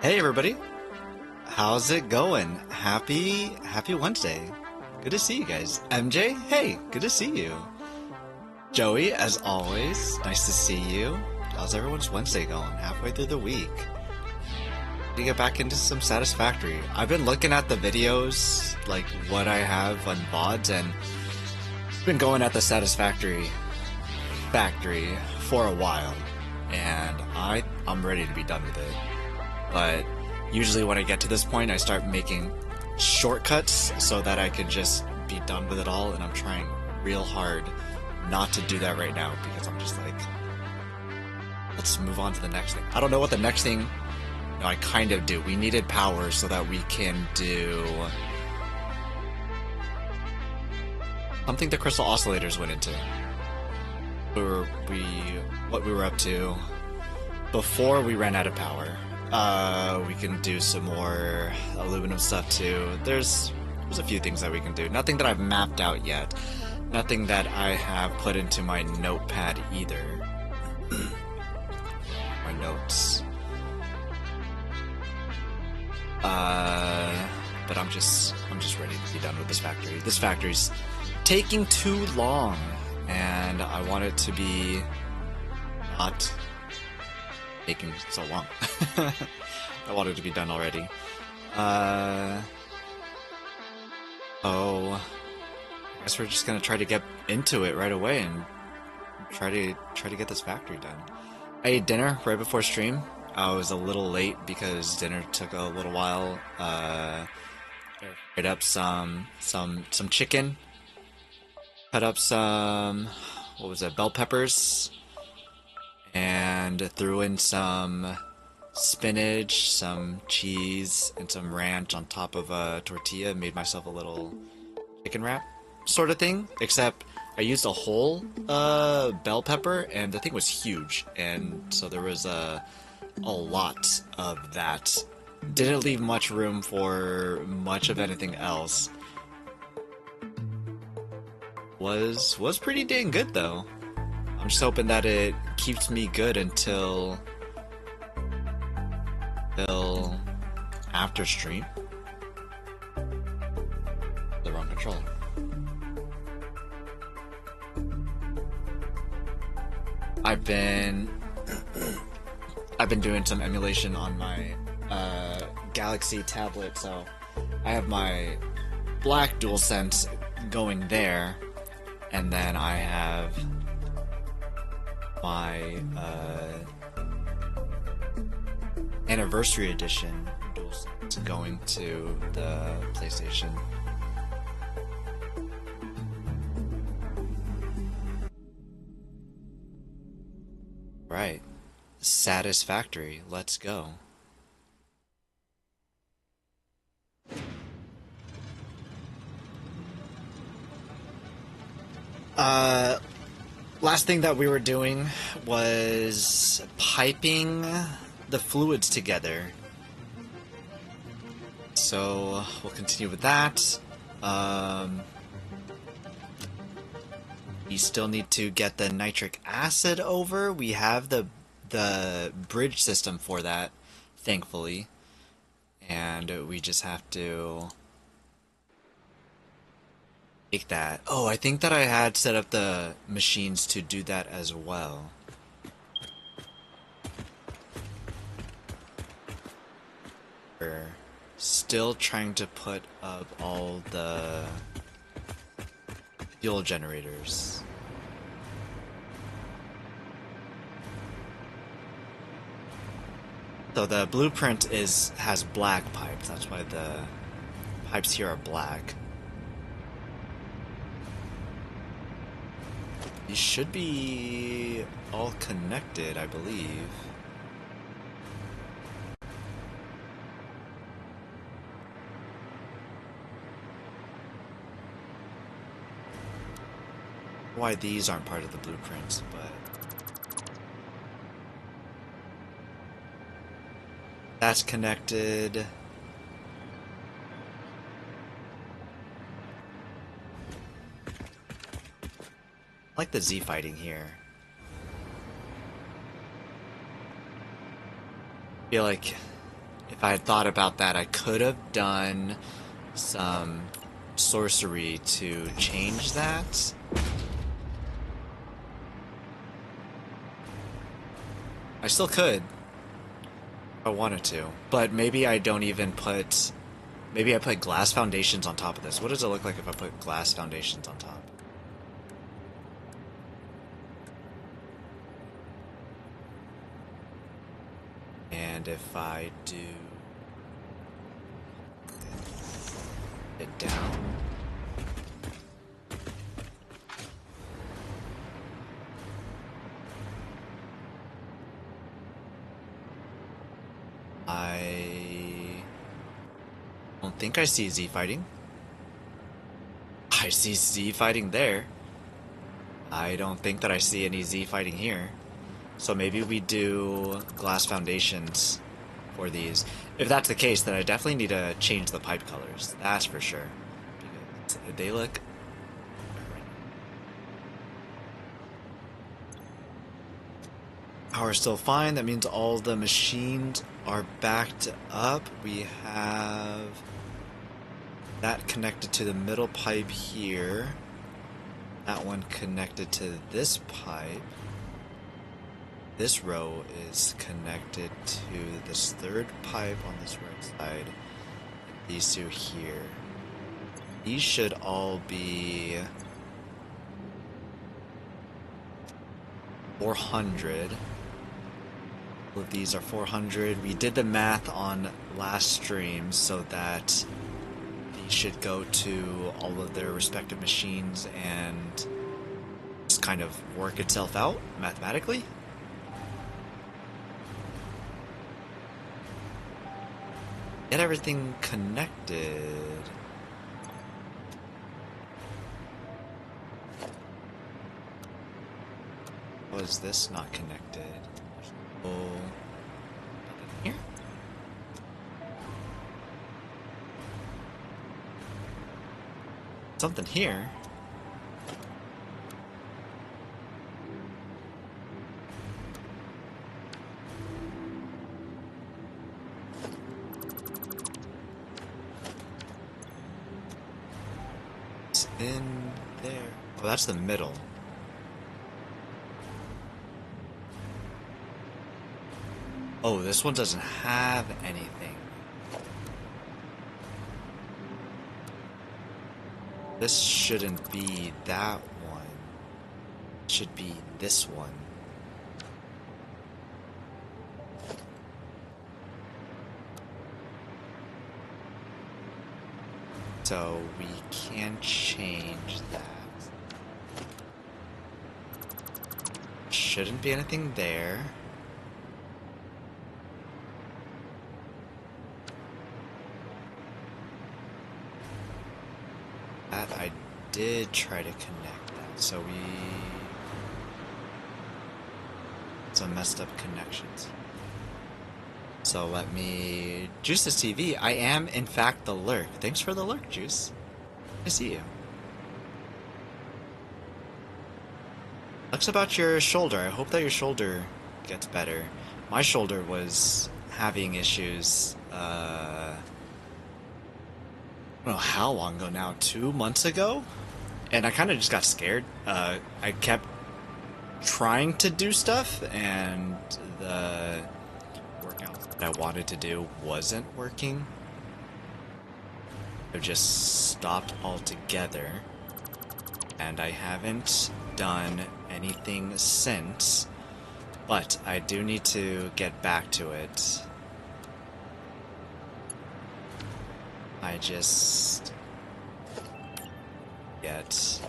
Hey everybody, how's it going? Happy Wednesday. Good to see you guys. MJ, hey, good to see you. Joey, as always, nice to see you. How's everyone's Wednesday going? Halfway through the week. To get back into some Satisfactory. I've been looking at the videos, like what I have on VODs, and I've been going at the Satisfactory factory for a while, and I'm ready to be done with it. But usually when I get to this point, I start making shortcuts so that I can just be done with it all, and I'm trying real hard not to do that right now because I'm just like, let's move on to the next thing. I don't know what the next thing, no, I kind of do. We needed power so that we can do something the crystal oscillators went into. What we were up to before we ran out of power. We can do some more aluminum stuff too. There's a few things that we can do. Nothing that I've mapped out yet. Nothing that I have put into my notepad either. My notes. But I'm just ready to be done with this factory. This factory's taking too long, and I want it to be not taking so long. I want it to be done already. Oh, I guess we're just gonna try to get into it right away and try to get this factory done. I ate dinner right before stream. I was a little late because dinner took a little while. Fried up some chicken. Cut up some, what was it, bell peppers, and threw in some spinach, some cheese, and some ranch on top of a tortilla. Made myself a little chicken wrap sort of thing, except I used a whole bell pepper, and the thing was huge, and so there was a lot of that. Didn't leave much room for much of anything else. Was pretty dang good though. I'm just hoping that it keeps me good until after stream. The wrong control. I've been doing some emulation on my Galaxy tablet, so I have my black DualSense going there, and then I have my anniversary edition DualSense going to the PlayStation. Right. Satisfactory. Let's go. Last thing that we were doing was piping the fluids together. So we'll continue with that. We still need to get the nitric acid over. We have the bridge system for that, thankfully. And we just have to make that. Oh, I think that I had set up the machines to do that as well. We're still trying to put up all the fuel generators. So the blueprint has black pipes. That's why the pipes here are black. These should be all connected, I believe. why these aren't part of the blueprints, but that's connected. I like the Z fighting here. I feel like if I had thought about that, I could have done some sorcery to change that. I still could if I wanted to, but maybe I don't even put... Maybe I put glass foundations on top of this. What does it look like if I put glass foundations on top? And if I do it down, I don't think I see Z fighting. I see Z fighting there. I don't think that I see any Z fighting here. So maybe we do glass foundations for these. If that's the case, then I definitely need to change the pipe colors. That's for sure. Because they look... Power still fine. That means all the machines are backed up. We have that connected to the middle pipe here. That one connected to this pipe. This row is connected to this third pipe on this right side. These two here. These should all be 400. All of these are 400. We did the math on last stream so that these should go to all of their respective machines and just kind of work itself out mathematically. Get everything connected. Was this not connected? Oh, nothing here. Something here. In there. Oh, that's the middle. Oh, this one doesn't have anything. This shouldn't be that one. It should be this one. So we can change that. Shouldn't be anything there. That I did try to connect that, so we... Some messed up connections. So let me... Juice this TV. I am, in fact, the lurk. Thanks for the lurk, Juice. I see you. Looks about your shoulder. I hope that your shoulder gets better. My shoulder was having issues, I don't know how long ago now, 2 months ago? And I kind of just got scared. I kept trying to do stuff, and the workout that I wanted to do wasn't working. I just stopped altogether, and I haven't done anything since, but I do need to get back to it. I just get,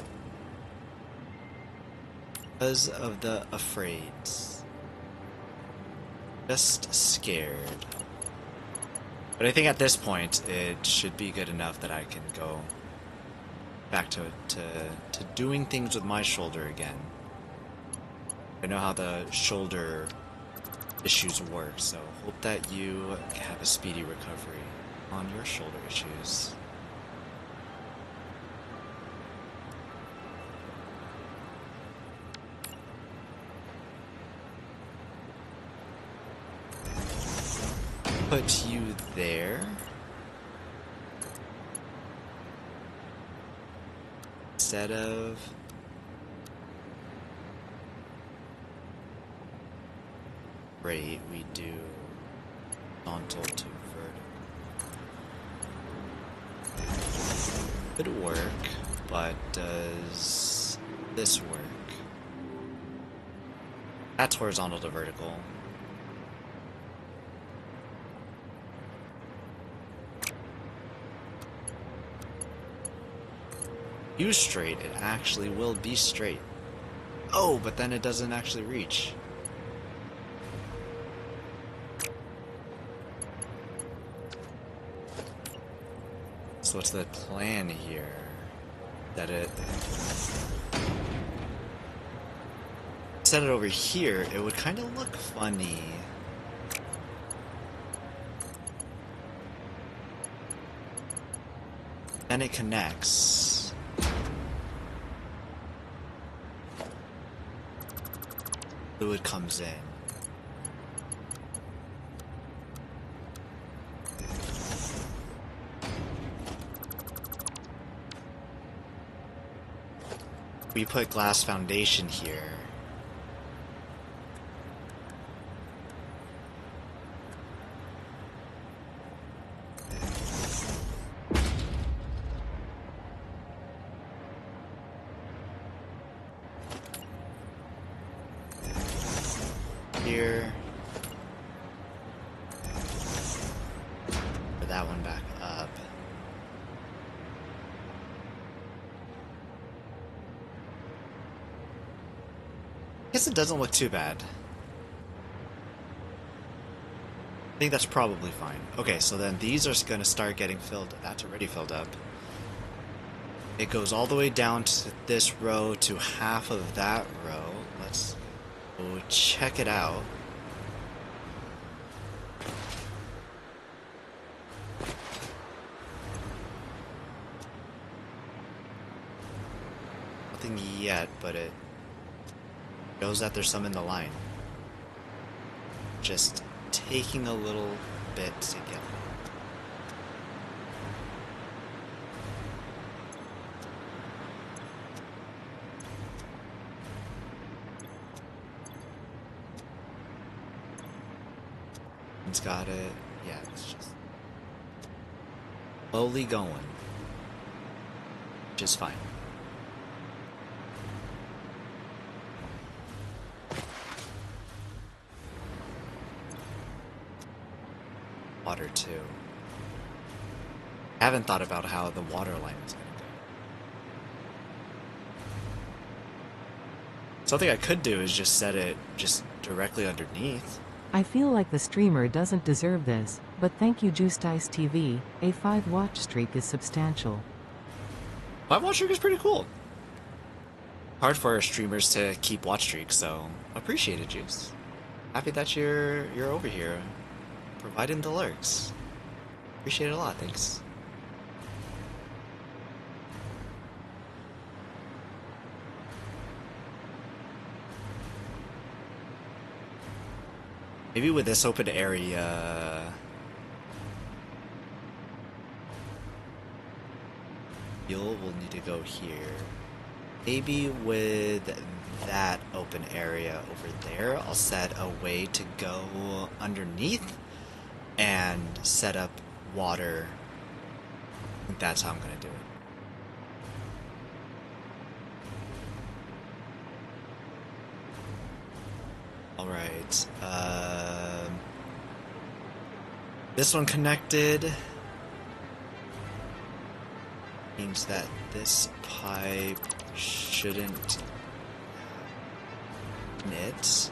because of the afraids, just scared. But I think at this point it should be good enough that I can go back to doing things with my shoulder again. I know how the shoulder issues work, so hope that you have a speedy recovery on your shoulder issues. Put you there. Instead of great, we do horizontal to vertical. Could work, but does this work? That's horizontal to vertical. Use straight, it actually will be straight. Oh, but then it doesn't actually reach. So what's the plan here? That it... Set it over here, it would kind of look funny. And it connects. Fluid comes in. We put glass foundation here. Here. Put that one back up. Guess it doesn't look too bad. I think that's probably fine. Okay, so then these are gonna start getting filled. That's already filled up. It goes all the way down to this row to half of that row. Let's go check it out. Nothing yet, but it shows that there's some in the line. Just taking a little bit to get. It's got it. Yeah, it's just slowly going, which is fine. Water too. I haven't thought about how the water line is going to go. Something I could do is just set it just directly underneath. I feel like the streamer doesn't deserve this, but thank you Juiced Ice TV, a 5-watch streak is substantial. 5-watch streak is pretty cool. Hard for our streamers to keep watch streaks, so appreciate it, Juice. Happy that you're over here, providing the lurks. Appreciate it a lot, thanks. Maybe with this open area, fuel will need to go here. Maybe with that open area over there, I'll set a way to go underneath and set up water. I think that's how I'm gonna do it. Alright, this one connected means that this pipe shouldn't knit.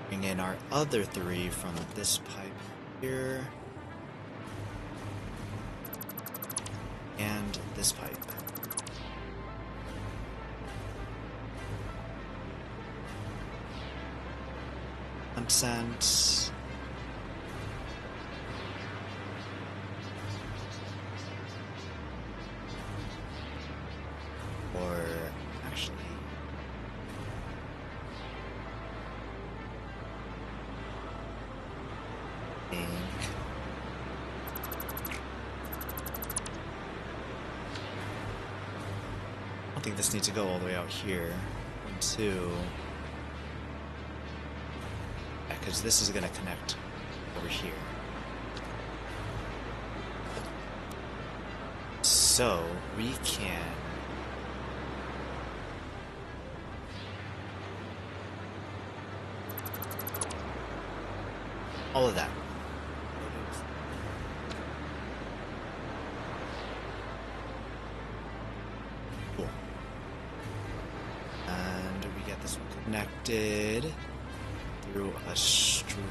Bring in our other three from this pipe here. And this pipe. Consent. Or actually, ink. I don't think this needs to go all the way out here. 1, 2. Yeah, because this is going to connect over here. So we can all of that. Cool. And we get this one connected through a straight.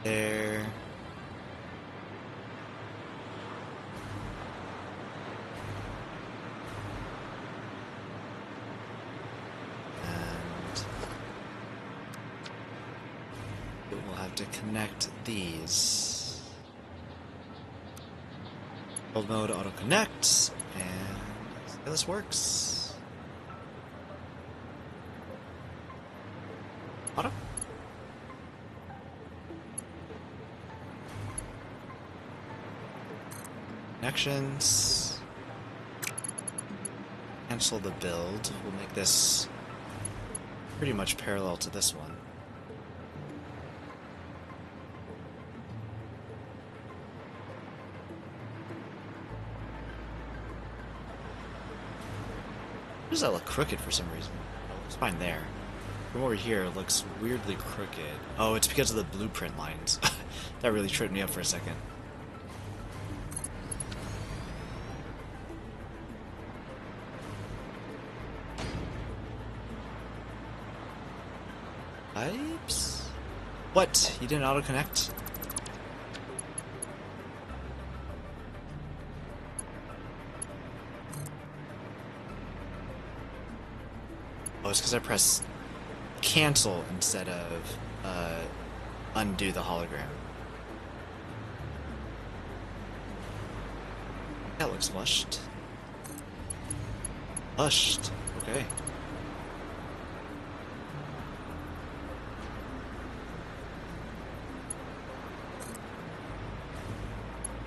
There. And we'll have to connect these. Build mode auto connect, and see how this works. Auto. Connections. Cancel the build. We'll make this pretty much parallel to this one. Why does that look crooked for some reason? Oh, it's fine there. From over here, it looks weirdly crooked. Oh, it's because of the blueprint lines. That really tripped me up for a second. Pipes? What? You didn't auto-connect? Oh, it's because I pressed cancel instead of undo the hologram. That looks flushed. Flushed. Okay.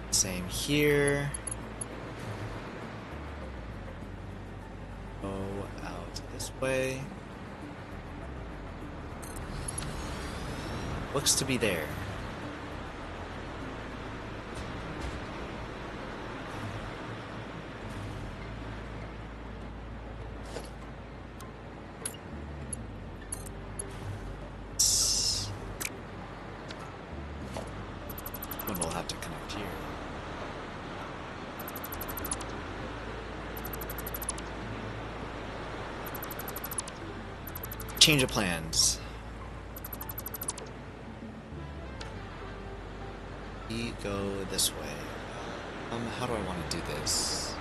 Same here. Go out this way. Looks to be there. One will have to connect here. Change of plans. We go this way. How do I want to do this?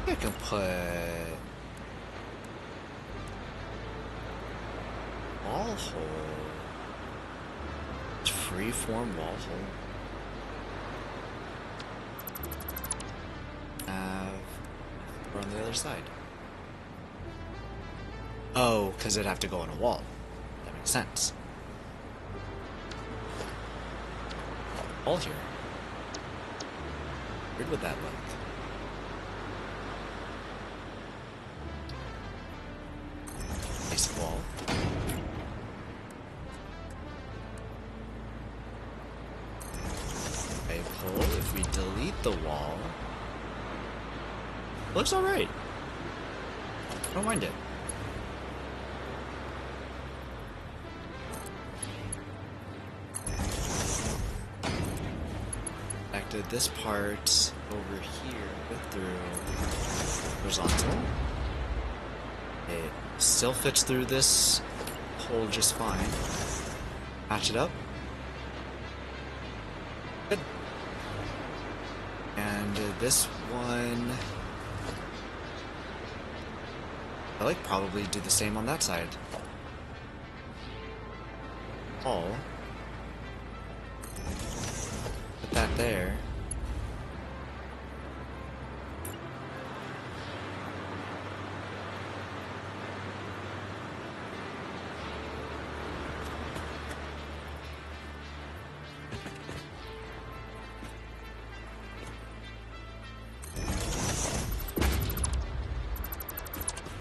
I can put wall hole. Freeform wall hole. We're on the other side. Oh, because it'd have to go on a wall. That makes sense. Wall here. Weird would that look? Basic wall. Okay, pull. If we delete the wall, looks alright. I don't mind it. this part over here through horizontal. It still fits through this hole just fine. Match it up. Good. And this one, I like probably do the same on that side. Put that there.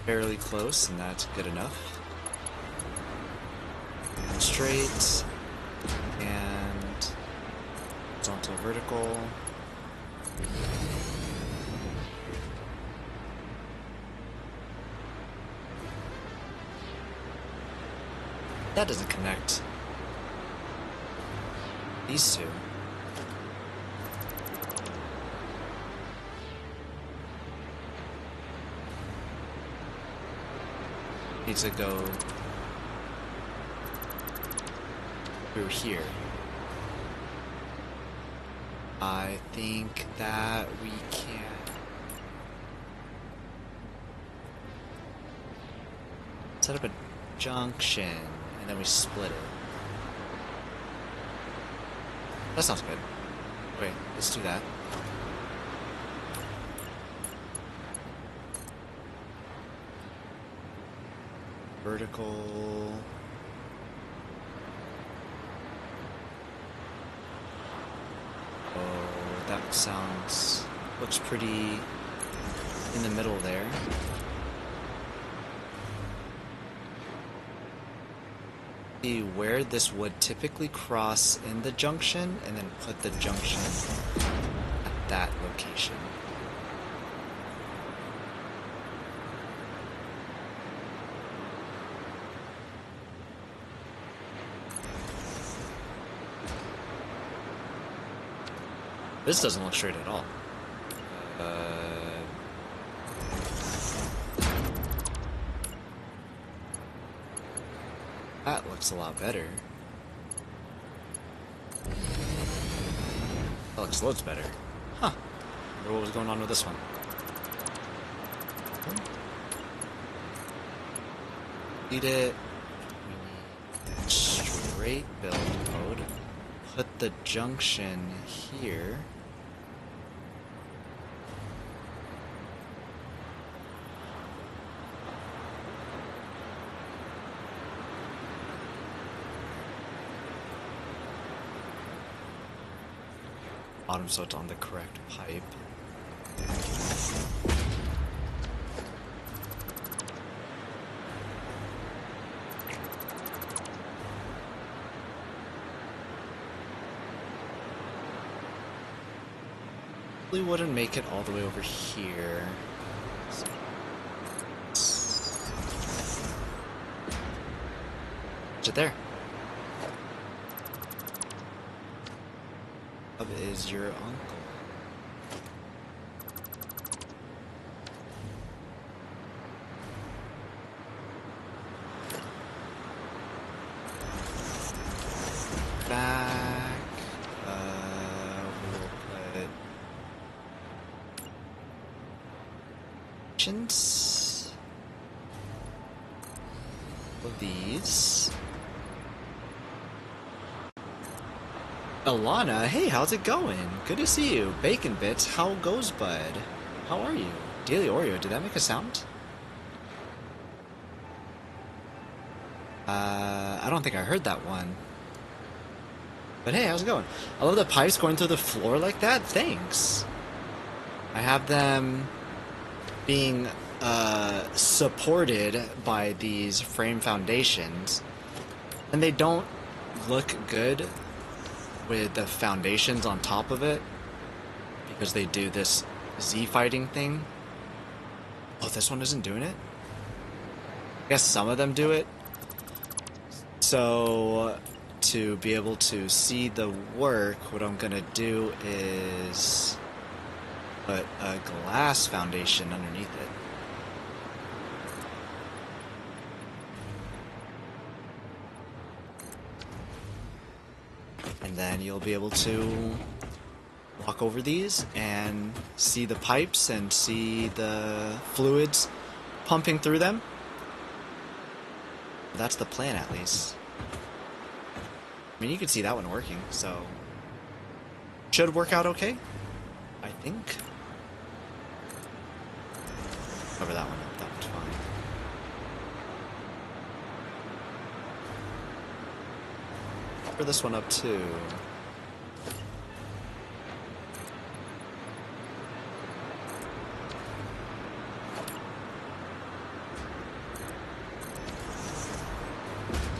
Fairly close, and that's good enough. Straight and horizontal, vertical. That doesn't connect these two. Needs to go through here. I think that we can set up a junction and then we split it. That sounds good. Wait, let's do that. Vertical. Oh, that looks pretty in the middle there. See where this would typically cross in the junction and then put the junction at that location. This doesn't look straight at all. That looks a lot better. That looks loads better. Huh. I wonder what was going on with this one. Lead it. Straight build mode. Put the junction here. Bottom, so it's on the correct pipe. Probably wouldn't make it all the way over here. Put it there. Is your uncle? Back. We'll put options of these. Alana, hey, how's it going? Good to see you. Bacon Bits, how goes, bud? How are you? Daily Oreo, did that make a sound? I don't think I heard that one. But hey, how's it going? I love the pipes going through the floor like that. Thanks. I have them being supported by these frame foundations, and they don't look good with the foundations on top of it because they do this Z fighting thing. Oh, this one isn't doing it? I guess some of them do it. So to be able to see the work, what I'm gonna do is put a glass foundation underneath it. And then you'll be able to walk over these and see the pipes and see the fluids pumping through them. That's the plan, at least. I mean, you can see that one working, so should work out okay, I think. Cover that one up, that one's fine. Cover this one up too.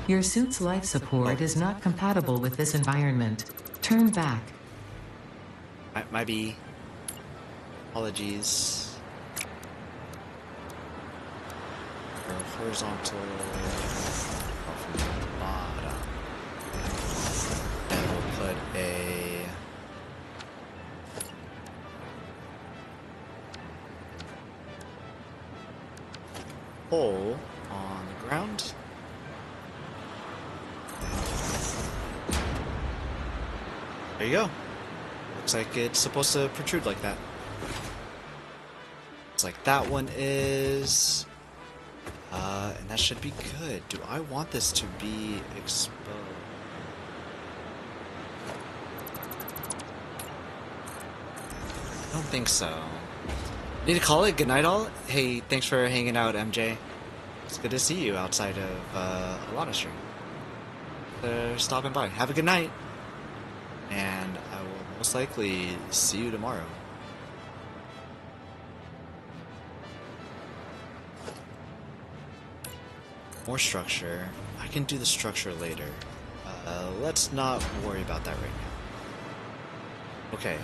Your suit's life support is not compatible with this environment. Turn back. Might be. Apologies. Horizontal. From the bottom. And we'll put a hole on the ground. There you go. Looks like it's supposed to protrude like that. Looks like that one is. And that should be good. Do I want this to be exposed? I don't think so. Need to call it? Good night, all? Hey, thanks for hanging out, MJ. It's good to see you outside of a lot of stream. Stopping by. Have a good night. And I will most likely see you tomorrow. More structure. I can do the structure later. Let's not worry about that right now. Okay.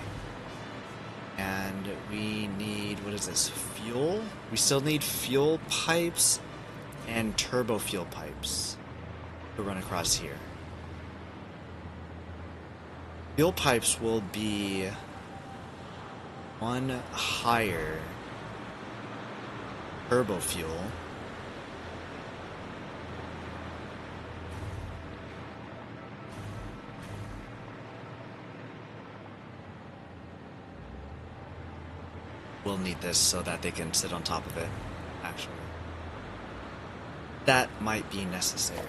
And we need, what is this, fuel? We still need fuel pipes and turbo fuel pipes to run across here. Fuel pipes will be one higher turbo fuel. We'll need this so that they can sit on top of it, actually. That might be necessary.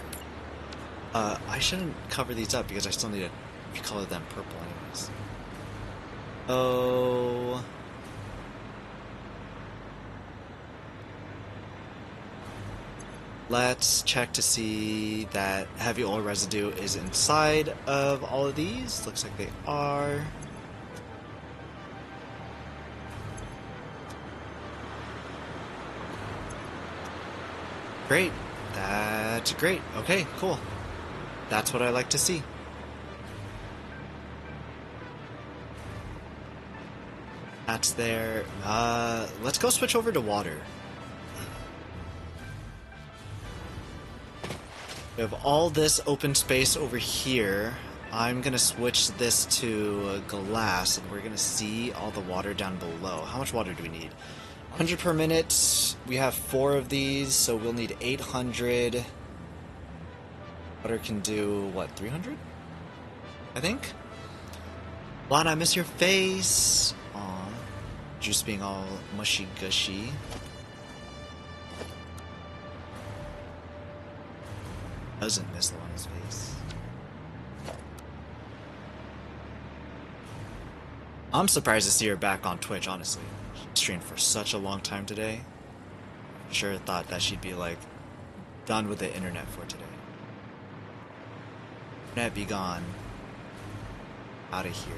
I shouldn't cover these up because I still need to color them purple anyways. Oh. Let's check to see that heavy oil residue is inside of all of these. Looks like they are. Great. That's great. Okay, cool. That's what I like to see. That's there. Let's go switch over to water. We have all this open space over here. I'm gonna switch this to glass, and we're gonna see all the water down below. How much water do we need? 100 per minute. We have 4 of these, so we'll need 800. Water can do, what, 300? I think? Lana, I miss your face. Aw. Juice being all mushy gushy. Doesn't miss Lana's face. I'm surprised to see her back on Twitch, honestly. She streamed for such a long time today. Sure thought that she'd be like done with the internet for today. Internet be gone. Out of here.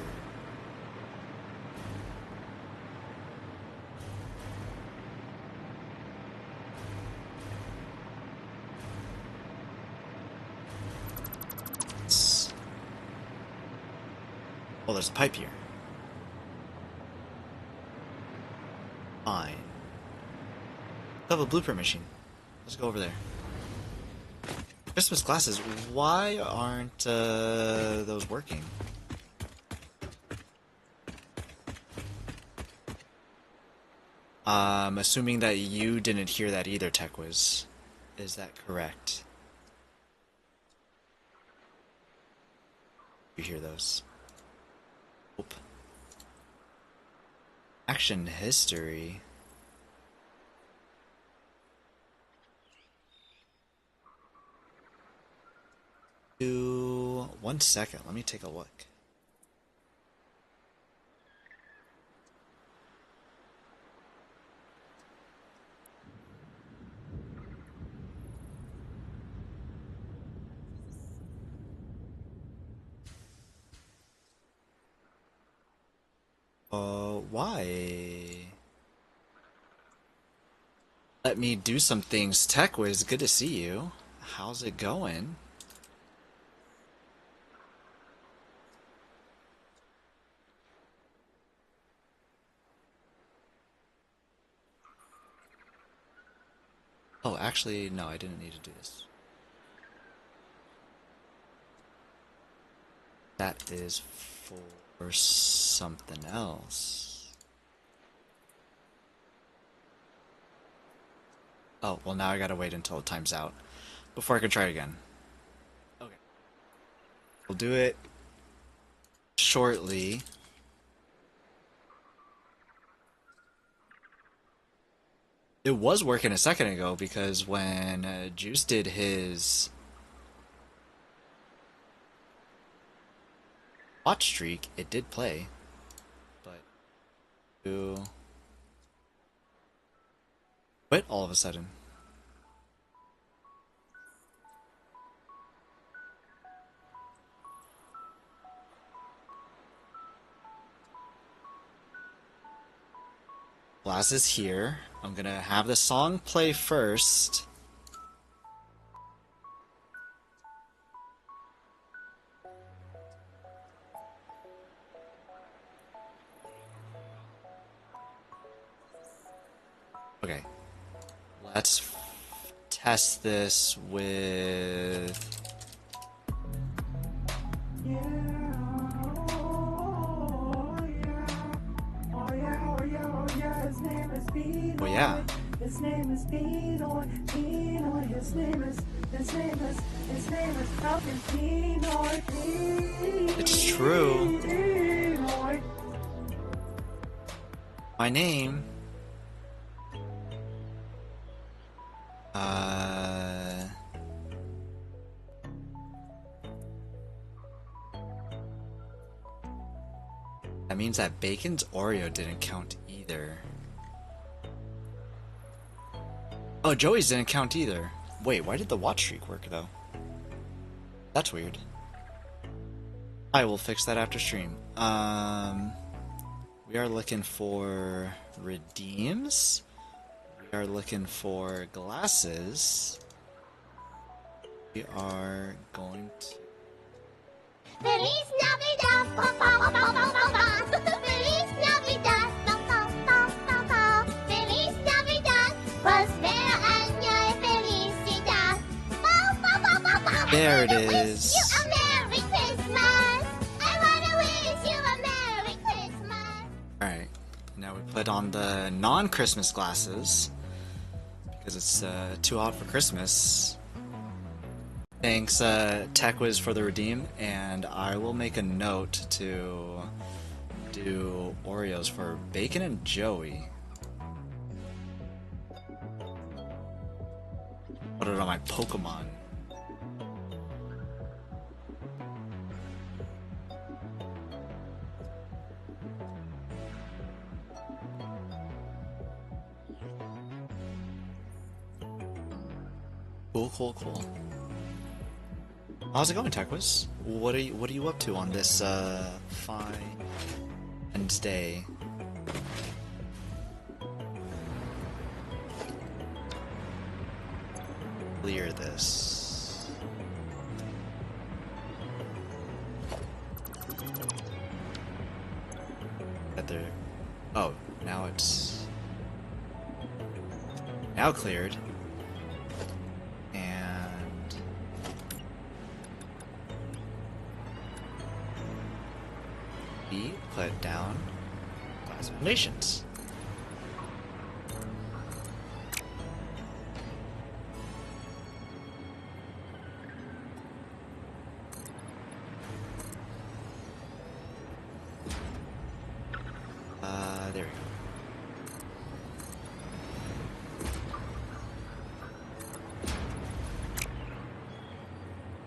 Oh, there's a pipe here. Fine. I have a blueprint machine. Let's go over there. Christmas glasses. Why aren't those working? Assuming that you didn't hear that either, TechWiz. Is that correct? You hear those? Nope. Action history. Do 1 second. Let me take a look. Why? Let me do some things. TechWiz, good to see you. How's it going? Oh, actually, no, I didn't need to do this. That is for something else. Oh, well now I gotta wait until it times out before I can try it again. Okay. We'll do it shortly. It was working a second ago because when Juice did his watch streak, it did play. But quit all of a sudden. Glass is here. I'm gonna have the song play first. Okay. Let's test this with... Oh yeah. His name is P-Noy, P-Noy, his name is fucking P-Noy, It's true. P-Noy. My name... That means that Bacon's Oreo didn't count either. Oh, Joey's didn't count either. Wait, why did the watch streak work though? That's weird. I will fix that after stream. We are looking for redeems. We are looking for glasses. We are going to... Feliz Navidad, pa pa pa pa pa pa. Feliz Navidad, pa pa pa pa pa. Feliz Navidad, prospera año y felicidad. Pa pa pa pa pa. There it I wanna is. wish you a Merry Christmas. I wanna wish you a Merry Christmas. Alright, now we put on the non-Christmas glasses because it's too hot for Christmas. Thanks, TechWiz, for the redeem, and I will make a note to do Oreos for Bacon and Joey. Put it on my Pokemon. Cool. How's it going, TechWiz? What are you up to on this fine Wednesday? Clear this. At there. Oh, now it's now cleared. And we put down glass foundations. There we go.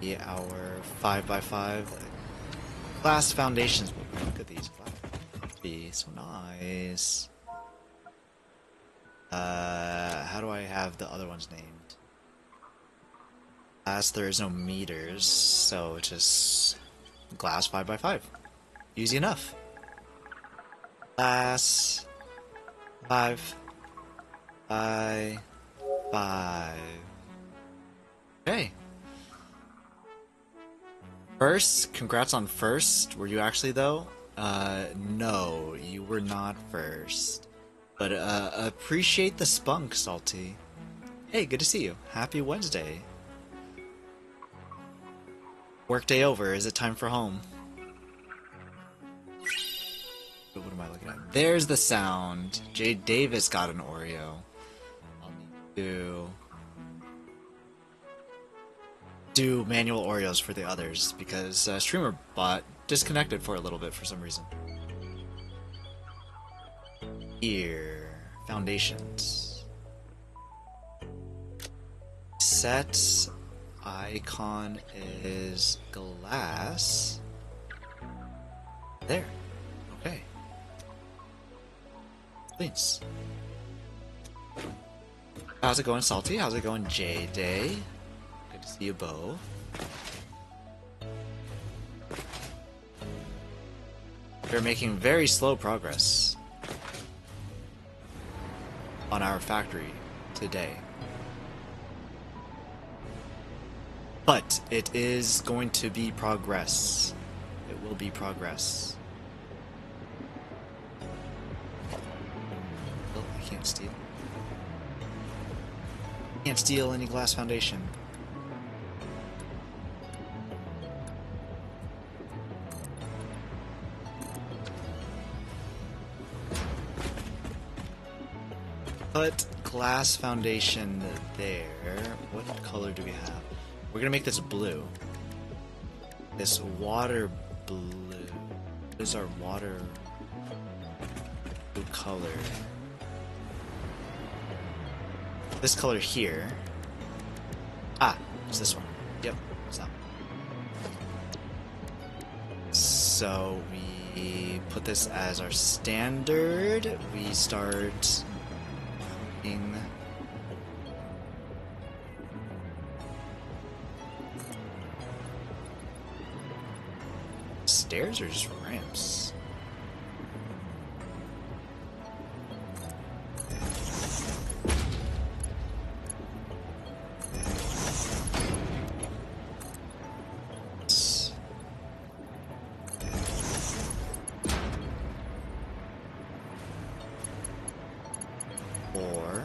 Yeah, our 5x5 glass foundations. Look at these. Be so nice. How do I have the other ones named? As there is no meters, so just glass 5x5. Easy enough. Glass 5x5. Okay. First, congrats on first. Were you actually though? No, you were not first. But appreciate the spunk, Salty. Hey, good to see you. Happy Wednesday. Workday over. Is it time for home? What am I looking at? There's the sound. Jay Davis got an Oreo. I'll need to do manual Oreos for the others because Streamer Bot disconnected for a little bit for some reason. Here, foundations. Set icon is glass. There. Okay. Please. How's it going, Salty? How's it going, J-Day? Good to see you both. We're making very slow progress on our factory today. But it is going to be progress. It will be progress. Oh, I can't steal. Can't steal any glass foundation. Put glass foundation there. What color do we have? We're gonna make this blue. This water blue. This is our water blue color. This color here. Ah, it's this one. Yep, it's that one. So we put this as our standard. We start putting stairs or just ramps? Or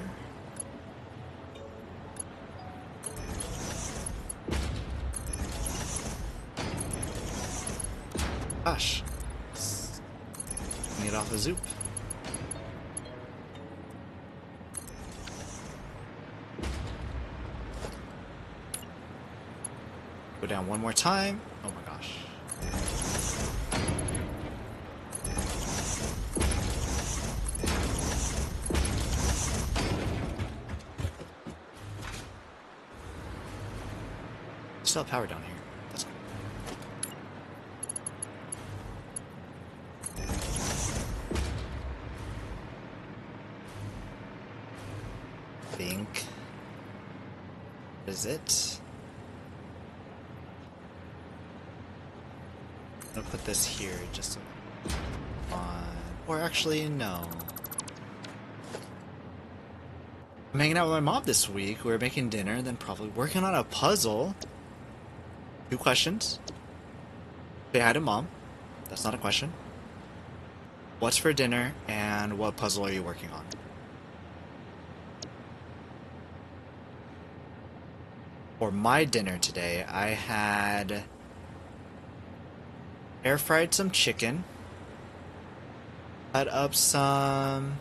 gosh, get off the zoop. Go down one more time. Oh my gosh. Still have power down here. That's good. Think. Is it? I'm gonna put this here just so on. Or actually, no. I'm hanging out with my mom this week. We're making dinner, then probably working on a puzzle. 2 questions. Say hi to mom. That's not a question. What's for dinner, and what puzzle are you working on? For my dinner today, I had air fried some chicken Cut up some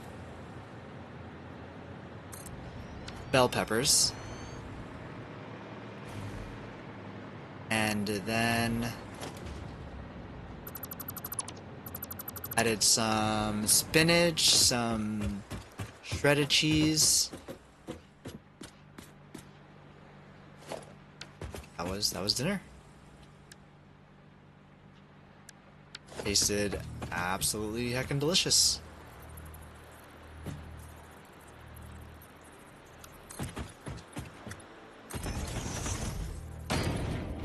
bell peppers. And then added some spinach, some shredded cheese. That was dinner. Tasted absolutely heckin' delicious.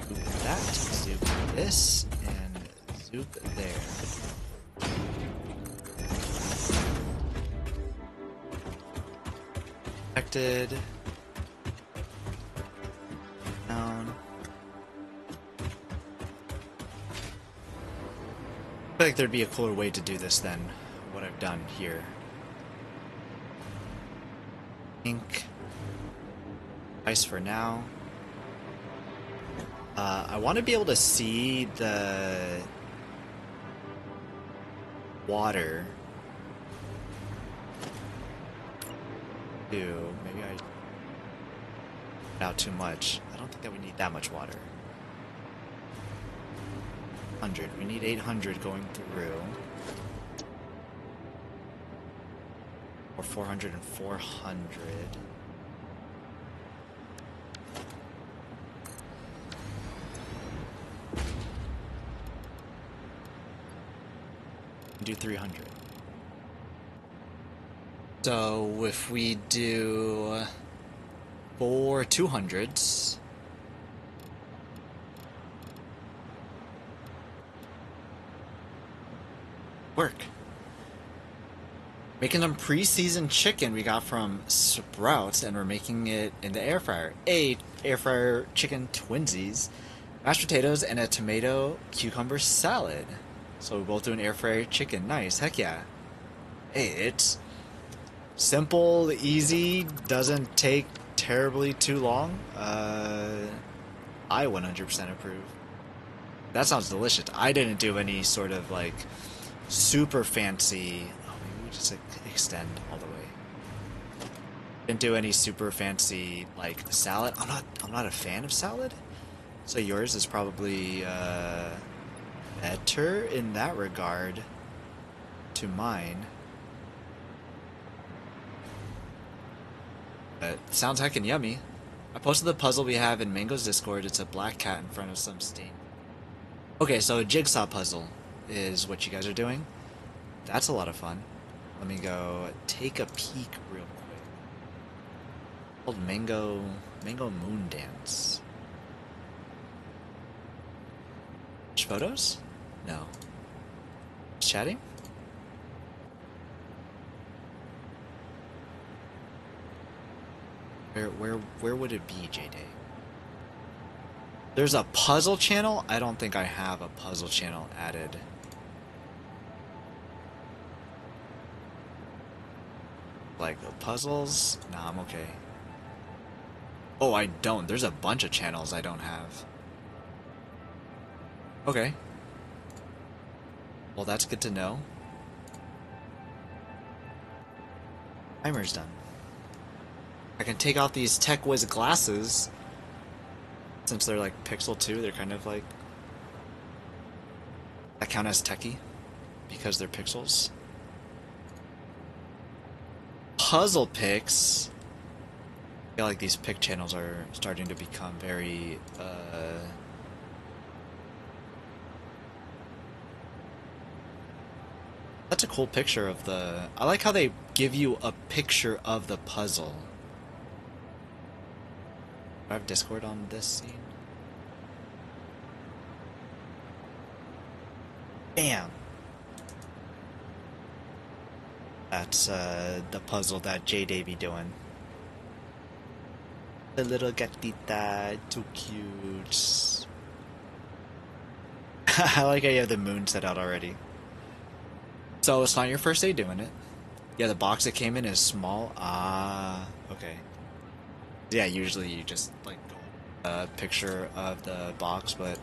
Zoop that, zoop this, and zoop there. Affected. Down. I feel like there'd be a cooler way to do this than what I've done here. Ink. Ice for now. I want to be able to see the water. Ew, maybe I put out too much. I don't think that we need that much water. 100. We need 800 going through. Or 400 and 400. Do 300. So if we do 4 200s, work. Making some pre-seasoned chicken we got from Sprouts, and we're making it in the air fryer. Air fryer chicken twinsies, mashed potatoes, and a tomato cucumber salad. So we're both doing air fryer chicken. Nice, heck yeah. Hey, it's simple, easy, doesn't take terribly too long. I 100% approve. That sounds delicious. I didn't do any sort of like super fancy. Oh, maybe we just like, extend all the way. Didn't do any super fancy like salad. I'm not a fan of salad. So yours is probably better in that regard to mine. But sounds heckin' yummy. I posted the puzzle we have in Mango's Discord. It's a black cat in front of some stain. Okay, so a jigsaw puzzle is what you guys are doing. That's a lot of fun. Let me go take a peek real quick. Called Mango Moon Dance. Photos? No. Chatting? Where would it be, J-Day? There's a puzzle channel? I don't think I have a puzzle channel added. Like the puzzles? Nah, I'm okay. Oh, I don't. There's a bunch of channels I don't have. Okay. Well, that's good to know. Timer's done. I can take off these TechWiz glasses. Since they're like Pixel 2, they're kind of like... that count as techie. Because they're pixels. Puzzle pics. I feel like these pic channels are starting to become very... That's a cool picture of the... I like how they give you a picture of the puzzle. Do I have Discord on this scene? Bam! That's the puzzle that J-Day be doing. The little gatita, too cute. I like how you have the moon set out already. So it's not your first day doing it. Yeah, the box it came in is small. Ah, okay. Yeah, usually you just like go a picture of the box, but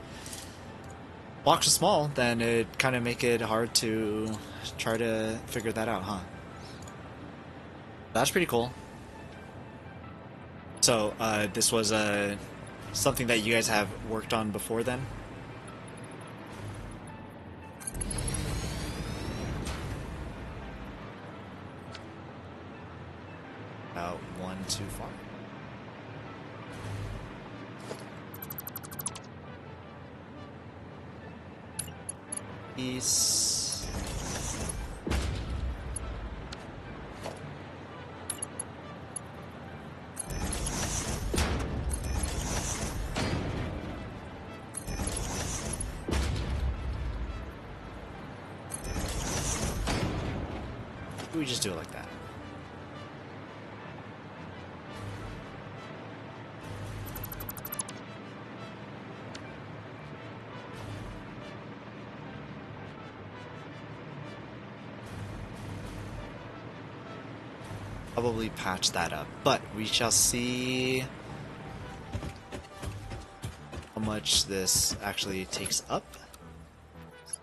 blocks are small, then it kind of make it hard to try to figure that out, huh? That's pretty cool. So, this was something that you guys have worked on before then? About one too far. Peace. We just do it like that. Probably patch that up, but we shall see how much this actually takes up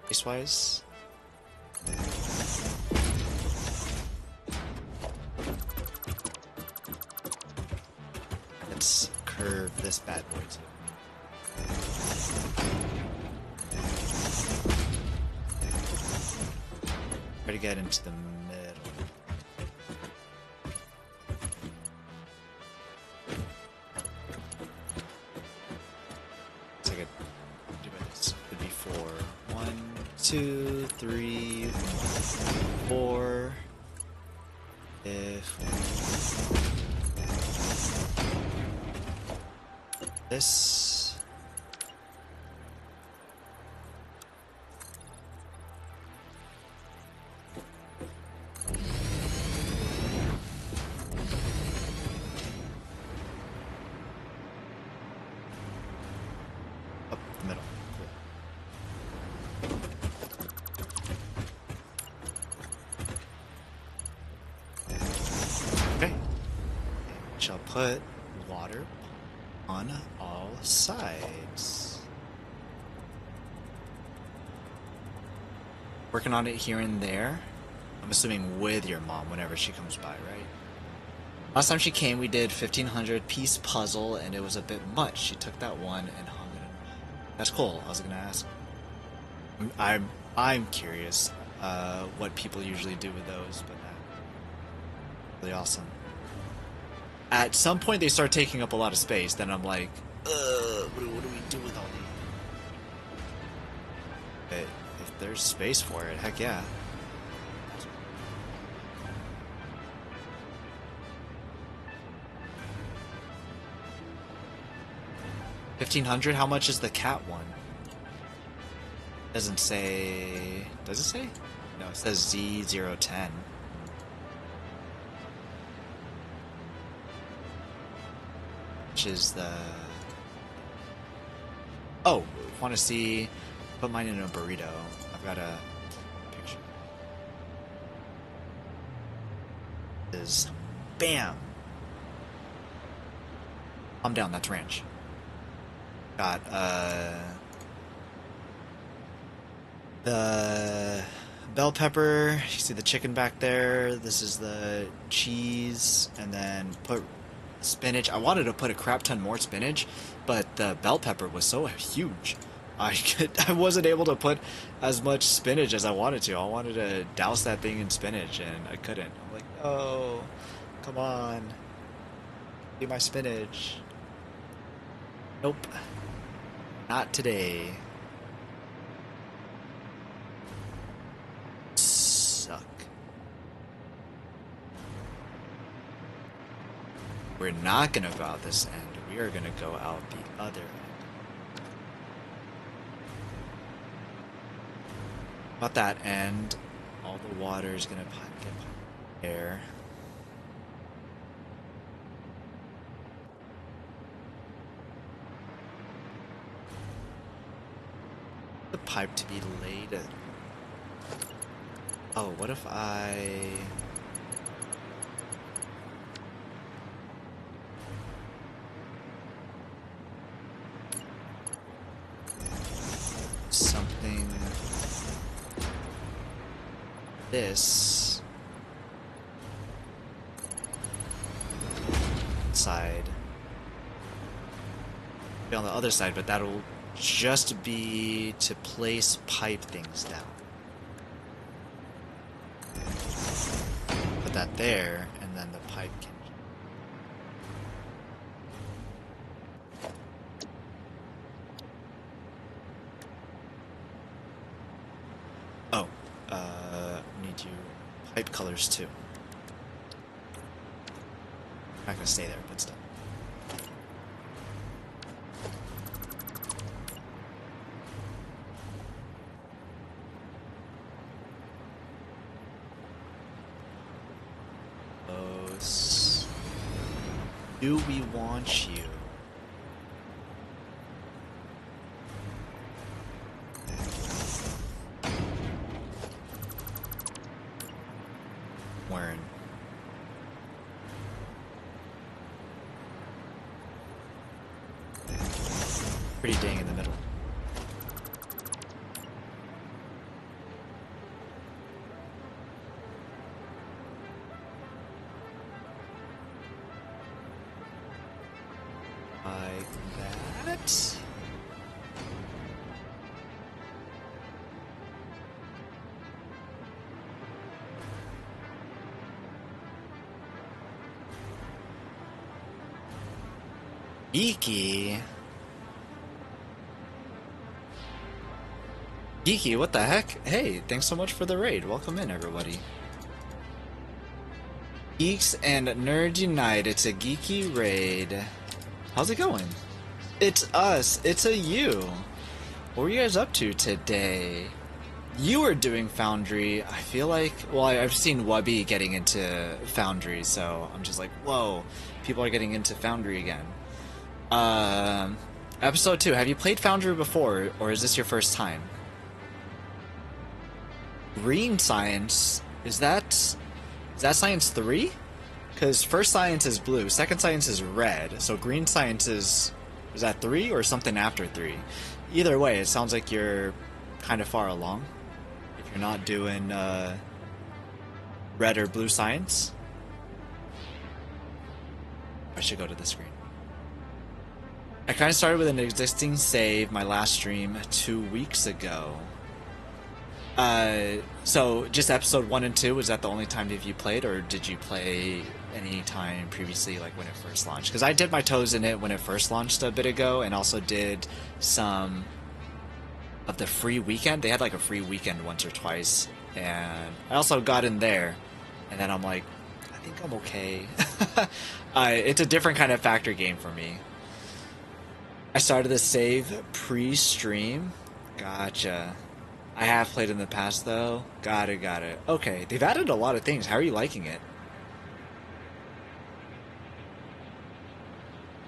space-wise. Let's curve this bad boy too. Try to get into the middle. So I could do this. Could be 4. 1, 2, 3, 4. If this up the middle. Okay. Shall put water on all sides. Working on it here and there. I'm assuming with your mom whenever she comes by, right? Last time she came, we did 1,500 piece puzzle, and it was a bit much. She took that one and hung it in. That's cool. I was gonna ask. I'm curious what people usually do with those, but really awesome. At some point, they start taking up a lot of space. Then I'm like, what do we do with all these? If there's space for it, heck yeah. $1,500. How much is the cat one? Doesn't say. Does it say? No, it says Z010. Which is the... Oh, want to see... Put mine in a burrito. I've got a picture. Is... Bam! I'm down, that's ranch. Got, the bell pepper. You see the chicken back there. This is the cheese. And then put... spinach. I wanted to put a crap ton more spinach, but the bell pepper was so huge. I wasn't able to put as much spinach as I wanted to. I wanted to douse that thing in spinach, and I couldn't. I'm like, oh, come on. Be my spinach. Nope. Not today. Suck. We're not gonna go out this end. We are gonna go out the other end. About that end, all the water is gonna get there. The pipe to be laid. Oh, what if I... something this side. Be on the other side, but that'll just be to place pipe things down. Put that there, and then the pipe can. Oh, need you pipe colors too. I'm not gonna stay there, but still. Do we want you? Wearing. Pretty dang in the middle. Like that. Geeky. Geeky, what the heck? Hey, thanks so much for the raid. Welcome in, everybody. Geeks and Nerds Unite. It's a geeky raid. How's it going? It's us. It's a you. What were you guys up to today? You were doing Foundry. I feel like, well, I've seen Wubby getting into Foundry, so I'm just like, whoa, people are getting into Foundry again. Episode 2. Have you played Foundry before, or is this your first time? Green Science. Is that Science 3? Because first Science is blue, second Science is red, so Green Science is that 3 or something after 3? Either way, it sounds like you're kind of far along. If you're not doing red or blue Science. I should go to the screen. I kind of started with an existing save my last stream 2 weeks ago. So just episode 1 and 2, was that the only time that you played, or did you play any time previously, like when it first launched? Because I dipped my toes in it when it first launched a bit ago, and also did some of the free weekend. They had like a free weekend once or twice, and I also got in there, and then I'm like, I think I'm okay. It's a different kind of factory game for me. I started the save pre-stream. Gotcha. I have played in the past though. Got it. Okay, they've added a lot of things. How are you liking it?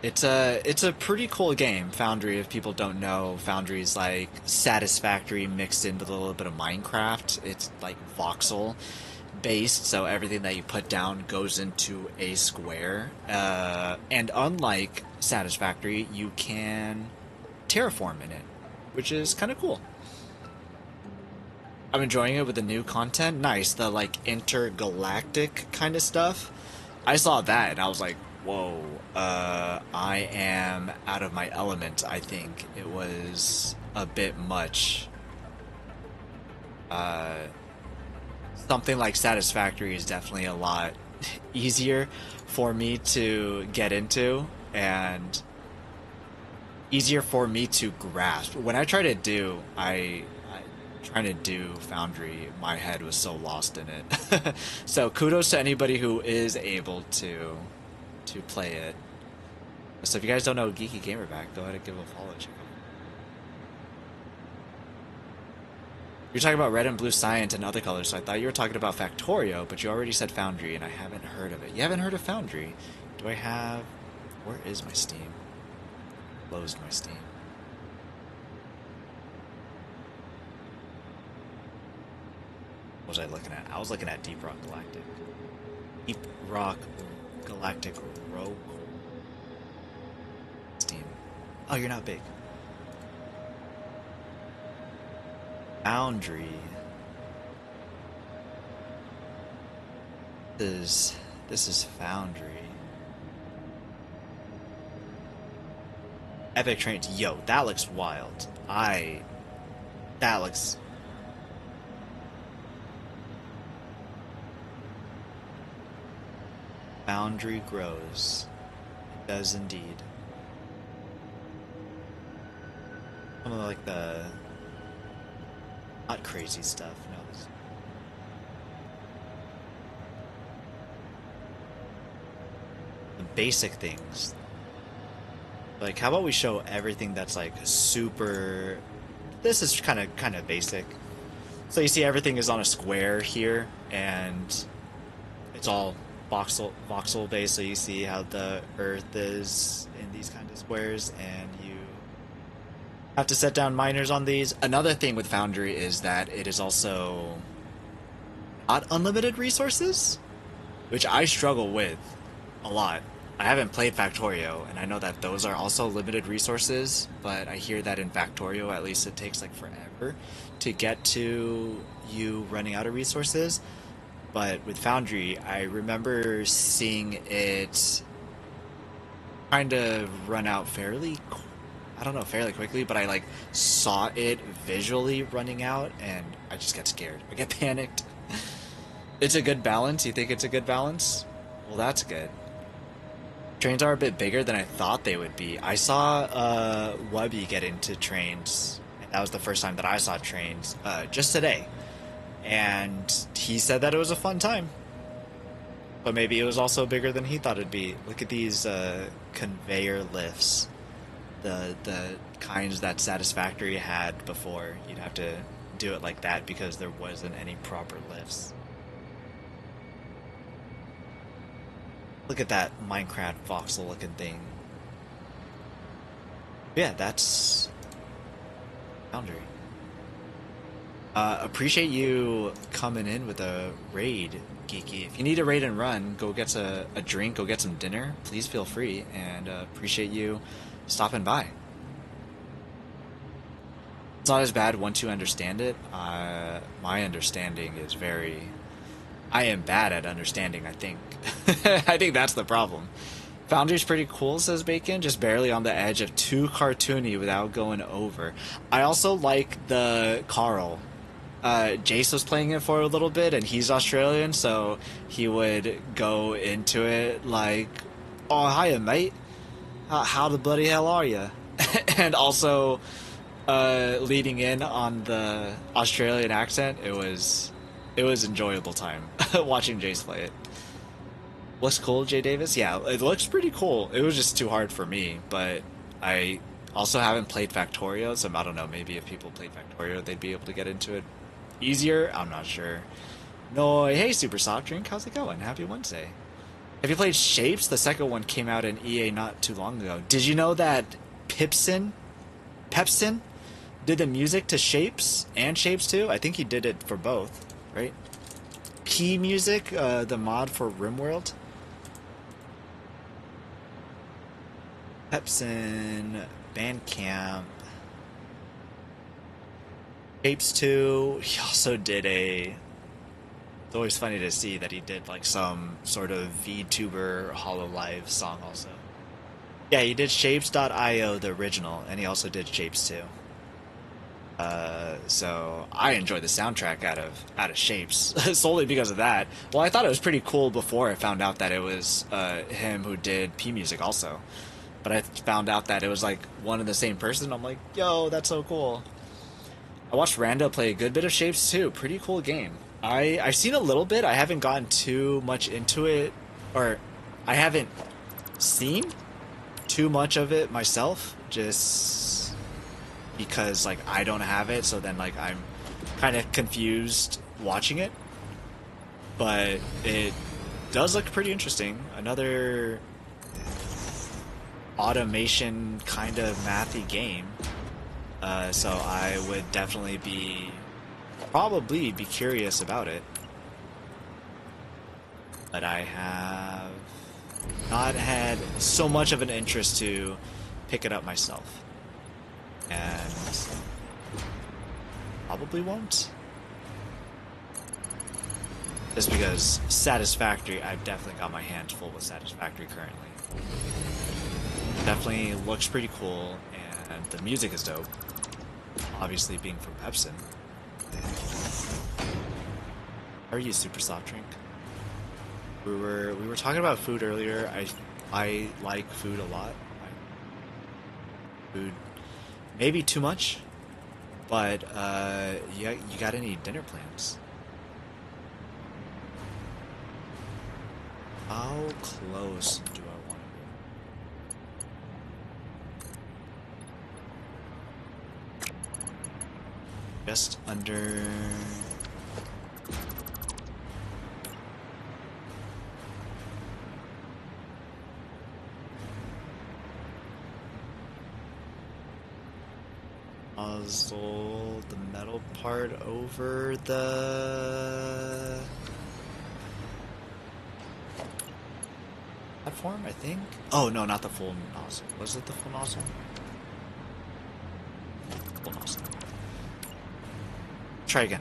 It's a pretty cool game, Foundry. If people don't know, Foundry's like Satisfactory mixed in with a little bit of Minecraft. It's like voxel based, so everything that you put down goes into a square. And unlike Satisfactory, you can terraform in it, which is kind of cool. I'm enjoying it with the new content. Nice, the like intergalactic kind of stuff. I saw that and I was like, whoa, I am out of my element, I think. It was a bit much. Something like Satisfactory is definitely a lot easier for me to get into and easier for me to grasp. When I try to do, trying to do Foundry, my head was so lost in it. So kudos to anybody who is able to play it. So if you guys don't know Geeky Gamerback, go ahead and give a follow. Check out. You're talking about red and blue Science and other colors, so I thought you were talking about Factorio, but you already said Foundry, and I haven't heard of it. You haven't heard of Foundry? Do I have... Where is my Steam? Closed my Steam. What was I looking at? I was looking at Deep Rock Galactic. Deep Rock Galactic Rogue. Steam. Oh, you're not big. Foundry. This is Foundry. Epic Trains. Yo, that looks wild. That looks... Foundry grows. It does indeed. Some of like the... not crazy stuff, no. The basic things. Like, how about we show everything that's like super... This is kind of basic. So you see everything is on a square here, and it's all voxel based. So you see how the Earth is in these kind of squares, and you have to set down miners on these. Another thing with Foundry is that it is also not unlimited resources, which I struggle with a lot. I haven't played Factorio, and I know that those are also limited resources, but I hear that in Factorio, at least it takes like forever to get to you running out of resources. But with Foundry, I remember seeing it kind of run out fairly quickly, but I like saw it visually running out, and I just get scared. I get panicked. It's a good balance. You think it's a good balance? Well, that's good. Trains are a bit bigger than I thought they would be. I saw Wubby get into trains, and that was the first time that I saw trains just today. And he said that it was a fun time. But maybe it was also bigger than he thought it'd be. Look at these conveyor lifts. The kinds that Satisfactory had before. You'd have to do it like that because there wasn't any proper lifts. Look at that Minecraft voxel looking thing. Yeah, that's Foundry. Appreciate you coming in with a raid, Geeky. If you need a raid and run, go get a drink, go get some dinner. Please feel free, and appreciate you stopping by. It's not as bad once you understand it. My understanding is very... I am bad at understanding, I think. I think that's the problem. Foundry's pretty cool, says Bacon, just barely on the edge of too cartoony without going over. I also like the Carl. Jace was playing it for a little bit, and he's Australian, so he would go into it like, oh, hiya, mate. How the bloody hell are you? And also, leading in on the Australian accent, it was enjoyable time watching Jace play it. Looks cool, Jay Davis? Yeah, it looks pretty cool. It was just too hard for me, but I also haven't played Factorio, so I don't know, maybe if people played Factorio, they'd be able to get into it easier. I'm not sure. No, hey, Super Soft Drink, how's it going? Happy Wednesday. Have you played Shapes? The second one came out in EA not too long ago. Did you know that Pepsin did the music to Shapes and Shapes 2? I think he did it for both, right? P-Music, the mod for RimWorld. Pepsin, Bandcamp, Shapes 2. He also did a... It's always funny to see that he did like some sort of VTuber HoloLive song also. Yeah, he did Shapes.io, the original, and he also did Shapes 2. So I enjoy the soundtrack out of Shapes solely because of that. Well, I thought it was pretty cool before I found out that it was him who did P-Music also. But I found out that it was like one and the same person. I'm like, yo, that's so cool. I watched Rando play a good bit of Shapes too. Pretty cool game. I've seen a little bit. I haven't gotten too much into it, or I haven't seen too much of it myself, just because like I don't have it, so then like I'm kind of confused watching it. But it does look pretty interesting. Another automation kind of mathy game. So I would definitely probably be curious about it. But I have not had so much of an interest to pick it up myself. And probably won't. Just because Satisfactory, I've definitely got my hands full with Satisfactory currently. Definitely looks pretty cool, and the music is dope. Obviously being from Epson. How are you, Super Soft Drink? We were talking about food earlier. I like food a lot. Food, maybe too much, but you got any dinner plans? How close do I want to be? Just under. Muzzle the metal part over the platform, I think. Oh no, not the full nozzle. Was it the full nozzle? Full nozzle. Try again.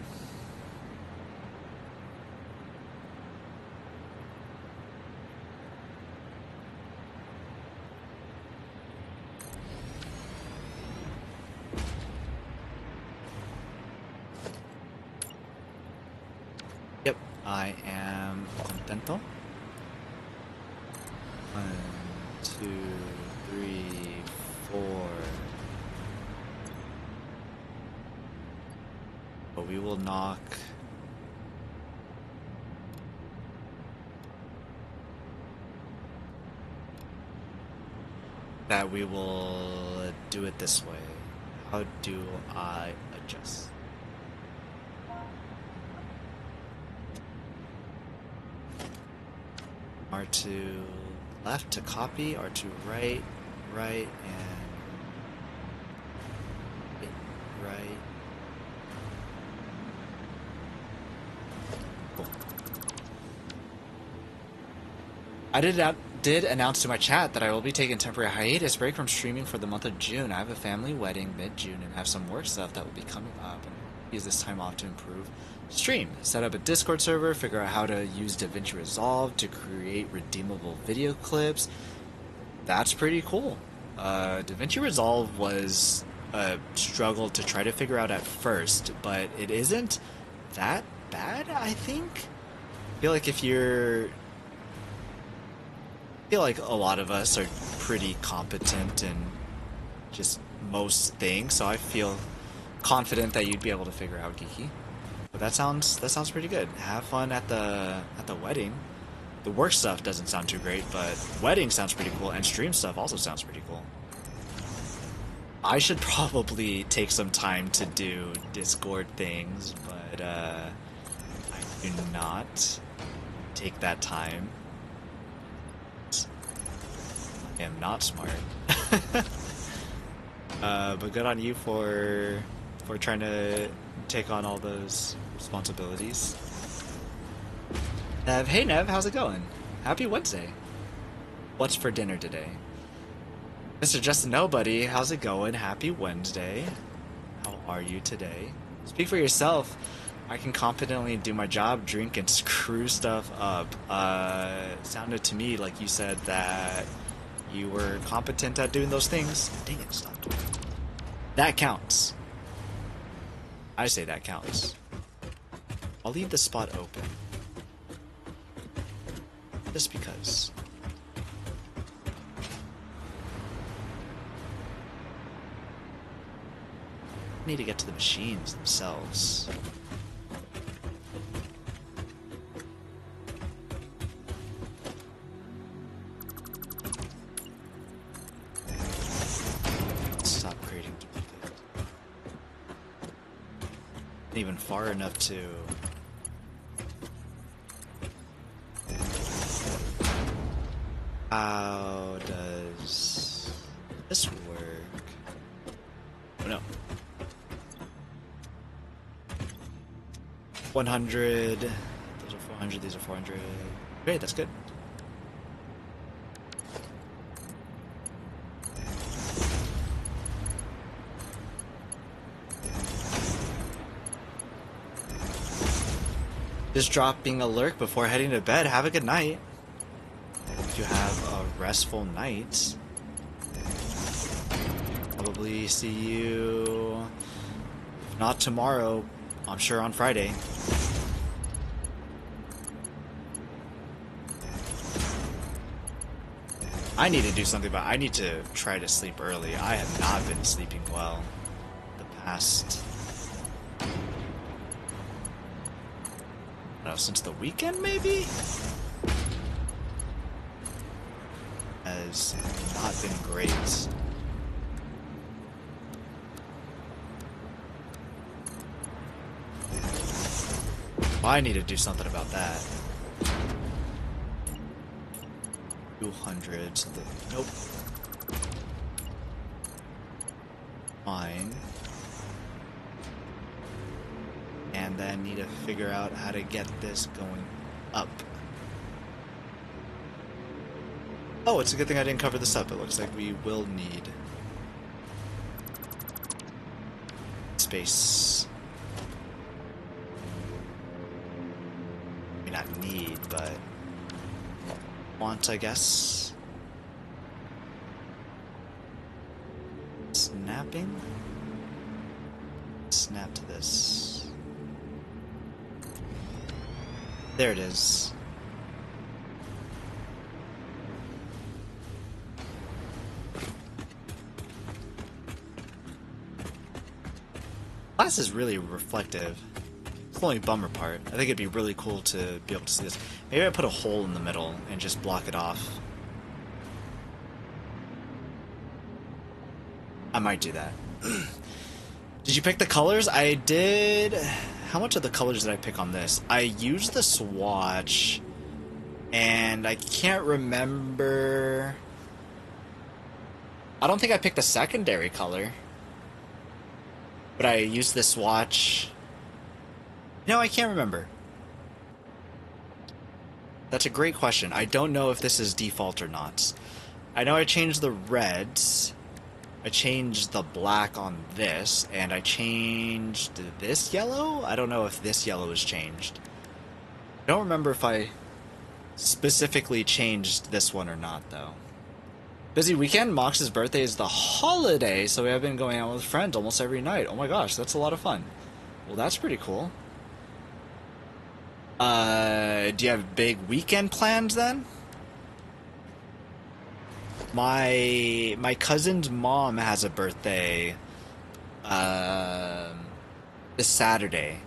Yep, I am contento. 1, 2, 3, 4. But we will knock. That we will do it this way. How do I adjust? R2 left to copy, R2 right, right, and right. Cool. I did announce to my chat that I will be taking a temporary hiatus break from streaming for the month of June. I have a family wedding mid-June and have some work stuff that will be coming up, and use this time off to improve stream, set up a Discord server, figure out how to use DaVinci Resolve to create redeemable video clips. That's pretty cool. DaVinci Resolve was a struggle to try to figure out at first, but it isn't that bad, I think. I feel like I feel like a lot of us are pretty competent in just most things, so I feel confident that you'd be able to figure out Geeky. But that sounds pretty good. Have fun at the wedding. The work stuff doesn't sound too great, but wedding sounds pretty cool, and stream stuff also sounds pretty cool. I should probably take some time to do Discord things, but I do not take that time. I am not smart. But good on you for trying to take on all those responsibilities. Nev, hey Nev, how's it going? Happy Wednesday. What's for dinner today? Mr. Justin Nobody, how's it going? Happy Wednesday. How are you today? Speak for yourself. I can confidently do my job, drink, and screw stuff up. Sounded to me like you said that you were competent at doing those things. Dang it, stop. That counts. I say that counts. I'll leave the spot open. Just because. I need to get to the machines themselves. Stop creating duplicate. Even far enough to... How does this work? Oh no. 100. Those are 400, these are 400. Great, that's good. Just dropping a lurk before heading to bed. Have a good night. I hope you have a restful night. Probably see you, if not tomorrow, I'm sure on Friday. I need to do something about I need to try to sleep early. I have not been sleeping well the past, I don't know, since the weekend maybe? Has not been great. Well, I need to do something about that. 200 something. Nope. Fine. And then need to figure out how to get this going up. Oh, it's a good thing I didn't cover this up. It looks like we will need space. I mean, not need, but want, I guess. Snapping? Snap to this. There it is. Glass is really reflective. It's the only bummer part. I think it'd be really cool to be able to see this. Maybe I put a hole in the middle and just block it off. I might do that. Did you pick the colors? I did. How much of the colors did I pick on this? I used the swatch, and I can't remember. I don't think I picked a secondary color, but I used the swatch. No, I can't remember. That's a great question. I don't know if this is default or not. I know I changed the reds. I changed the black on this, and I changed this yellow? I don't know if this yellow is changed. I don't remember if I specifically changed this one or not, though. Busy weekend. Mox's birthday is the holiday, so we have been going out with friends almost every night. Oh my gosh, that's a lot of fun. Well, that's pretty cool. Do you have big weekend plans then? My cousin's mom has a birthday this Saturday,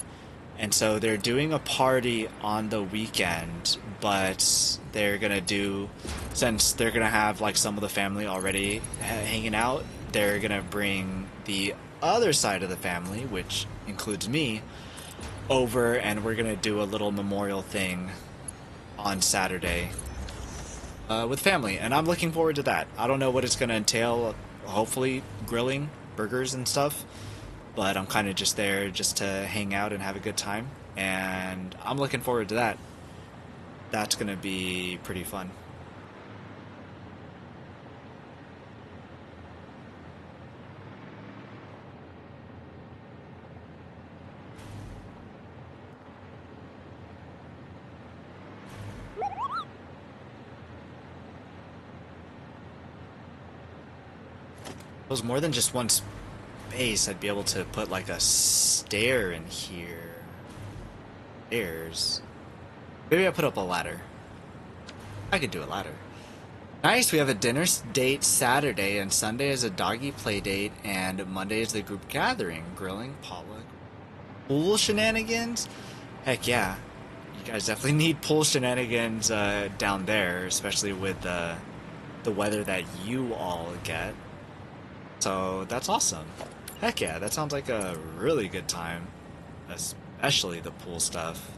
and so they're doing a party on the weekend, but they're gonna do, since they're gonna have like some of the family already hanging out, they're gonna bring the other side of the family, which includes me, over, and we're gonna do a little memorial thing on Saturday with family, and I'm looking forward to that. I don't know what it's gonna entail. Hopefully grilling burgers and stuff, but I'm kind of just there just to hang out and have a good time, and I'm looking forward to that. That's gonna be pretty fun. If it was more than just one space, I'd be able to put like a stair in here. Stairs. Maybe I put up a ladder. I could do a ladder. Nice, we have a dinner date Saturday, and Sunday is a doggy play date, and Monday is the group gathering, grilling, potluck, pool shenanigans. Heck yeah. You guys definitely need pool shenanigans down there, especially with the weather that you all get. So that's awesome. Heck yeah, that sounds like a really good time, especially the pool stuff.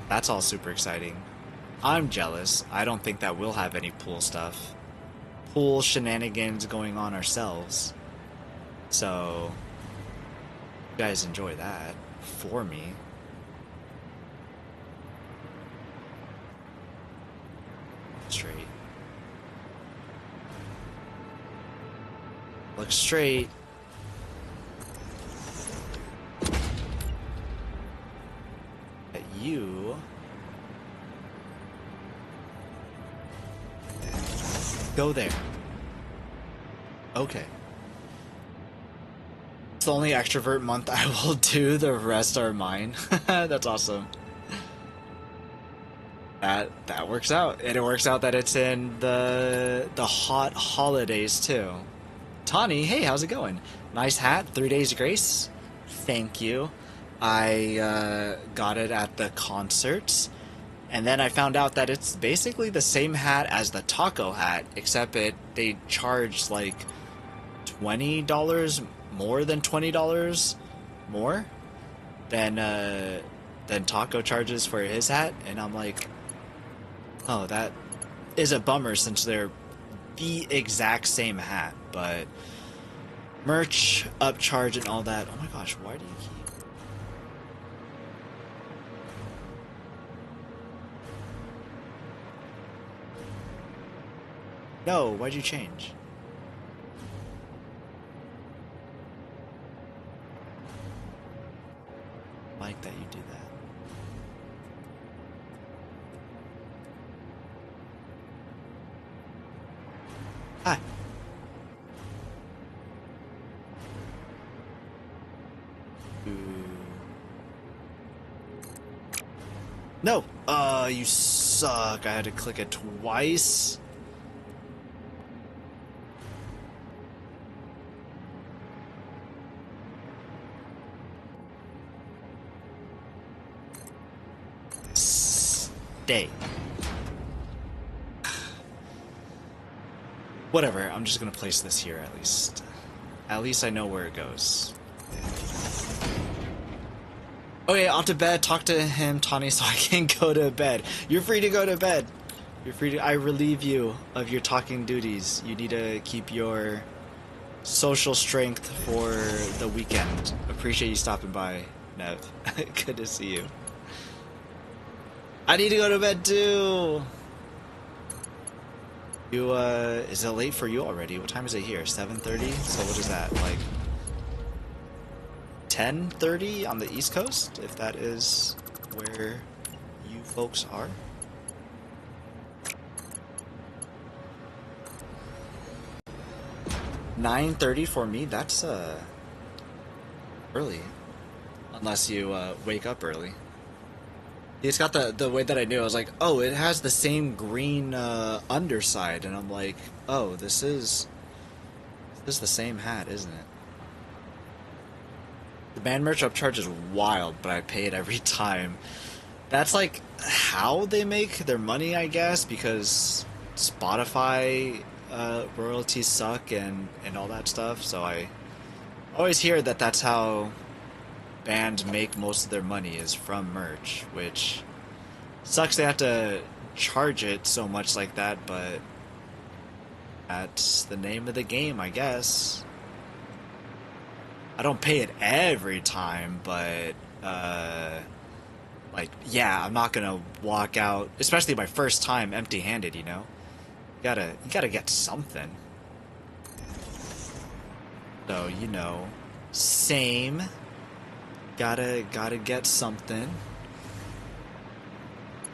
That's all super exciting. I'm jealous. I don't think that we'll have any pool stuff. Pool shenanigans going on ourselves. So, you guys enjoy that for me. Straight. Look straight. Go there. Okay. It's the only extrovert month I will do, the rest are mine. That's awesome. That works out. And it works out that it's in the hot holidays too. Tawny, hey, how's it going? Nice hat, 3 days grace. Thank you. I got it at the concerts. And then I found out that it's basically the same hat as the taco hat, except they charge like $20 more than $20 more than taco charges for his hat, and I'm like, oh, that is a bummer since they're the exact same hat, but merch upcharge and all that. Oh my gosh, why do you keep? No, why'd you change? Like that you do that. Hi. Ooh. No! You suck. I had to click it twice. Stay. Whatever, I'm just gonna place this here at least. At least I know where it goes. Okay, off to bed, talk to him, Tawny, so I can go to bed. You're free to go to bed. You're free to, I relieve you of your talking duties. You need to keep your social strength for the weekend. Appreciate you stopping by, Nev. Good to see you. I need to go to bed too. You, is it late for you already? What time is it here? 7:30? So what is that, like 10:30 on the East Coast? If that is where you folks are? $9:30 for me? That's, early. Unless you, wake up early. It's got the way that I knew. I was like, oh, it has the same green underside, and I'm like, oh, this is the same hat, isn't it? The band merch upcharge is wild, but I pay it every time. That's like how they make their money, I guess, because Spotify royalties suck and all that stuff. So I always hear that that's how bands make most of their money is from merch, which sucks they have to charge it so much like that, but that's the name of the game, I guess. I don't pay it every time, but like, yeah, I'm not gonna walk out, especially my first time, empty-handed, you know? You gotta get something. So, you know, same. Gotta get something.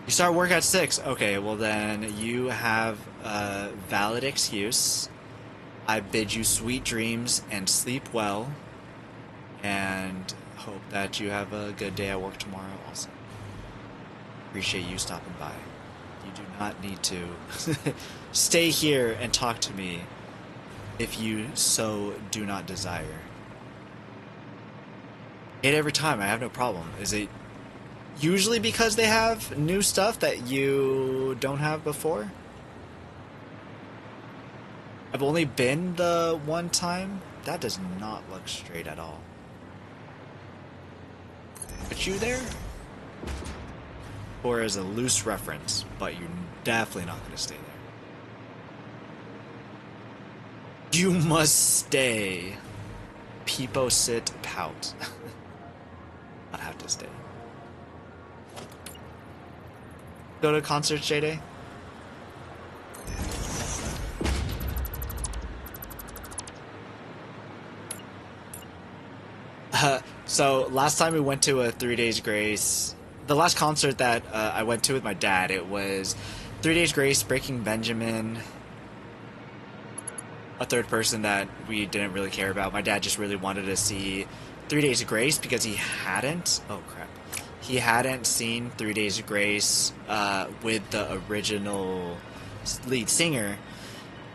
You start work at 6. Okay, well then you have a valid excuse. I bid you sweet dreams and sleep well, and hope that you have a good day at work tomorrow also. Appreciate you stopping by. You do not need to stay here and talk to me if you so do not desire. It every time, I have no problem. Is it usually because they have new stuff that you don't have before? I've only been the one time. That does not look straight at all. Put you there? Or as a loose reference, but you're definitely not going to stay there. You must stay. Peepo sit pout. I'd have to stay. Go to concerts, J-Day? So last time we went to a 3 Days Grace, the last concert that I went to with my dad, it was 3 Days Grace, Breaking Benjamin, a third person that we didn't really care about. My dad just really wanted to see 3 Days of Grace because he hadn't. Oh crap! He hadn't seen 3 Days of Grace with the original lead singer,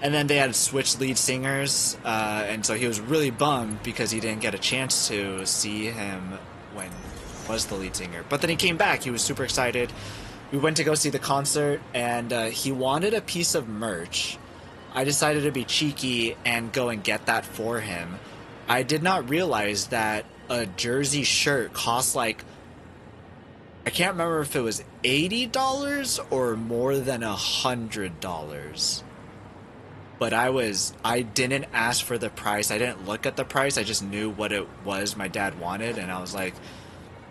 and then they had switched lead singers, and so he was really bummed because he didn't get a chance to see him when he was the lead singer. But then he came back. He was super excited. We went to go see the concert, and he wanted a piece of merch. I decided to be cheeky and go and get that for him. I did not realize that a jersey shirt cost like, I can't remember if it was $80 or more than $100. But I didn't ask for the price. I didn't look at the price. I just knew what it was my dad wanted, and I was like,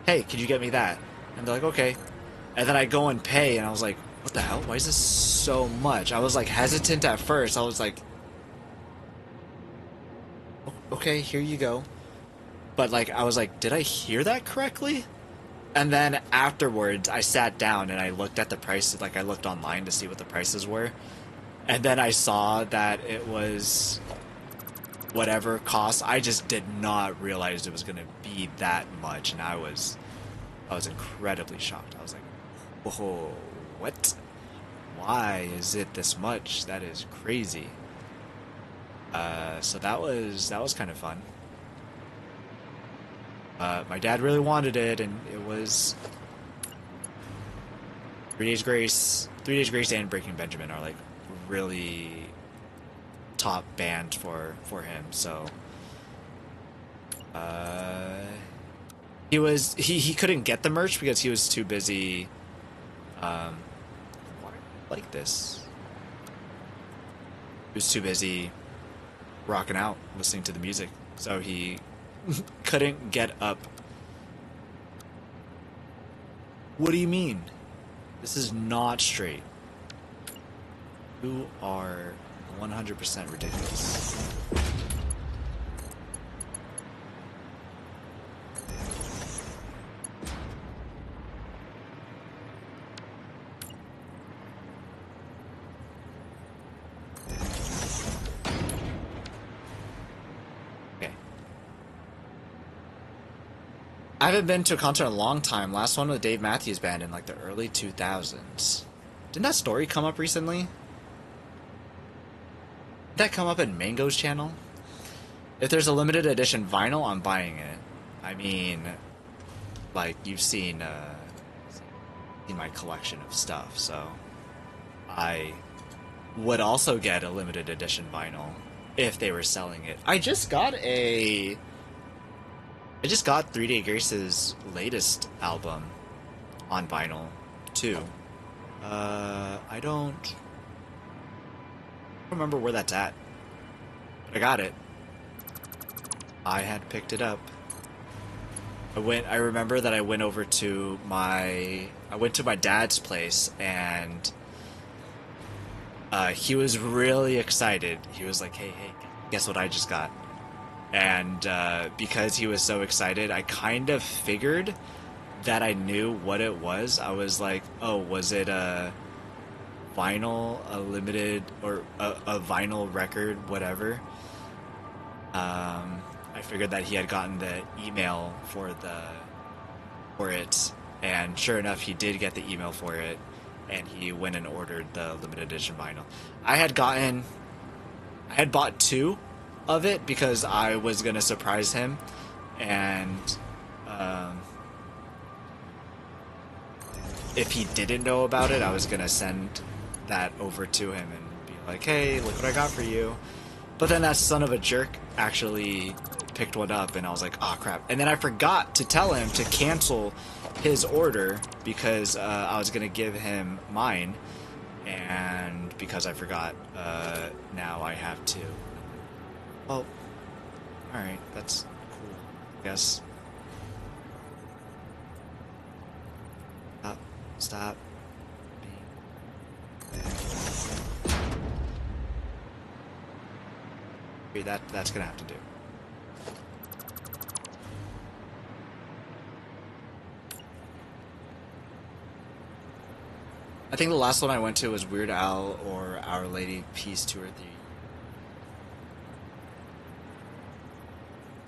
hey, could you get me that? And they're like, okay. And then I go and pay, and I was like, what the hell? Why is this so much? I was like hesitant at first. I was like, okay, here you go. But like, I was like, did I hear that correctly? And then afterwards, I sat down and I looked at the prices. Like, I looked online to see what the prices were. And then I saw that it was whatever cost. I just did not realize it was going to be that much. And I was incredibly shocked. I was like, whoa, what? Why is it this much? That is crazy. So that was kind of fun. My dad really wanted it, and it was 3 Days Grace. 3 Days Grace and Breaking Benjamin are like really top band for him. So he couldn't get the merch because he was too busy. Like this. He was too busy rocking out, listening to the music, so he couldn't get up. What do you mean? This is not straight. You are 100% ridiculous. I haven't been to a concert in a long time. Last one with Dave Matthews Band in like the early 2000s. Didn't that story come up recently? Did that come up in Mango's channel? If there's a limited edition vinyl, I'm buying it. I mean, like, you've seen my collection of stuff, so I would also get a limited edition vinyl if they were selling it. I just got 3 Day Grace's latest album on vinyl, too. I don't remember where that's at, but I got it. I had picked it up. I remember that I went over to my dad's place, and he was really excited. He was like, hey, guess what I just got? And because he was so excited, I kind of figured that I knew what it was. I was like, oh, was it a vinyl, a limited, or a vinyl record, whatever? I figured that he had gotten the email for it, and sure enough, he did get the email for it, and he went and ordered the limited edition vinyl. I had bought 2 of it because I was gonna surprise him, and if he didn't know about it, I was gonna send that over to him and be like, hey, look what I got for you. But then that son of a jerk actually picked one up, and I was like, oh crap. And then I forgot to tell him to cancel his order because I was gonna give him mine, and because I forgot, now I have to. Well, alright, that's cool, I guess. Stop. That's gonna have to do. I think the last one I went to was Weird Al or Our Lady Peace 2 or 3.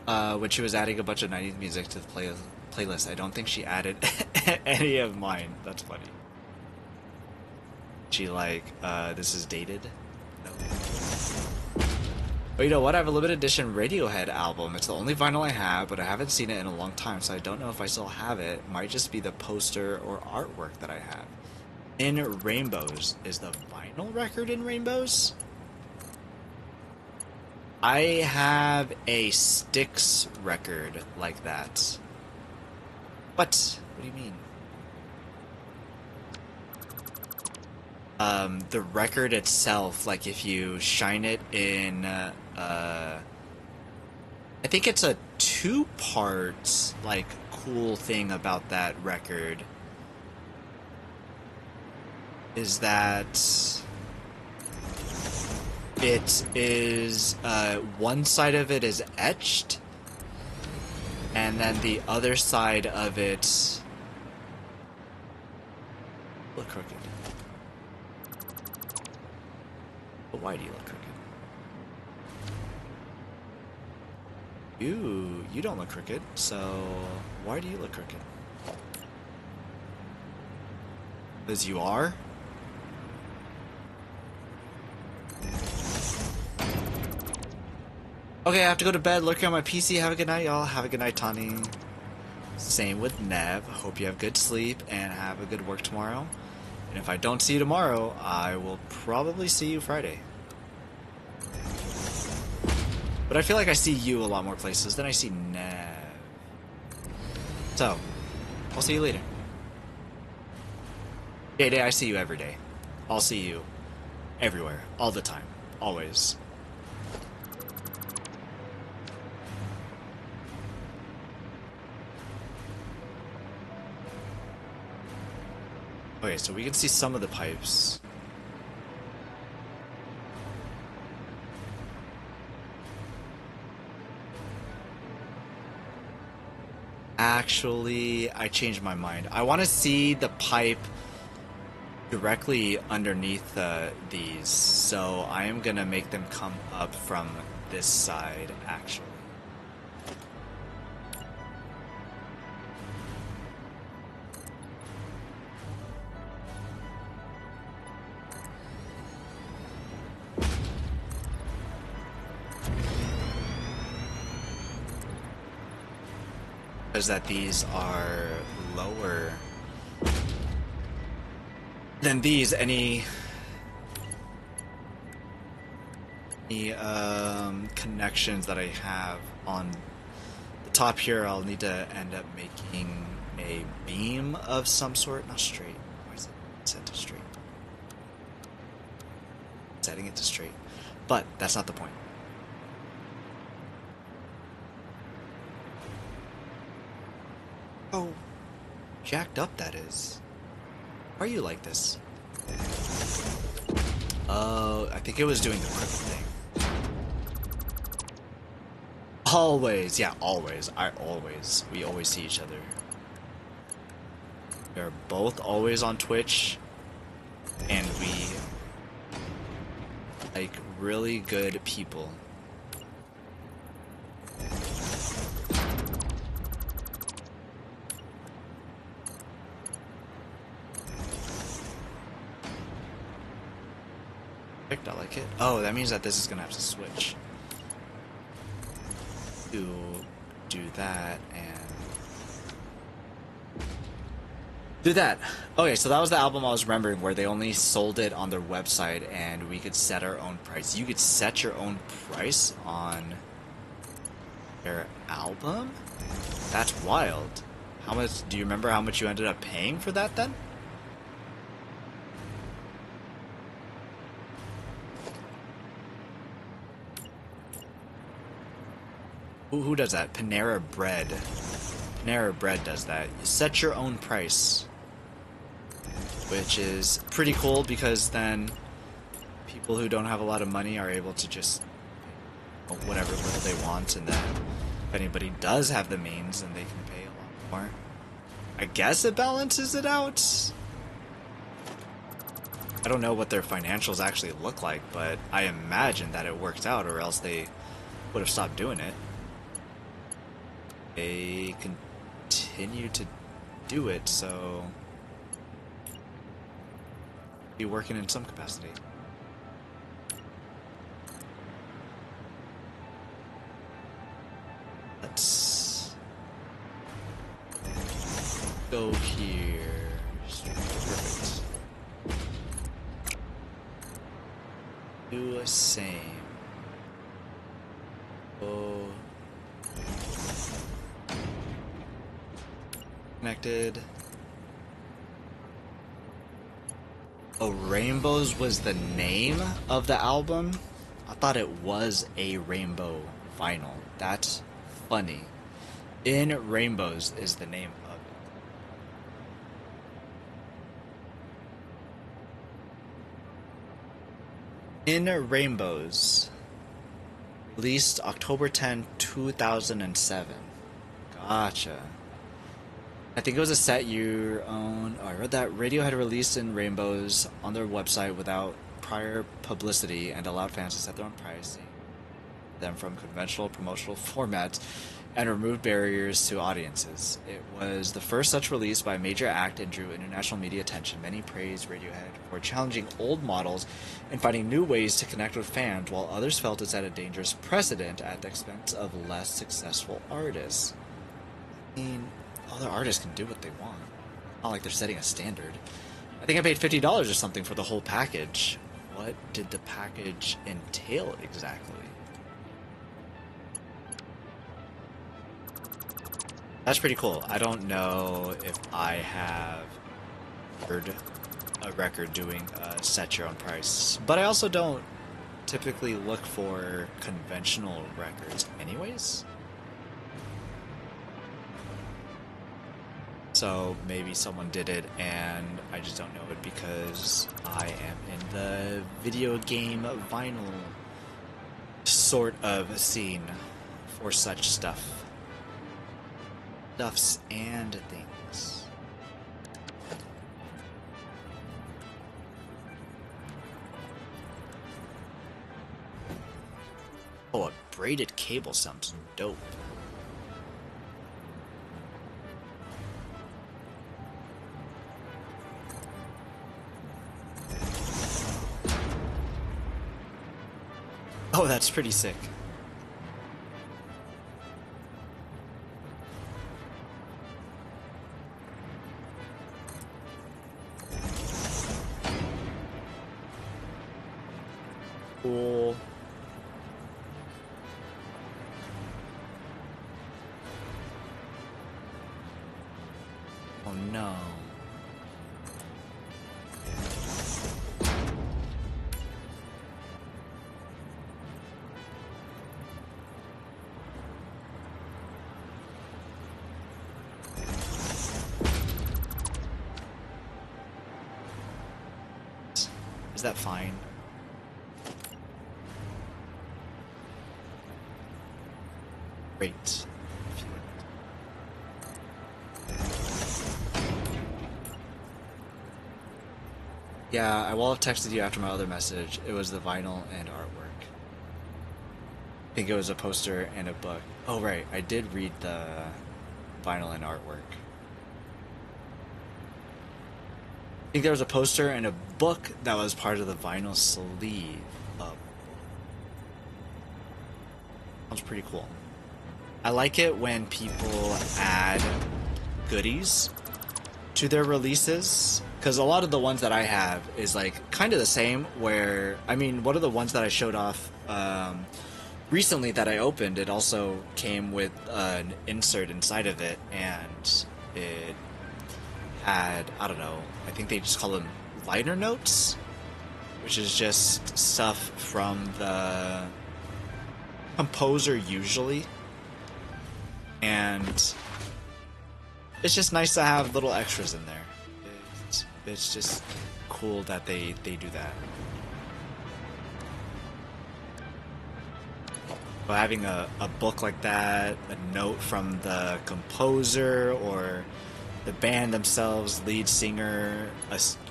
when she was adding a bunch of 90s music to the playlist. I don't think she added any of mine. That's funny. She like, this is dated? No. But you know what? I have a limited edition Radiohead album. It's the only vinyl I have, but I haven't seen it in a long time, so I don't know if I still have it. It might just be the poster or artwork that I have. In Rainbows. Is the vinyl record in Rainbows? I have a Styx record like that. What? What do you mean? The record itself, like if you shine it in, I think it's a two-part, like, cool thing about that record is that it is, one side of it is etched, and then the other side of it look crooked. But why do you look crooked? You don't look crooked, so why do you look crooked? Because you are? Okay, I have to go to bed, lurking on my PC. Have a good night, y'all. Have a good night, Tani. Same with Nev. Hope you have good sleep and have a good work tomorrow. And if I don't see you tomorrow, I will probably see you Friday. But I feel like I see you a lot more places than I see Nev. So, I'll see you later. Day, I see you every day. I'll see you everywhere, all the time, always. Okay, so we can see some of the pipes. Actually, I changed my mind. I want to see the pipe directly underneath these, so I am gonna make them come up from this side, actually. Is that these are lower than these. Any connections that I have on the top here, I'll need to end up making a beam of some sort. Not straight. Why is it set to straight? Setting it to straight. But that's not the point. Oh, jacked up that is. Why are you like this? Oh, I think it was doing the crooked thing. Always, yeah, always. We always see each other. We're both always on Twitch, and we like really good people. I like it. Oh, that means that this is gonna have to switch to do that and do that. Okay, so that was the album I was remembering where they only sold it on their website and we could set our own price. You could set your own price on their album? That's wild. How much, do you remember how much you ended up paying for that then? Who does that? Panera Bread. Panera Bread does that. You set your own price. Which is pretty cool because then people who don't have a lot of money are able to just whatever little they want, and then if anybody does have the means, then they can pay a lot more. I guess it balances it out. I don't know what their financials actually look like, but I imagine that it worked out or else they would have stopped doing it. they continue to do it, so be working in some capacity. Let's go here. Perfect. Do the same. Oh. Connected. Oh, Rainbows was the name of the album? I thought it was a rainbow vinyl. That's funny. In Rainbows is the name of it. In Rainbows. Released October 10, 2007. Gotcha. I think it was a set you own. Oh, I read that Radiohead released in Rainbows on their website without prior publicity and allowed fans to set their own pricing them from conventional promotional formats and removed barriers to audiences. It was the first such release by a major act and drew international media attention. Many praised Radiohead for challenging old models and finding new ways to connect with fans, while others felt it set a dangerous precedent at the expense of less successful artists. I mean, other artists can do what they want. Not like they're setting a standard. I think I paid $50 or something for the whole package. What did the package entail exactly? That's pretty cool. I don't know if I have heard a record doing a set your own price, but I also don't typically look for conventional records anyways. So maybe someone did it and I just don't know it because I am in the video game vinyl sort of scene for such stuffs and things. Oh, a braided cable sounds dope. Oh, that's pretty sick. Cool. Oh no. Is that fine? Great. Yeah, I will have texted you after my other message. It was the vinyl and artwork. I think it was a poster and a book. Oh, right. I did read the vinyl and artwork. I think there was a poster and a book that was part of the vinyl sleeve. Sounds pretty cool. I like it when people add goodies to their releases, because a lot of the ones that I have is like kind of the same, where, I mean, one of the ones that I showed off recently that I opened, it also came with an insert inside of it, and it had, I don't know, I think they just call them liner notes, which is just stuff from the composer usually. And it's just nice to have little extras in there. It's just cool that they do that. But having a book like that, a note from the composer or the band themselves, lead singer,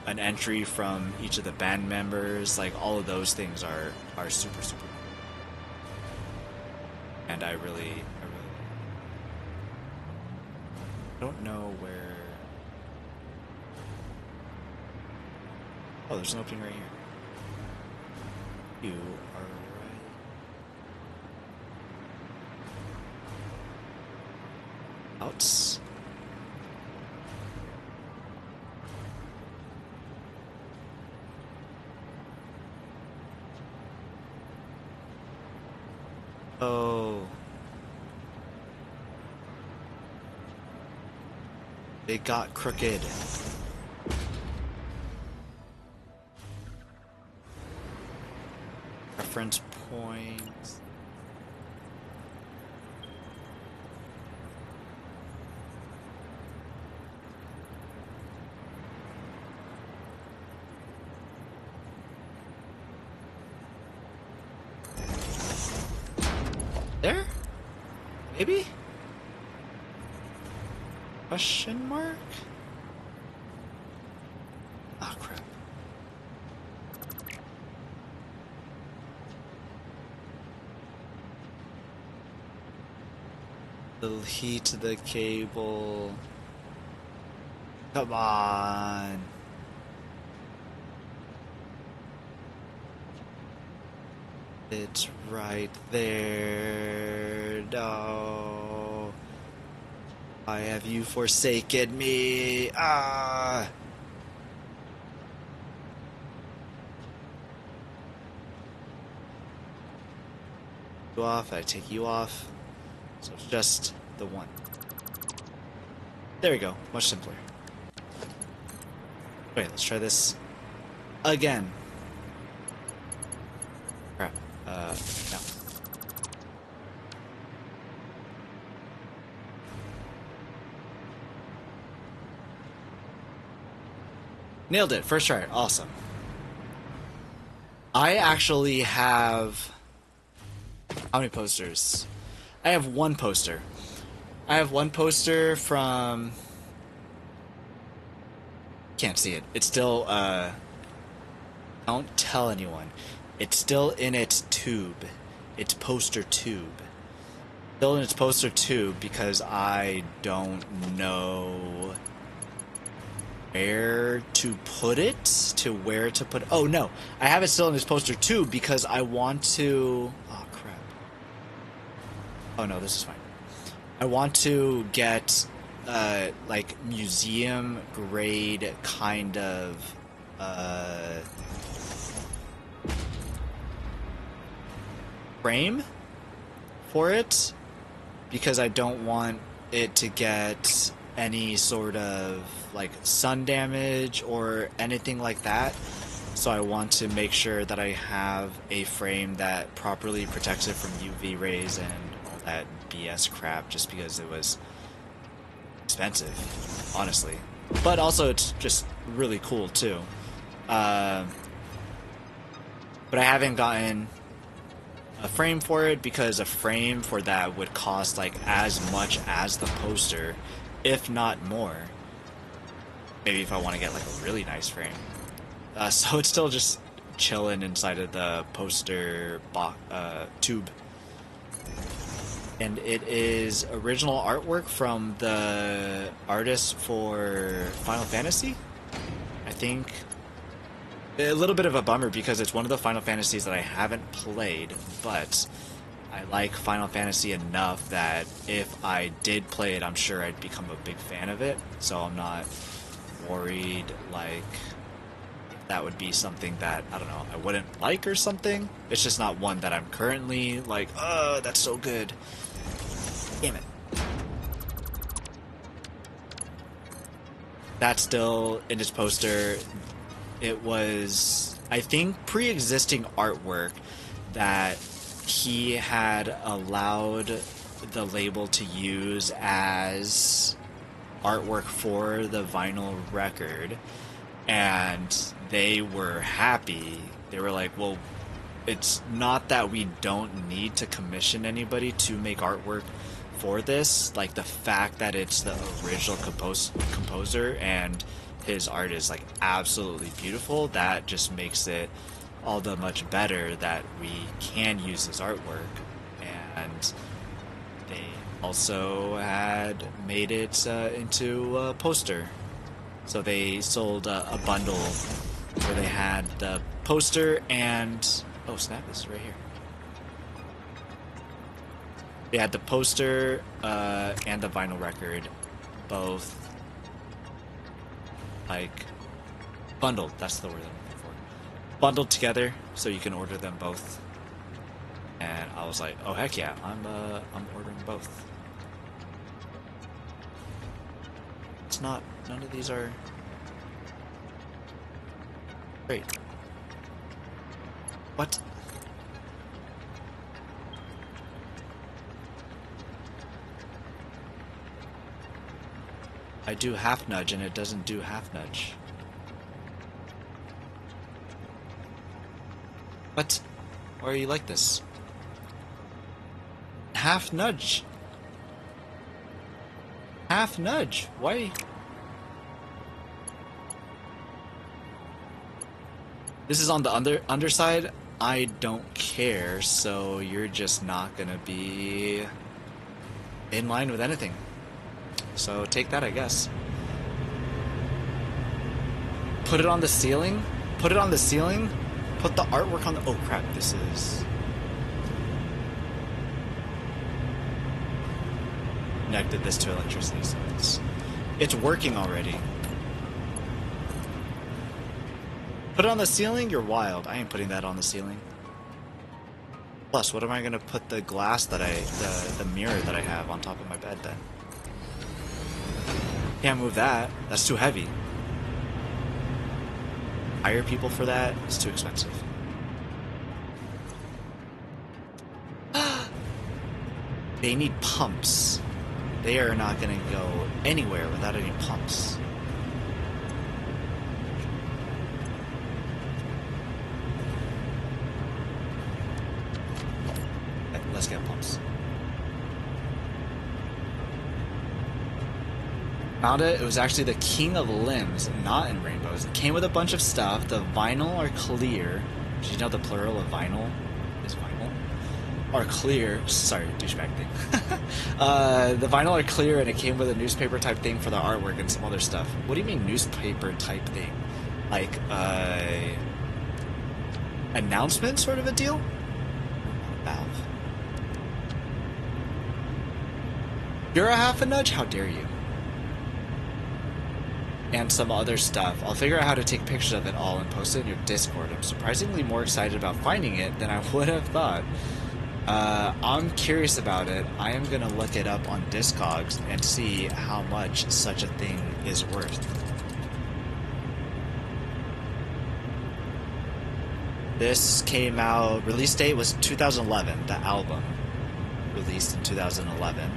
an entry from each of the band members, like all of those things are super, super cool. And I really don't know where... Oh, there's an opening right here. You are right. Outs. Oh. It got crooked. Reference points. There? Maybe? Question mark? Oh crap. It'll heat the cable. Come on. It's right there. No. Why have you forsaken me? Ah. You off, I take you off. So it's just the one. There we go. Much simpler. Wait, let's try this again. Crap. No. Nailed it. First try. Awesome. I actually have... How many posters? I have one poster. I have one poster from... Can't see it. It's still, don't tell anyone. It's still in its tube. Its poster tube. Still in its poster tube because I don't know where to put it, to where to put it. Oh no, I have it still in its poster tube because I want to... Oh crap. Oh no, this is fine. I want to get like museum grade kind of frame for it because I don't want it to get any sort of like sun damage or anything like that. So I want to make sure that I have a frame that properly protects it from UV rays and all that BS crap, just because it was expensive, honestly. But also it's just really cool too. But I haven't gotten a frame for it because a frame for that would cost like as much as the poster, if not more. Maybe if I want to get like a really nice frame. So it's still just chilling inside of the poster tube. And it is original artwork from the artist for Final Fantasy. I think a little bit of a bummer because it's one of the Final Fantasies that I haven't played, but I like Final Fantasy enough that if I did play it, I'm sure I'd become a big fan of it. So I'm not worried like that would be something that, I don't know, I wouldn't like or something. It's just not one that I'm currently like, oh, that's so good. Damn it. That's still in his poster. It was, I think, pre-existing artwork that he had allowed the label to use as artwork for the vinyl record, and they were happy. They were like, well, it's not that we don't need to commission anybody to make artwork for this. Like, the fact that it's the original composer and his art is like absolutely beautiful, that just makes it all the much better that we can use his artwork. And They also had made it into a poster. So they sold a bundle where they had the poster and... Oh snap, this is right here. They had the poster and the vinyl record, both like bundled. That's the word I'm looking for. Bundled together, so you can order them both. And I was like, oh heck yeah, I'm ordering both. It's not. None of these are great. What? I do half nudge and it doesn't do half nudge. What? Why are you like this? Half nudge. Half nudge. Why? This is on the underside. I don't care, so you're just not gonna be in line with anything. So take that, I guess. Put it on the ceiling? Put it on the ceiling? Put the artwork on the... Oh crap, this is... Connected this to electricity, so it's working already. Put it on the ceiling? You're wild. I ain't putting that on the ceiling. Plus, what am I gonna put the glass that the mirror that I have on top of my bed then? Can't move that. That's too heavy. Hire people for that? It's too expensive. They need pumps. They are not gonna go anywhere without any pumps. Okay, let's get pumps. Found it. It was actually the King of Limbs, not in rainbows. It came with a bunch of stuff. The vinyl are clear. Did you know the plural of vinyl is vinyl? Are clear. Sorry, douchebag thing. The vinyl are clear, and it came with a newspaper type thing for the artwork and some other stuff. What do you mean newspaper type thing? Like announcement sort of a deal? Valve. You're a half a nudge? How dare you? And some other stuff. I'll figure out how to take pictures of it all and post it in your Discord. I'm surprisingly more excited about finding it than I would have thought. I'm curious about it. I am gonna look it up on Discogs and see how much such a thing is worth. This came out, release date was 2011, the album. Released in 2011.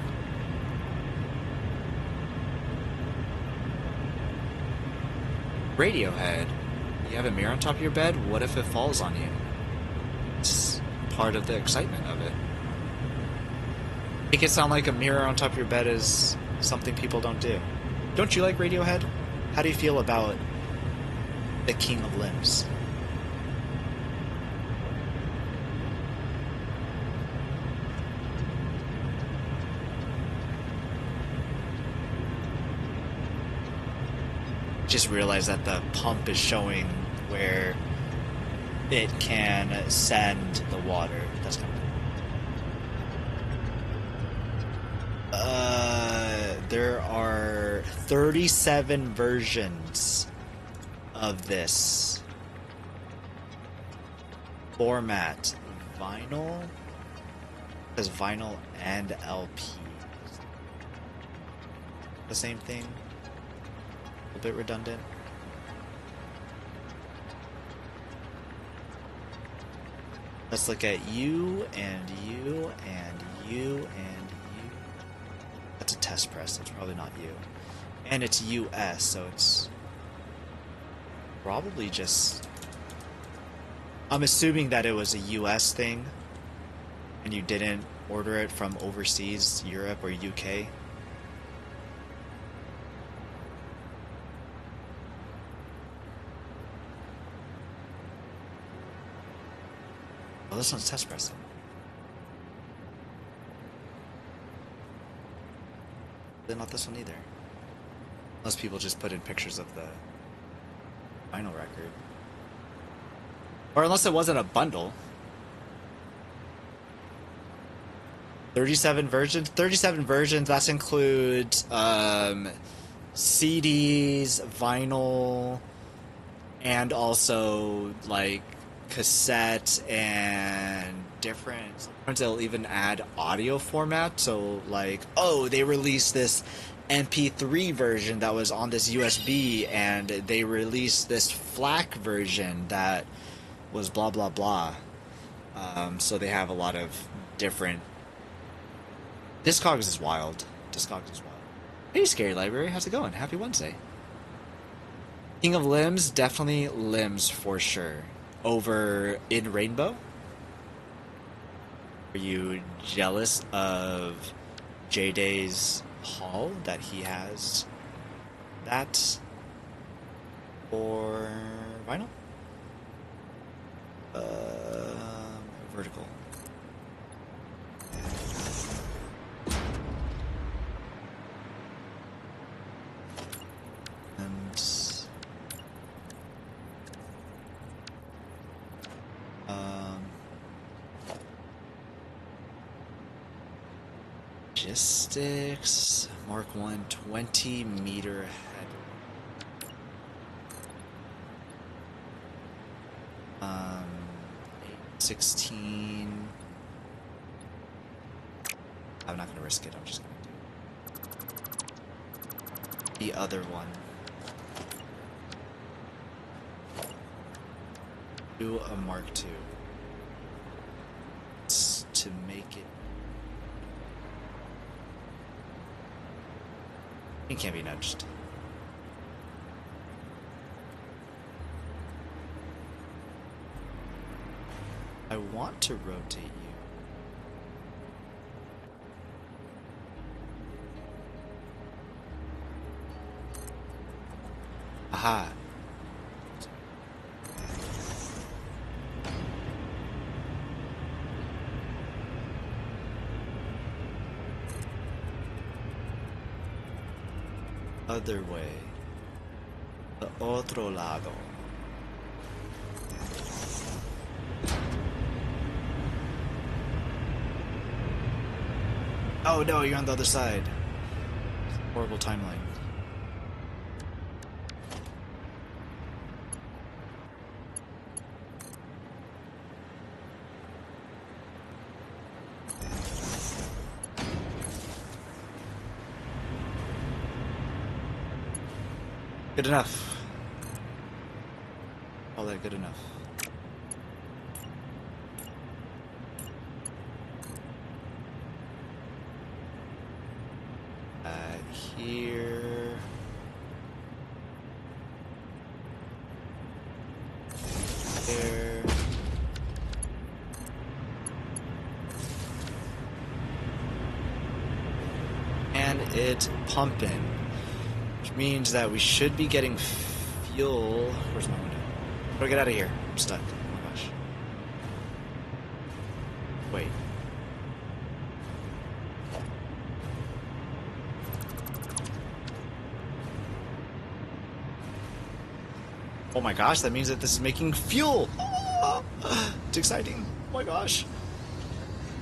Radiohead. You have a mirror on top of your bed? What if it falls on you? It's part of the excitement of it. Make it sound like a mirror on top of your bed is something people don't do. Don't you like Radiohead? How do you feel about the King of Limbs? Just realized that the pump is showing where it can send the water. That's kind of... there are 37 versions of this format. Vinyl? It says vinyl and LP. The same thing? A bit redundant. Let's look at you and you and you and you. That's a test press. That's probably not you. And it's US, so it's probably just... I'm assuming that it was a US thing and you didn't order it from overseas, Europe or UK. Well, this one's test pressing. Then not this one either. Unless people just put in pictures of the vinyl record. Or unless it wasn't a bundle. 37 versions? 37 versions, that includes CDs, vinyl, and also like cassette and different. Sometimes they'll even add audio format. So like, oh, they released this MP3 version that was on this USB, and they released this FLAC version that was blah blah blah. So they have a lot of different. Discogs is wild. Discogs is wild. Hey, Scary Library, how's it going? Happy Wednesday. King of Limbs, definitely Limbs for sure. Over In Rainbow? Are you jealous of J-Day's haul that he has that or vinyl? Vertical. And logistics Mark 1 20-meter head. Um, 16. I'm not gonna risk it. I'm just gonna do the other one. Do a Mark II. To make it. It can't be nudged. I want to rotate you. Aha. Other way. The otro lado. Oh no, you're on the other side. Horrible timeline. Good enough. All that good enough. Here. There. And it's pumping. Which means that we should be getting fuel. Where's my window? How do I get out of here? I'm stuck. Oh my gosh. Wait. Oh my gosh, that means that this is making fuel! It's exciting. Oh my gosh.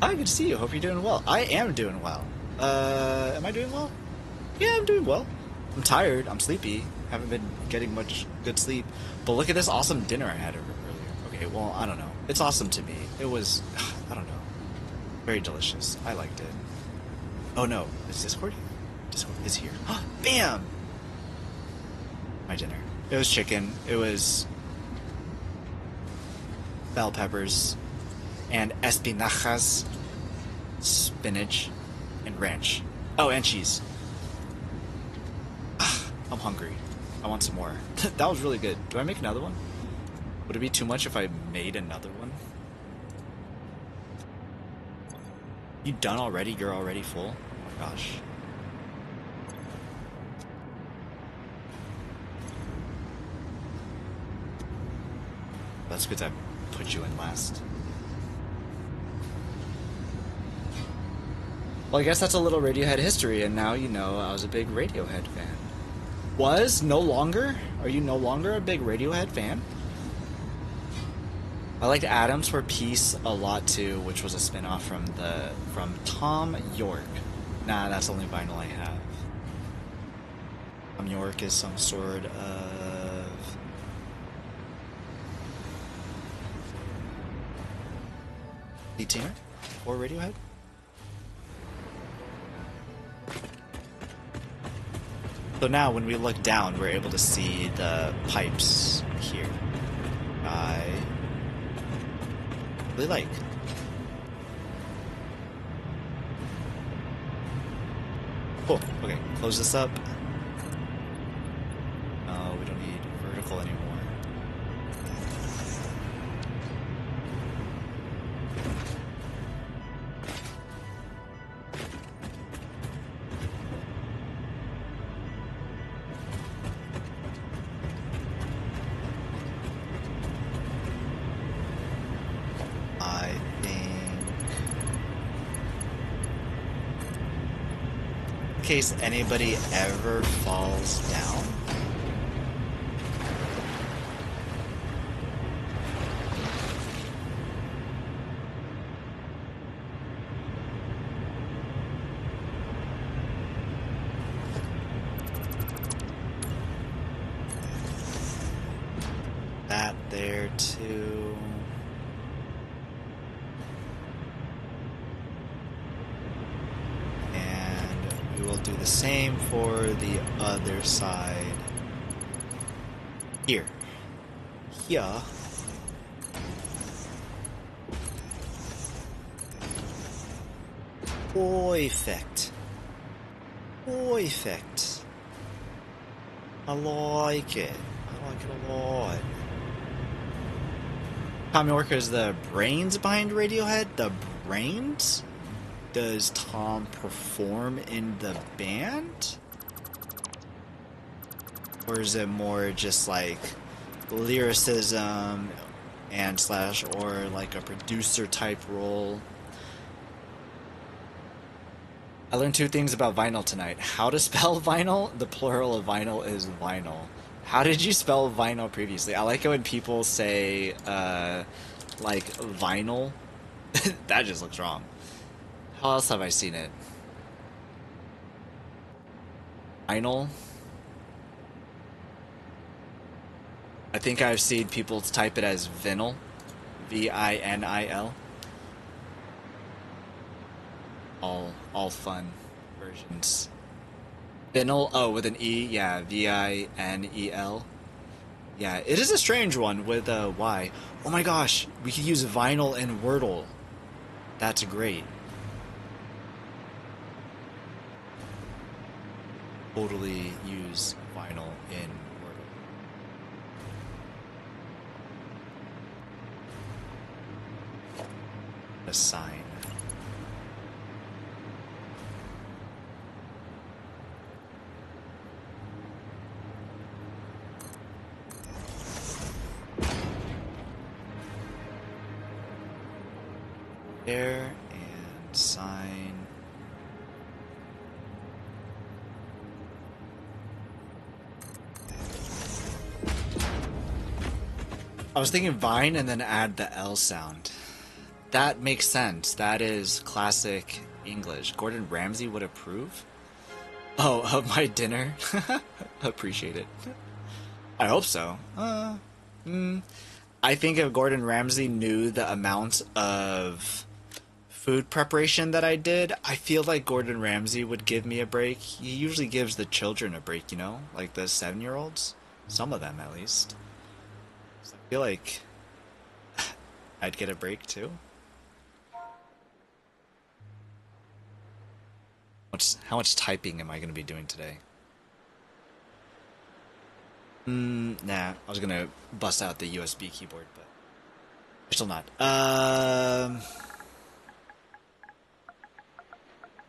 Hi, good to see you. Hope you're doing well. I am doing well. Am I doing well? Yeah, I'm doing well. I'm tired. I'm sleepy. Haven't been getting much good sleep. But look at this awesome dinner I had earlier. Okay, well, I don't know. It's awesome to me. It was, I don't know. Very delicious. I liked it. Oh no, is Discord here? Discord is here. Bam! My dinner. It was chicken. It was bell peppers and espinacas, spinach, and ranch. Oh, and cheese. I'm hungry. I want some more. That was really good. Do I make another one? Would it be too much if I made another one? You done already? You're already full? Oh my gosh. That's because I put you in last. Well, I guess that's a little Radiohead history, and now you know I was a big Radiohead fan. Was? No longer? Are you no longer a big Radiohead fan? I liked Atoms for Peace a lot too, which was a spin-off from Tom York. Nah, that's the only vinyl I have. Tom York is some sort of lead singer for Radiohead. So now when we look down, we're able to see the pipes here. I really like. Cool. Okay, close this up. No, we don't need vertical anymore. In case anybody ever falls down. That there too. Do the same for the other side. Here. Here. Perfect. Perfect. I like it. I like it a lot. Tom York is the brains behind Radiohead? The brains? Does Tom perform in the band? Or is it more just like lyricism and slash or like a producer type role? I learned 2 things about vinyl tonight. How to spell vinyl? The plural of vinyl is vinyl. How did you spell vinyl previously? I like it when people say like vinyl. That just looks wrong. How else have I seen it? Vinyl. I think I've seen people type it as vinyl. V-I-N-I-L. All fun versions. Vinyl, oh, with an E, yeah, V-I-N-E-L. Yeah, it is a strange one with a Y. Oh my gosh, we could use vinyl in Wordle. That's great. Totally use vinyl in Wordle. A sign. There and sign. I was thinking Vine and then add the L sound. That makes sense. That is classic English. Gordon Ramsay would approve. Oh, of my dinner? Appreciate it. I hope so. I think if Gordon Ramsay knew the amount of food preparation that I did, I feel like Gordon Ramsay would give me a break. He usually gives the children a break, you know? Like the 7-year-olds. Some of them, at least. So I feel like I'd get a break, too. How much typing am I going to be doing today? Nah. I was going to bust out the USB keyboard, but still not.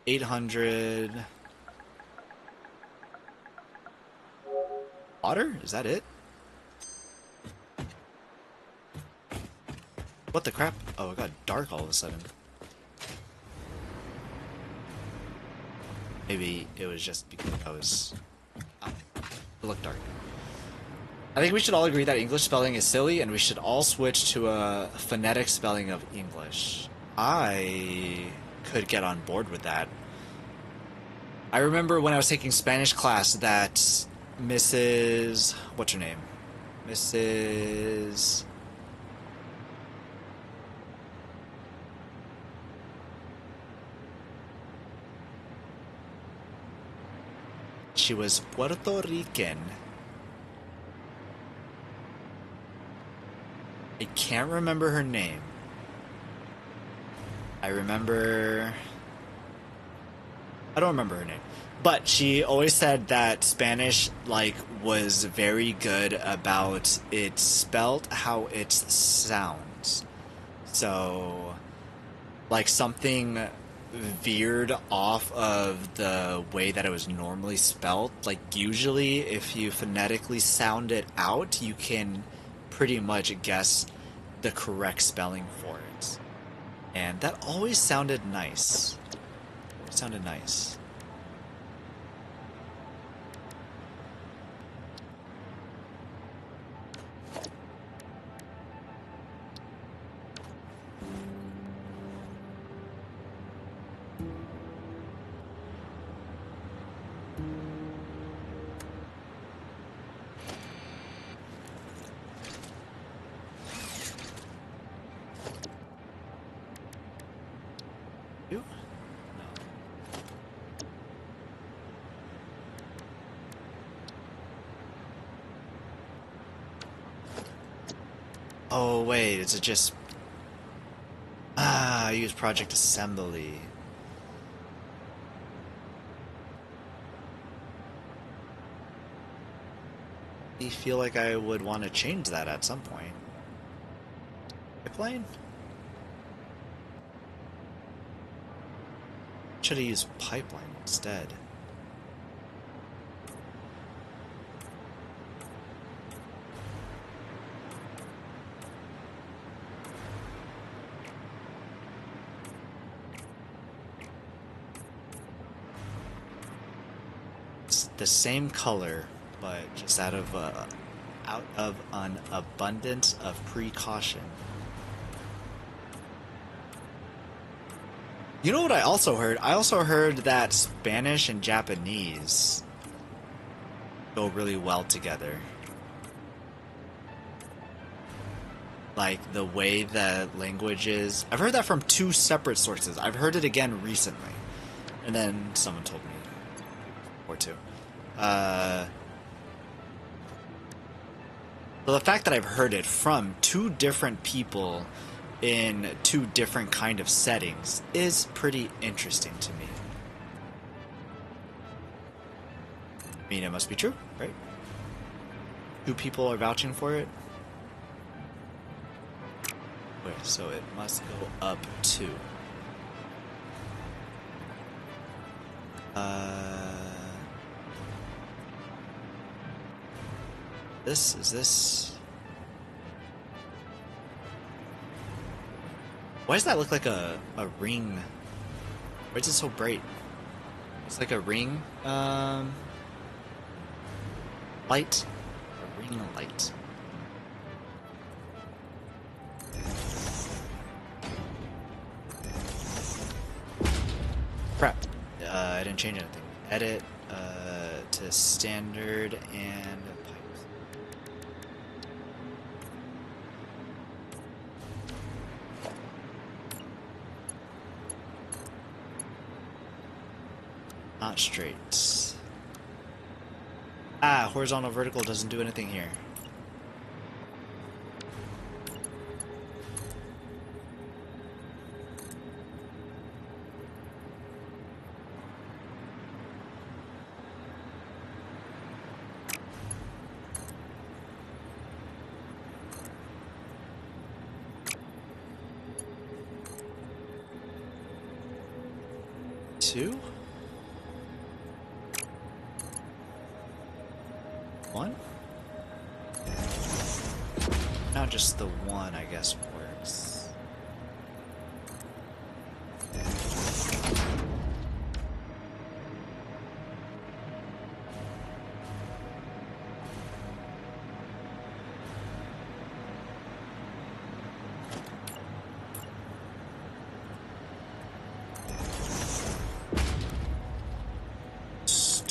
800... Water? Is that it? What the crap? Oh, it got dark all of a sudden. Maybe it was just because I was... it looked dark. I think we should all agree that English spelling is silly, and we should all switch to a phonetic spelling of English. I could get on board with that. I remember when I was taking Spanish class that Mrs... what's her name? Mrs... She was Puerto Rican. I can't remember her name. I don't remember her name. But she always said that Spanish, like, was very good about it spelled how it sounds. So, like, something veered off of the way that it was normally spelled. Like, usually, if you phonetically sound it out, you can pretty much guess the correct spelling for it. And that always sounded nice. It sounded nice. You? No. Oh wait, is it just... I use Project Assembly. I feel like I would want to change that at some point. Pipeline? Should have used pipeline instead. It's the same color, but just out of an abundance of precaution. You know what I also heard? I also heard that Spanish and Japanese go really well together. Like, the way that languages... I've heard that from two separate sources. I've heard it again recently. And then someone told me. Or two. So the fact that I've heard it from two different people in two different kind of settings is pretty interesting to me. I mean, it must be true, right? Two people are vouching for it. Wait, so it must go up two. This... Why does that look like a ring? Why is it so bright? It's like a ring, light? A ring light. Crap. I didn't change anything. Edit, to standard and pipes. Not straight. Ah, horizontal vertical doesn't do anything here. Two? One? Now just the one, I guess, works.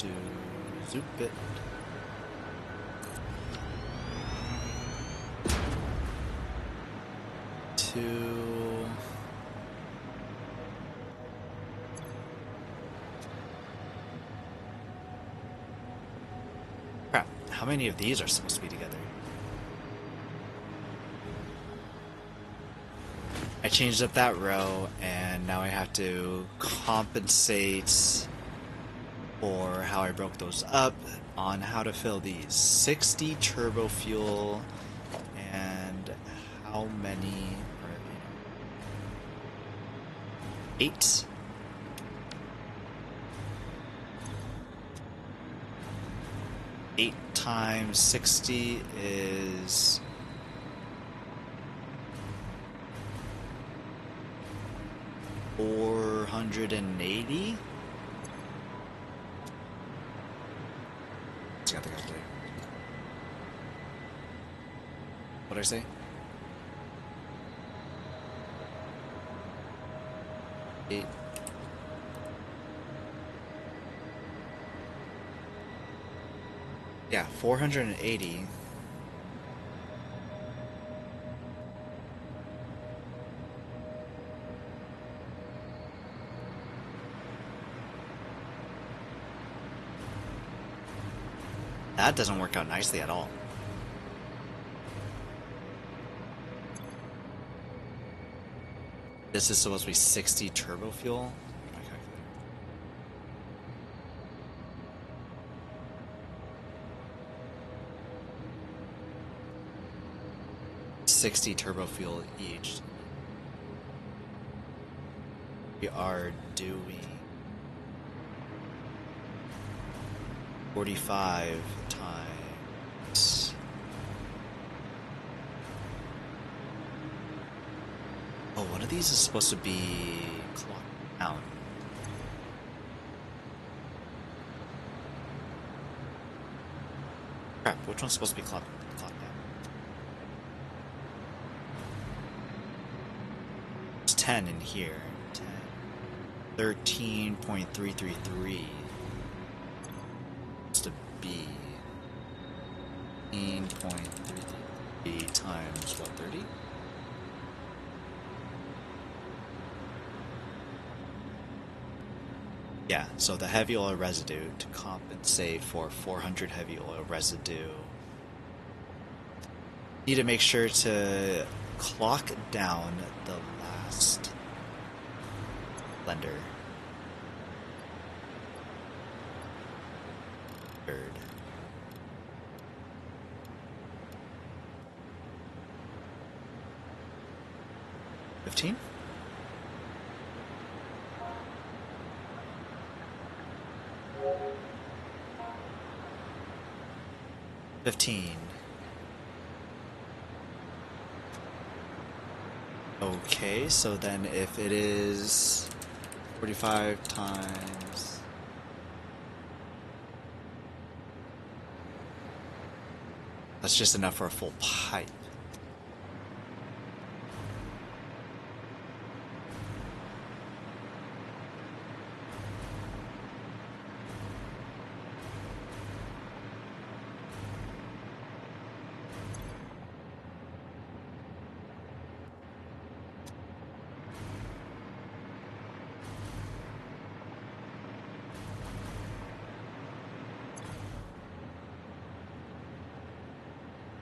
to zoop it. To crap, how many of these are supposed to be together? I changed up that row and now I have to compensate for how I broke those up on how to fill these. 60 turbo fuel and how many are in? 8. Eight times 60 is 480. Got the calculator. What did I say? 8. Yeah, 480. That doesn't work out nicely at all. This is supposed to be 60 turbo fuel. Where's my calculator? 60 turbo fuel each. We are doing 45 times. Oh, one of these is supposed to be clocked down. Crap, which one's supposed to be clocked down? It's 10 in here. 10. 13.333. To be 18.33 times what, 30? Yeah, so the heavy oil residue to compensate for 400 heavy oil residue. Need to make sure to clock down the last blender. Third. $15? $15. Okay, so then if it is 45 times... That's just enough for a full pipe.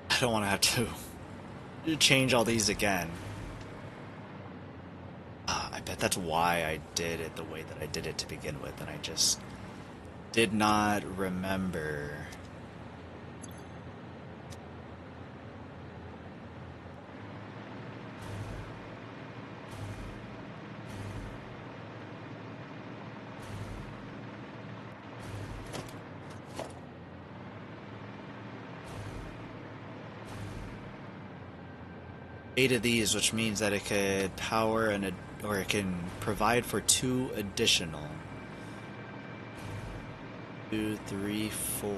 I don't want to have to change all these again. I bet that's why I did it the way that I did it to begin with, and I just did not remember. Eight of these, which means that it could power or it can provide for 2 additional. 2, 3, 4.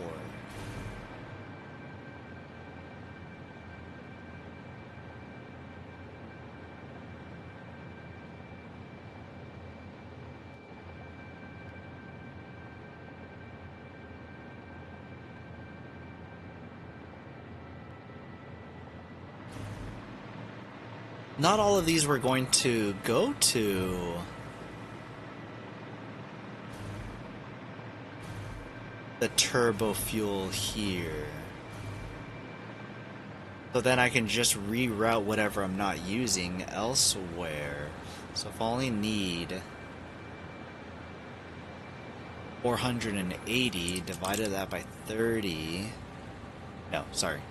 not all of these were going to go to the turbo fuel here. So then I can just reroute whatever I'm not using elsewhere. So if I only need 480, divided that by 30. No, sorry.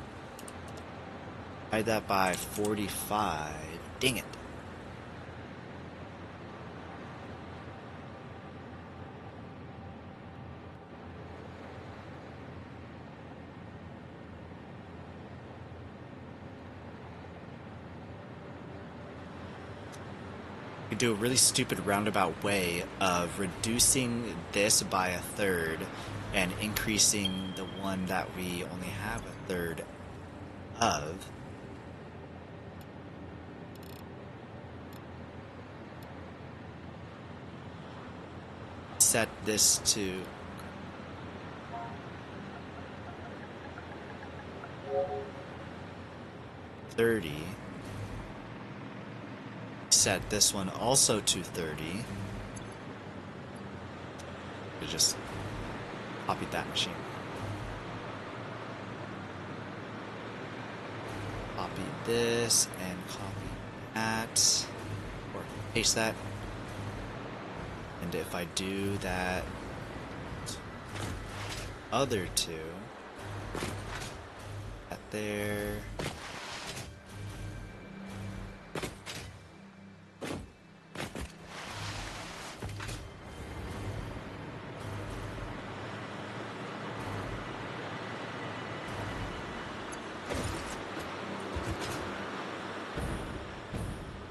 Divide that by 45. Dang it. You do a really stupid roundabout way of reducing this by a third and increasing the one that we only have a third of. Set this to 30. Set this one also to 30. I just copied that machine. Copy this and copy that, or paste that. And if I do that other two, that there.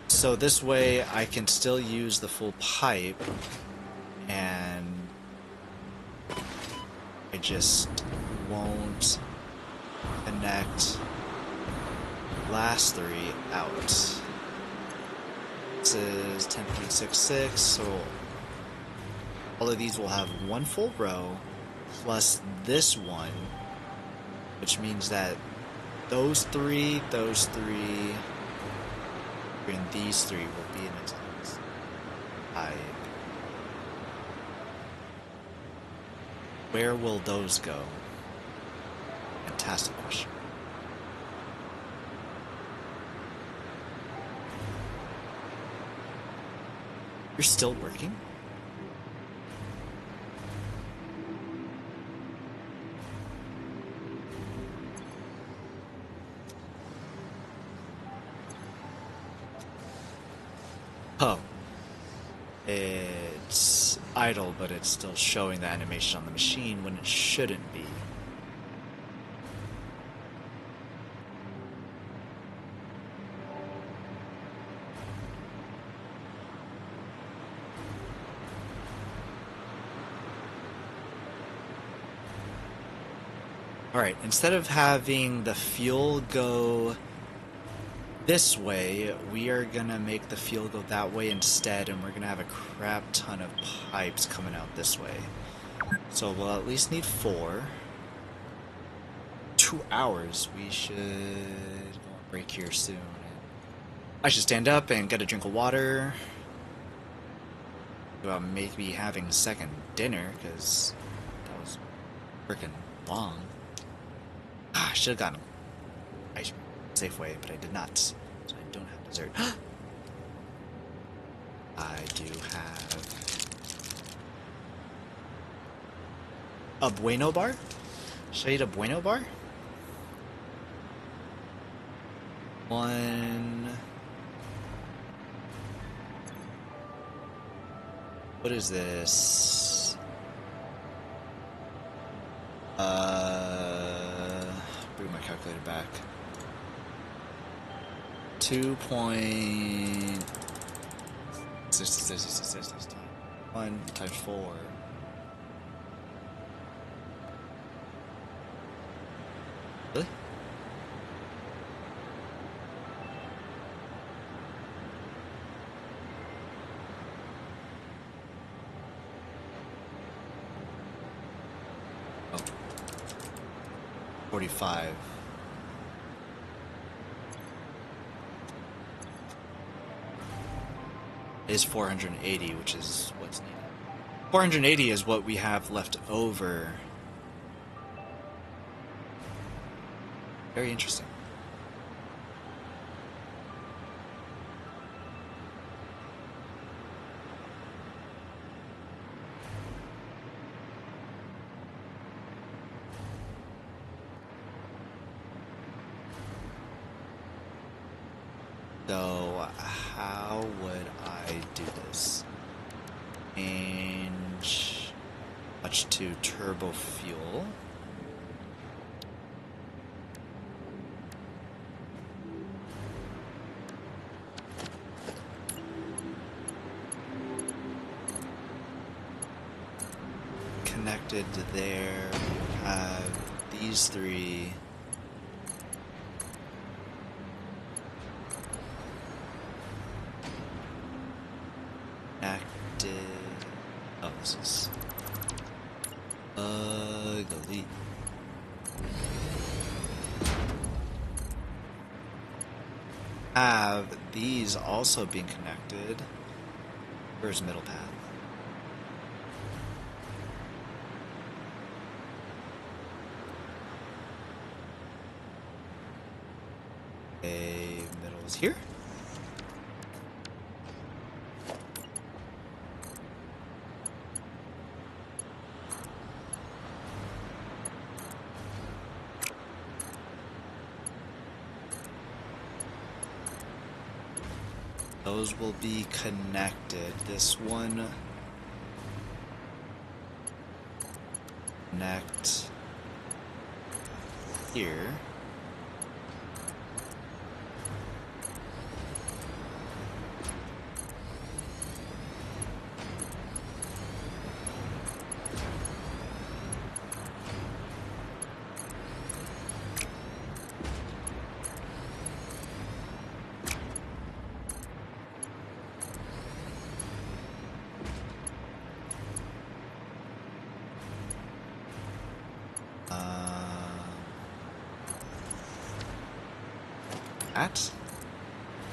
So this way I can still use the full pipe, and I just won't connect the last three out. This is 10.66, so all of these will have one full row plus this one, which means that those three, and these three will be in its pipe. Where will those go? Fantastic question. You're still working? Oh. It's idle, but it's still showing the animation on the machine when it shouldn't be. Alright, instead of having the fuel go this way, we are gonna make the fuel go that way instead, and we're gonna have a crap ton of pipes coming out this way. So we'll at least need 4. 2 hours. We should go on break here soon. I should stand up and get a drink of water. About maybe having second dinner, because that was freaking long. I should have gotten ice cream Safeway, but I did not, so I don't have dessert. I do have a Bueno bar. Should I eat a Bueno bar? One. What is this? Bring my calculator back. 1 times 4. Really? Oh. 45. is 480, which is what's needed. 480 is what we have left over. Very interesting. So, how would I do this? Change much to turbo fuel. Connected to there, have these three. Connected. Oh, this is ugly. Have these also being connected. Where's middle path? Middle is here. Those will be connected. This one connect here.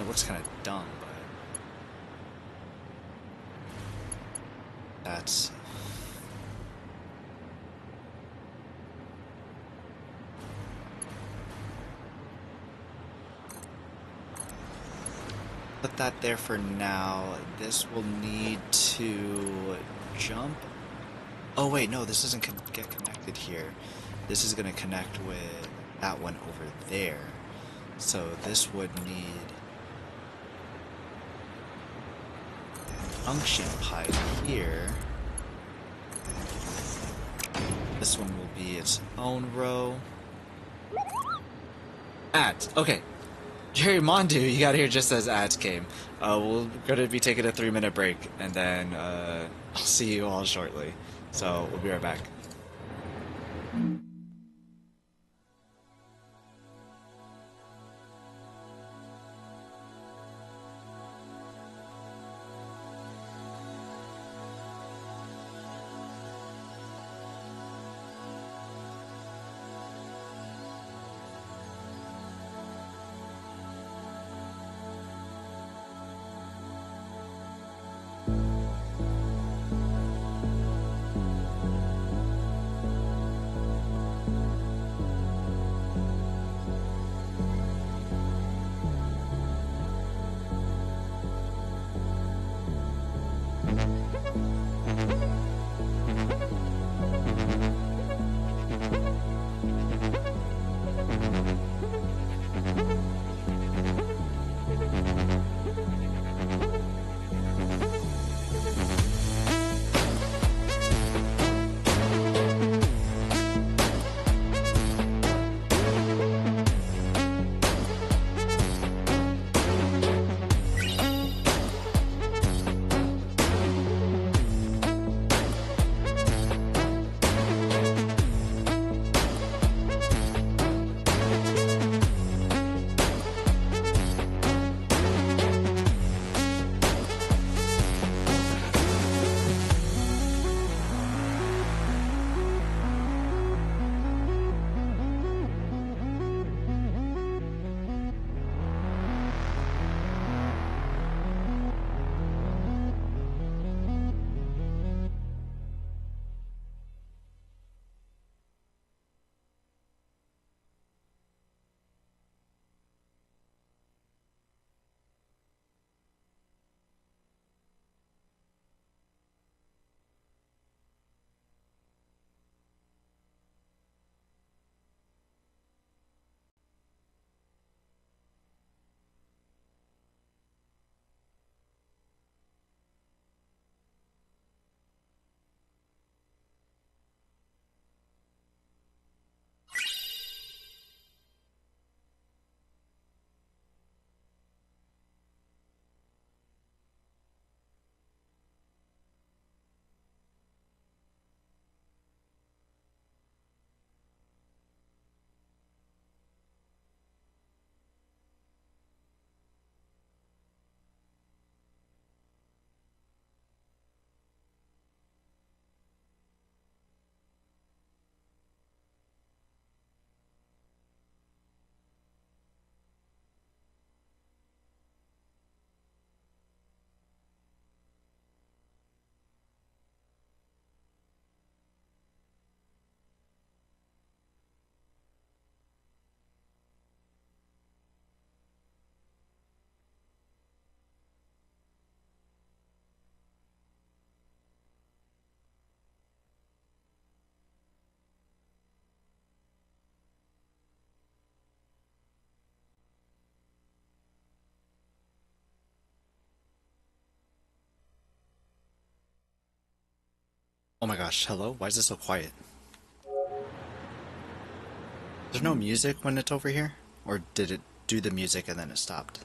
It looks kind of dumb, but that's put that there for now. This will need to jump. Oh wait, no, this doesn't get connected here. This is going to connect with that one over there. So this would need junction pipe here. This one will be its own row. Ads. Okay. Jerry Mondu, you got here just as ads came. We're going to be taking a 3-minute break, and then I'll see you all shortly. So we'll be right back. Oh my gosh, hello? Why is it so quiet? There's no music when it's over here? Or did it do the music and then it stopped?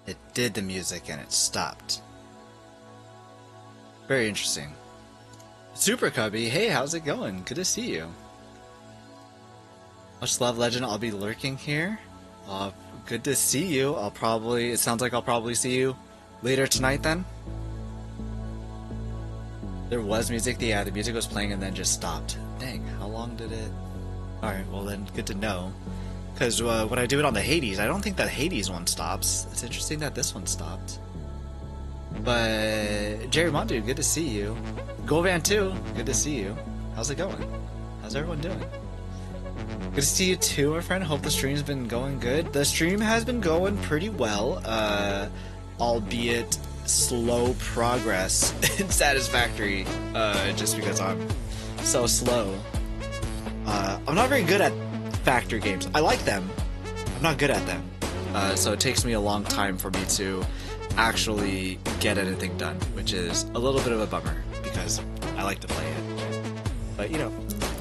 It did the music and it stopped. Very interesting. Super Cubby, hey, how's it going? Good to see you. Much love, Legend. I'll be lurking here. Good to see you. It sounds like I'll probably see you later tonight then. There was music, the music was playing and then just stopped. Dang, how long did it... Alright, well then, good to know. Because when I do it on the Hades, I don't think that Hades one stops. It's interesting that this one stopped. But, Jerry Mondu, good to see you. Govan too, good to see you. How's it going? How's everyone doing? Good to see you too, my friend. Hope the stream's been going good. The stream has been going pretty well, albeit slow progress in Satisfactory, just because I'm so slow. I'm not very good at factory games. I like them. I'm not good at them. So it takes me a long time for me to actually get anything done, which is a little bit of a bummer because I like to play it. But you know,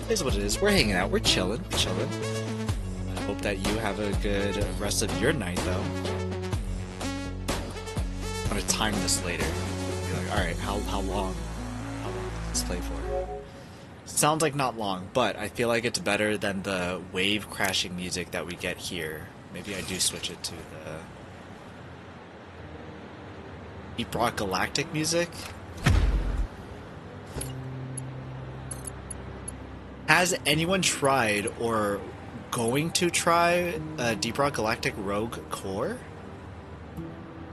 it is what it is. We're hanging out. We're chilling. I hope that you have a good rest of your night, though. I'm gonna time this later. Be like, all right, how long? How long does this play for? Sounds like not long, but I feel like it's better than the wave crashing music that we get here. Maybe I do switch it to the Deep Rock Galactic music. Has anyone tried or going to try Deep Rock Galactic Rogue Core?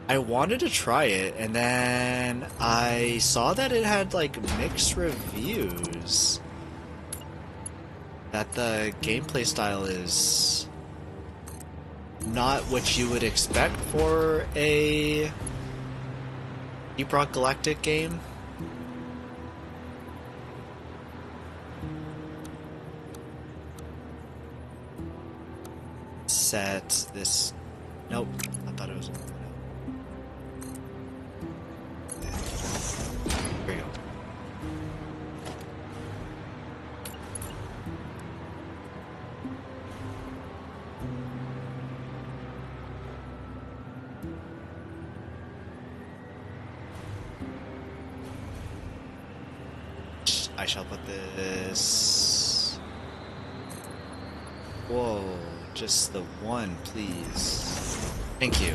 I wanted to try it, and then I saw that it had like mixed reviews. That the gameplay style is not what you would expect for a Deep Rock Galactic game. Set this. Nope, I thought it was. Here we go. I shall put this. Whoa, just the one, please. Thank you.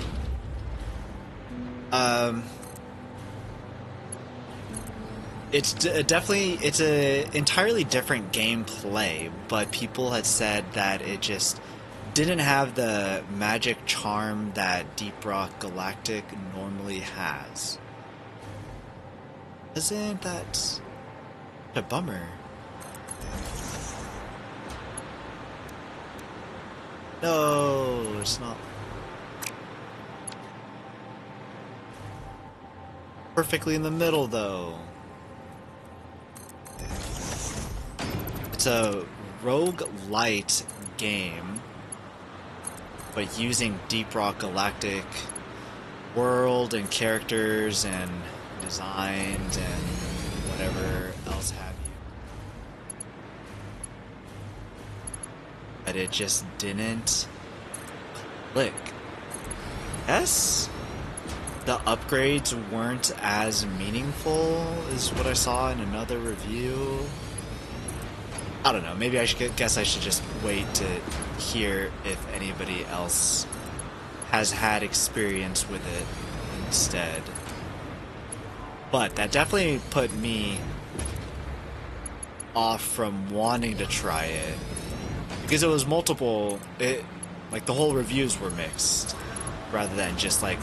It's definitely, it's a entirely different gameplay, but people had said that it just didn't have the magic charm that Deep Rock Galactic normally has. Isn't that a bummer? No, it's not. Perfectly in the middle, though. It's a roguelite game, but using Deep Rock Galactic world and characters and designs and whatever else have you. But it just didn't click. Yes? The upgrades weren't as meaningful is what I saw in another review. I don't know, maybe I guess I should just wait to hear if anybody else has had experience with it instead. But that definitely put me off from wanting to try it. Because it was multiple, like the whole reviews were mixed, rather than just like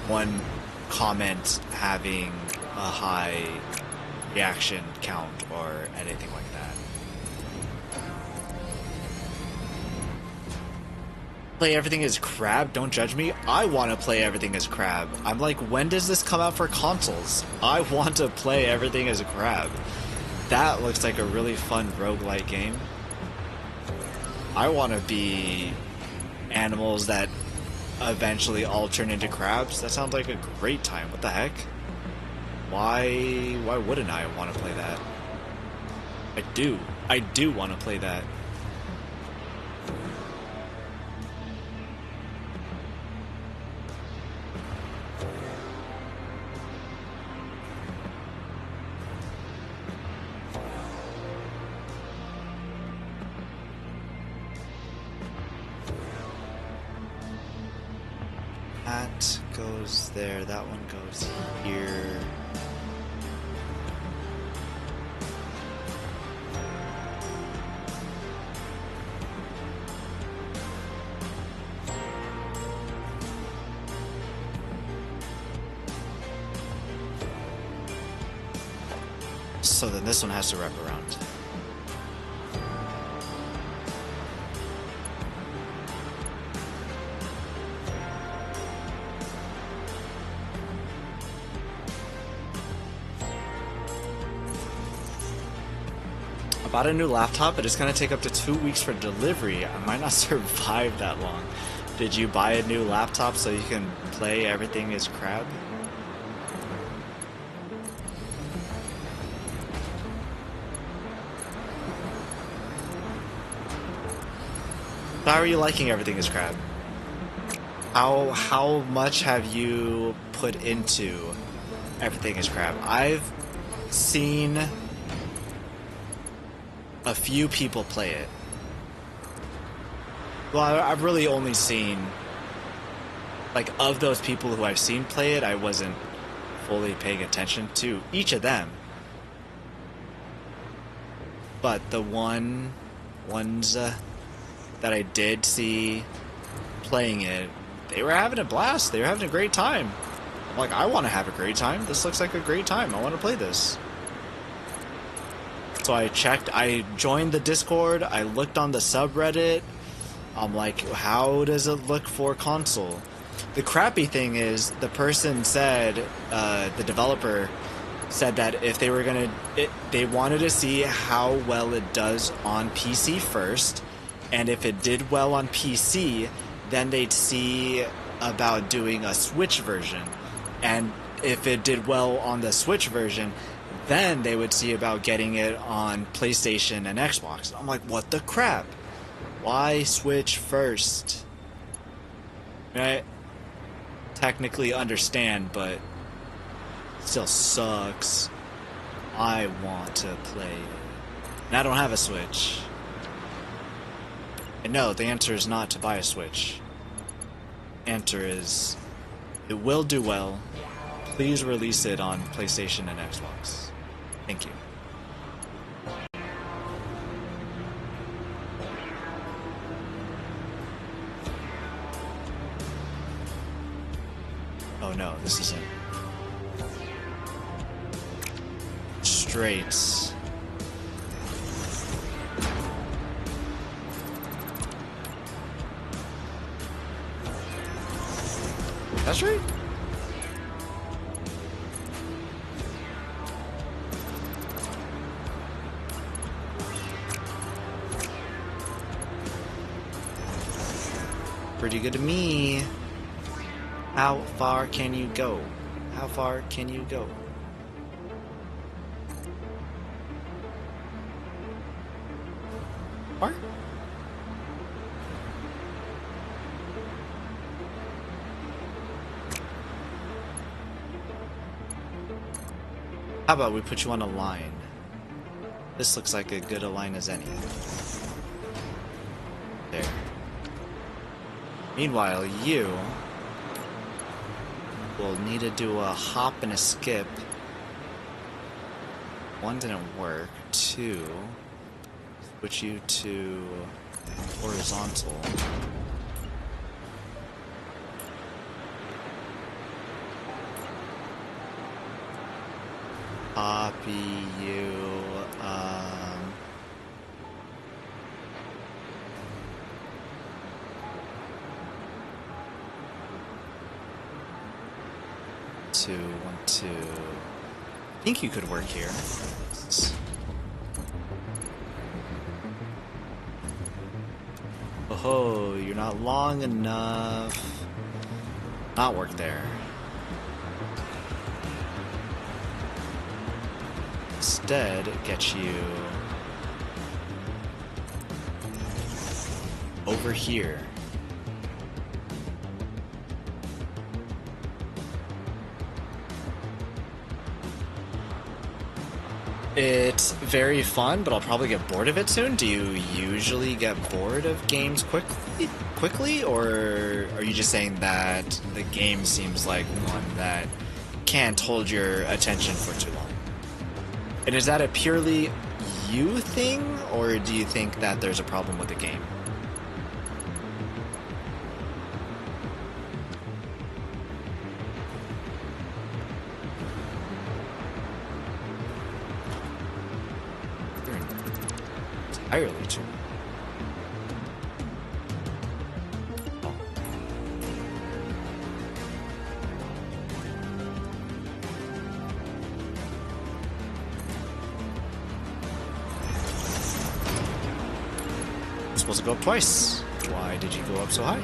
one comment having a high reaction count or anything like that. Play everything as Crab, don't judge me. I want to play everything as Crab. I'm like, when does this come out for consoles? I want to play everything as Crab. That looks like a really fun roguelike game. I want to be animals that eventually all turn into crabs. That sounds like a great time. What the heck? Why wouldn't I want to play that? I do want to play that. That goes there, that one goes here. So then this one has to wrap around. I bought a new laptop, but it's gonna take up to 2 weeks for delivery. I might not survive that long. Did you buy a new laptop so you can play Everything is Crab? How are you liking Everything is Crab? How much have you put into Everything is Crab? I've seen a few people play it. Well, I've really only seen, like, of those people who I've seen play it, I wasn't fully paying attention to each of them. But the ones that I did see playing it, they were having a blast. They were having a great time. I'm like, I want to have a great time. This looks like a great time. I want to play this. So I checked, I joined the Discord, I looked on the subreddit. I'm like, how does it look for console? The crappy thing is, the person said, the developer said that if they were gonna, they wanted to see how well it does on PC first, and if it did well on PC, then they'd see about doing a Switch version. And if it did well on the Switch version, then they would see about getting it on PlayStation and Xbox. I'm like, what the crap? Why Switch first? I technically understand, but still sucks. I want to play it. And I don't have a Switch. And no, the answer is not to buy a Switch. Answer is, it will do well. Please release it on PlayStation and Xbox. Thank you. Oh no, this isn't. Straight. That's right. Pretty good to me. How far can you go? How far can you go? Far? How about we put you on a line? This looks like as good a line as any. There. Meanwhile, you will need to do a hop and a skip. One didn't work. Two, switch you to horizontal. Copy you, two, 1, 2. I think you could work here. Oh, you're not long enough. Not work there. instead get you over here. It's very fun, but I'll probably get bored of it soon. Do you usually get bored of games quickly, or are you just saying that the game seems like one that can't hold your attention for too long? And is that a purely you thing, or do you think that there's a problem with the game? Entirely true. Oh. You're supposed to go up twice. Why did you go up so high?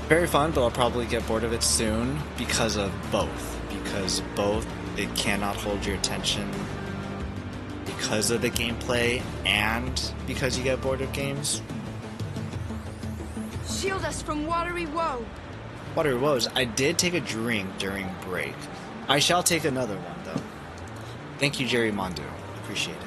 Very fun, but I'll probably get bored of it soon because of both. Because both, it cannot hold your attention because of the gameplay and because you get bored of games. Shield us from watery woe. Watery woes. I did take a drink during break. I shall take another one, though. Thank you, Jerry Mondo. Appreciate it.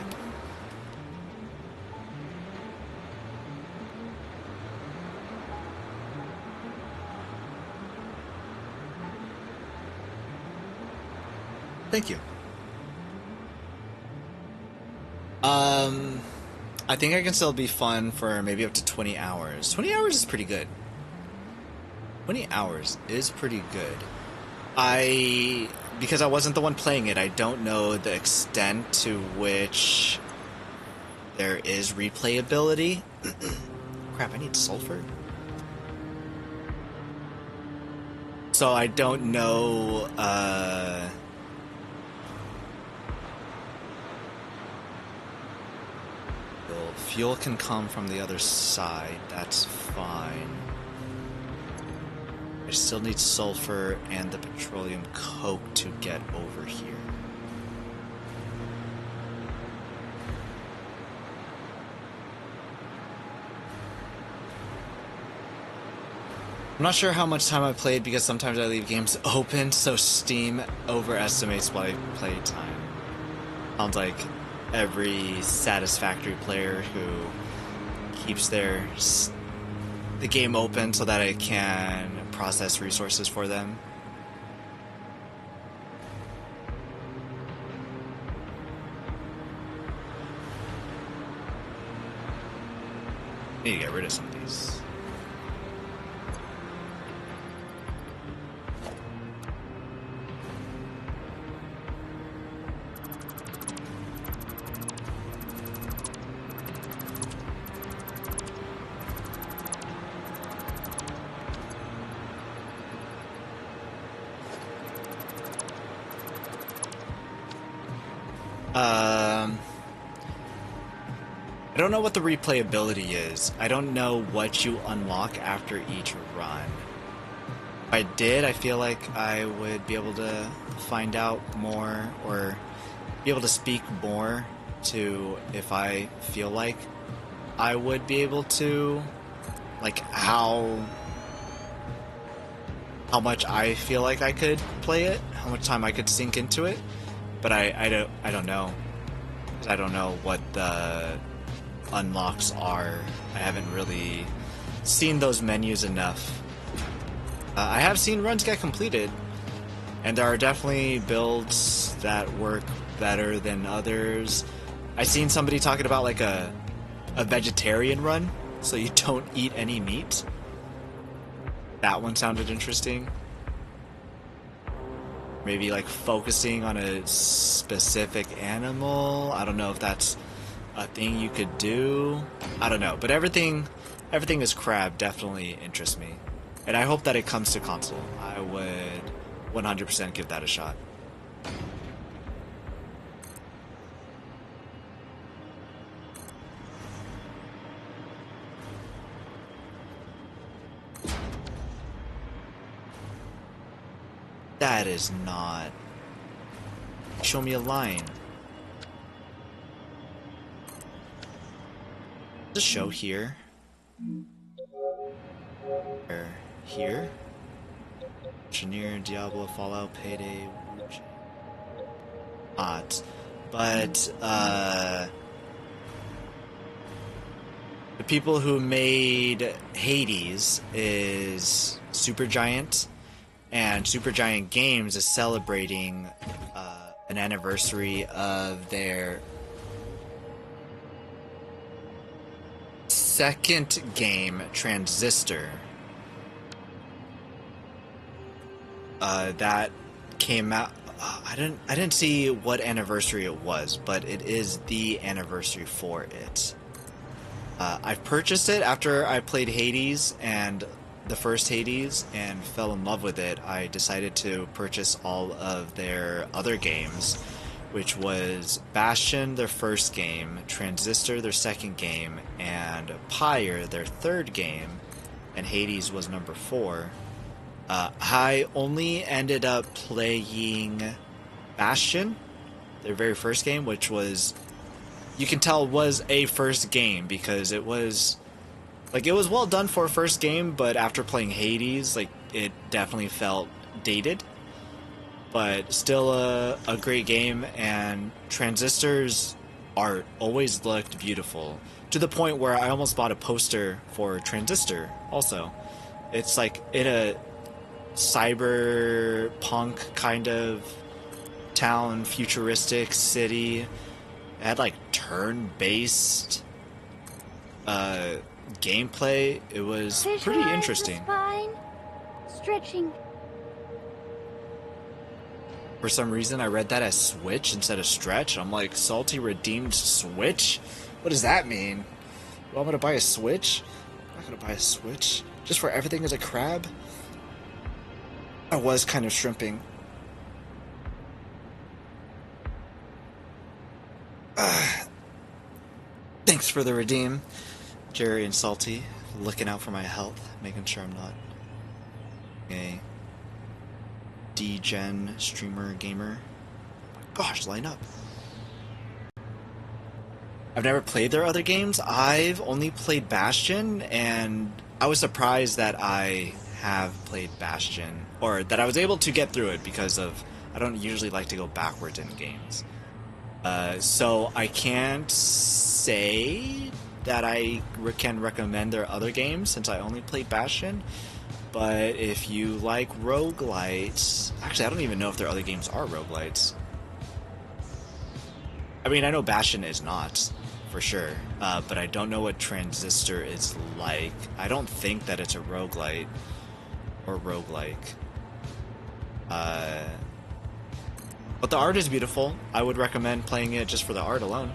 Thank you. I think I can still be fun for maybe up to 20 hours. 20 hours is pretty good. 20 hours is pretty good. Because I wasn't the one playing it, I don't know the extent to which there is replayability. Crap, I need sulfur. So I don't know, fuel can come from the other side, that's fine. I still need sulfur and the petroleum coke to get over here. I'm not sure how much time I played because sometimes I leave games open, so Steam overestimates my play time. Sounds like every Satisfactory player who keeps the game open so that it can process resources for them. Need to get rid of some of these. I don't know what the replayability is. I don't know what you unlock after each run. If I did, I feel like I would be able to find out more or be able to speak more to if I feel like I would be able to, like how much I feel like I could play it, how much time I could sink into it. But I don't know. I don't know what the unlocks are. I haven't really seen those menus enough. I have seen runs get completed, and there are definitely builds that work better than others. I've seen somebody talking about like a vegetarian run, so you don't eat any meat. That one sounded interesting. Maybe like focusing on a specific animal. I don't know if that's a thing you could do. I don't know, but everything is crab definitely interests me, and I hope that it comes to console. I would 100% give that a shot. That is not... Show me a line. The show here. Or here. Engineer, Diablo, Fallout, Payday, not. But the people who made Hades is Supergiant, and Supergiant Games is celebrating an anniversary of their second game, Transistor. That came out. I didn't see what anniversary it was, but it is the anniversary for it. I've purchased it after I played Hades and the first Hades and fell in love with it. I decided to purchase all of their other games, which was Bastion, their first game, Transistor, their second game, and Pyre, their third game, and Hades was number 4. I only ended up playing Bastion, their very first game, which was, you can tell was a first game because it was, like, it was well done for a first game, but after playing Hades, like, it definitely felt dated. But still a great game, and Transistor's art always looked beautiful, to the point where I almost bought a poster for Transistor also. It's like in a cyberpunk kind of town, futuristic city. It had like turn-based gameplay. It was pretty interesting. Spine. Stretching. For some reason, I read that as Switch instead of Stretch. I'm like, Salty redeemed Switch? What does that mean? Well, I'm gonna buy a Switch? I'm not gonna buy a Switch. Just for everything as a crab? I was kind of shrimping. Thanks for the redeem, Jerry and Salty. Looking out for my health, making sure I'm not a D-gen streamer gamer. Gosh, line up. I've never played their other games. I've only played Bastion, and I was surprised that I have played Bastion, or that I was able to get through it because of, I don't usually like to go backwards in games. So I can't say that I can recommend their other games since I only played Bastion. But if you like roguelites... Actually, I don't even know if their other games are roguelites. I mean, I know Bastion is not, for sure. But I don't know what Transistor is like. I don't think that it's a roguelite or roguelike. But the art is beautiful. I would recommend playing it just for the art alone.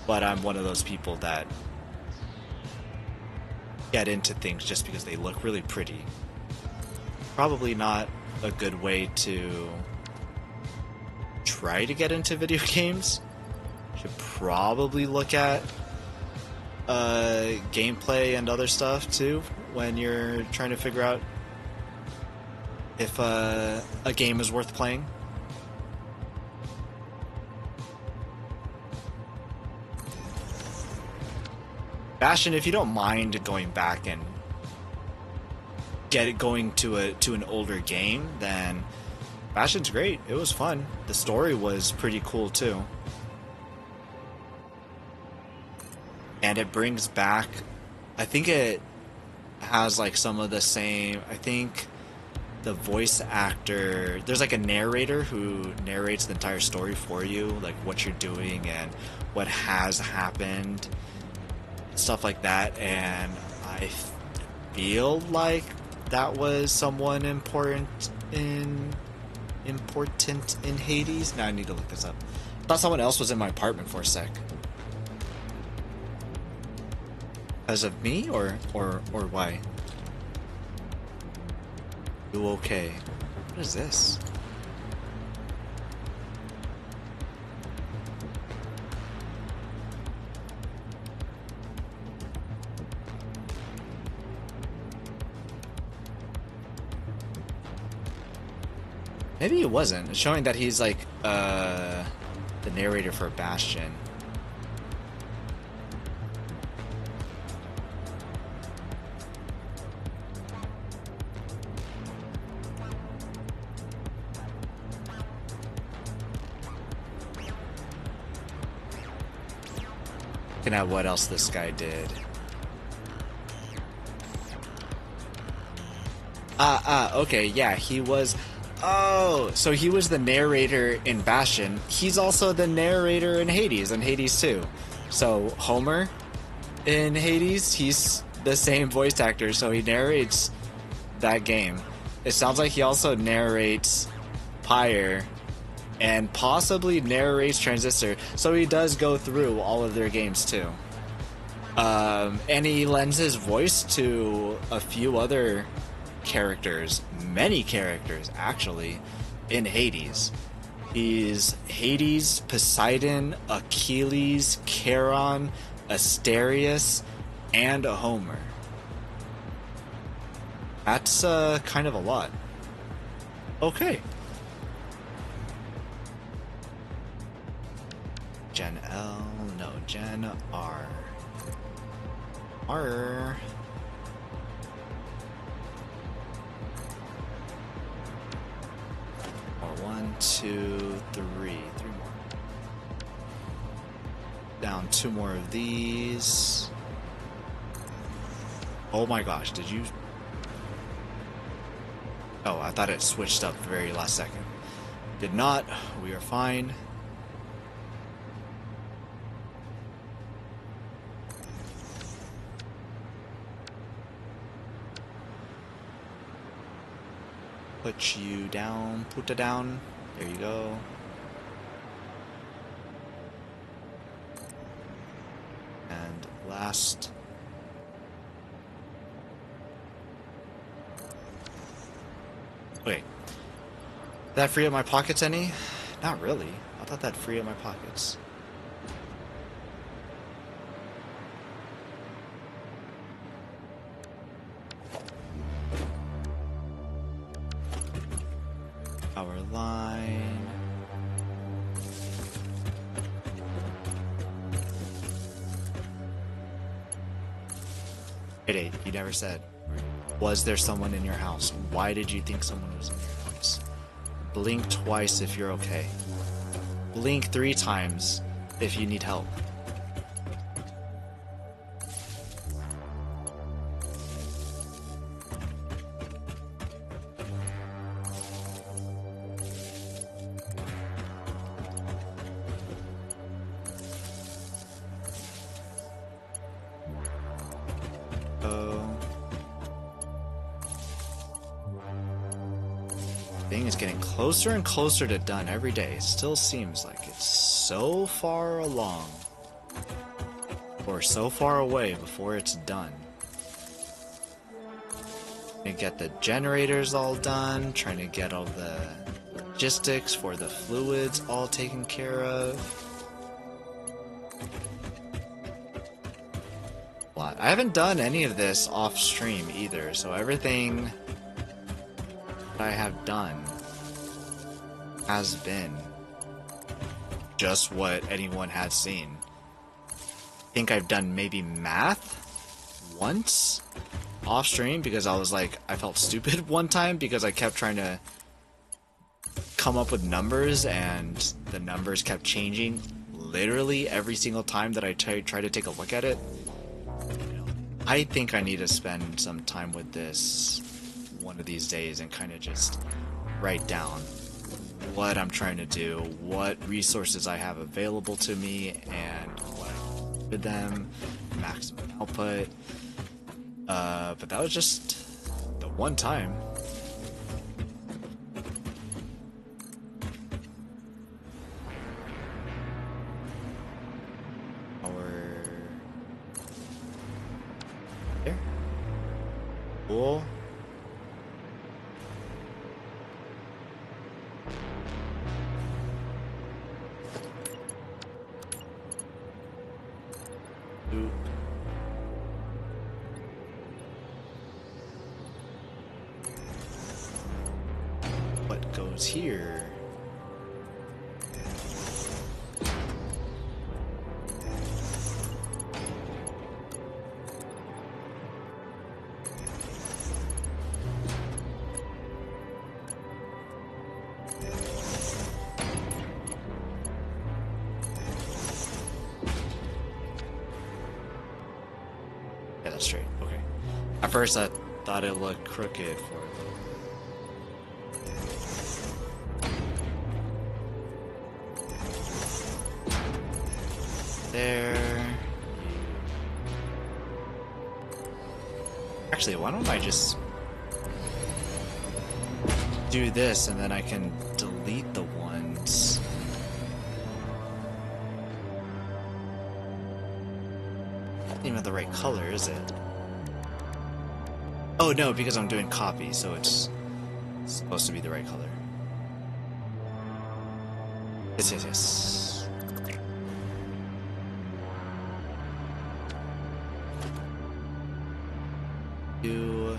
But I'm one of those people that get into things just because they look really pretty. Probably not a good way to try to get into video games. Should probably look at gameplay and other stuff too when you're trying to figure out if a game is worth playing. Bastion, if you don't mind going back and going to an older game, then Bastion's great. It was fun. The story was pretty cool too. And it brings back, I think it has like some of the same, I think the voice actor, there's like a narrator who narrates the entire story for you, like what you're doing and what has happened, stuff like that. And I feel like that was someone important in Hades. Now I need to look this up. I thought someone else was in my apartment for a sec. Because of me, or why? You okay? What is this? Maybe he wasn't. It's showing that he's like the narrator for Bastion. Looking at what else this guy did. Okay, yeah, he was... Oh, so he was the narrator in Bastion. He's also the narrator in Hades, and Hades 2. So, Homer in Hades, he's the same voice actor, so he narrates that game. It sounds like he also narrates Pyre, and possibly narrates Transistor, so he does go through all of their games too. And he lends his voice to a few other characters, many characters actually, in Hades. He's Hades, Poseidon, Achilles, Charon, Asterius, and a Homer. That's kind of a lot. Okay. Gen L, no, Gen R. R. Or 1, 2, 3. 3 more. Down 2 more of these. Oh my gosh, did you... Oh, I thought it switched up very last second. Did not. We are fine. Put you down, put it down. There you go. And last. Wait. Did that free up my pockets any? Not really. I thought that'd free up my pockets. Power line. Hey, you never said. Was there someone in your house? Why did you think someone was in your house? Blink twice if you're okay. Blink 3 times if you need help. Thing is getting closer and closer to done every day. It still seems like it's so far along or so far away before it's done. Trying to get the generators all done, trying to get all the logistics for the fluids all taken care of. I haven't done any of this off stream either, so everything I have done has been just what anyone has seen. I think I've done maybe math once off stream because I was like, I felt stupid one time because I kept trying to come up with numbers and the numbers kept changing literally every single time that I try to take a look at it. I think I need to spend some time with this one of these days and kind of just write down what I'm trying to do, what resources I have available to me, and what I do with them, maximum output. But that was just the one time. There. Cool. What goes what's here. Yeah, that's straight. Okay. At first I thought it looked crooked for a little. There. Actually, why don't I just do this and then I can delete the ones. Not even the right color, is it? Oh no, because I'm doing copy, so it's supposed to be the right color. Yes, yes, yes. You.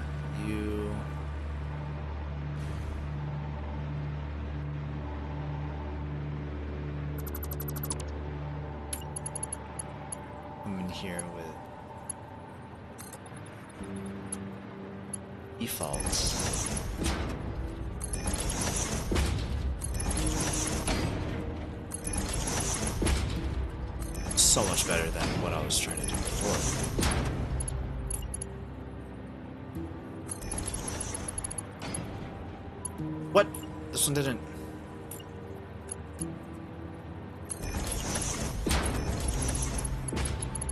I'm in here with defaults. So much better than what I was trying to do before. What? This one didn't.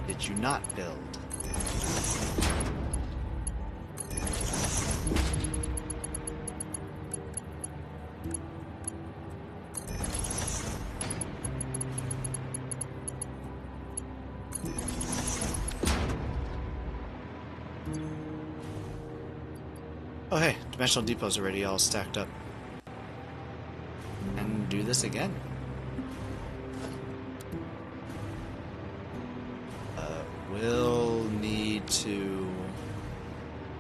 Did you not build? Oh hey, Dimensional Depot's already all stacked up. And do this again. We'll need to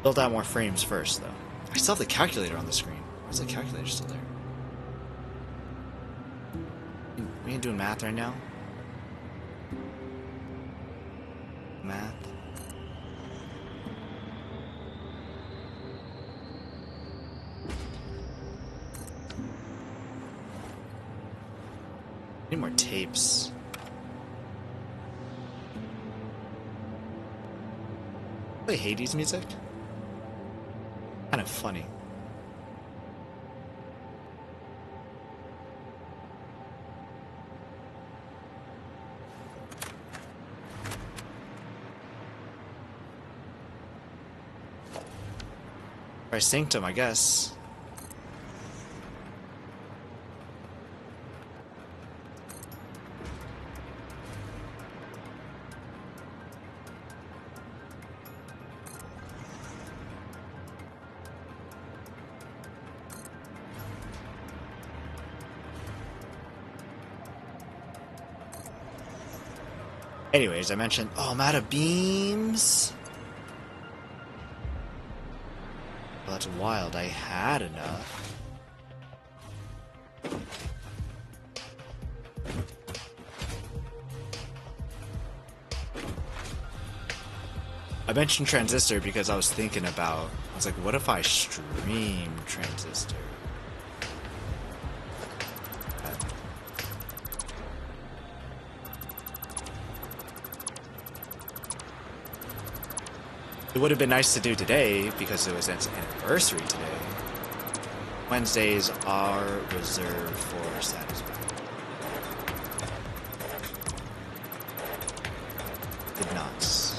build out more frames first, though. I still have the calculator on the screen. Why is the calculator still there? We ain't doing math right now. Math. Need more tapes. Play Hades music? Kind of funny. Or Sanctum, I guess. Anyways, I mentioned, oh, I'm out of beams. Well, that's wild. I had enough. I mentioned Transistor because I was thinking about, I was like, what if I stream Transistor? It would have been nice to do today because it was its anniversary today. Wednesdays are reserved for Satisfactory. Did not.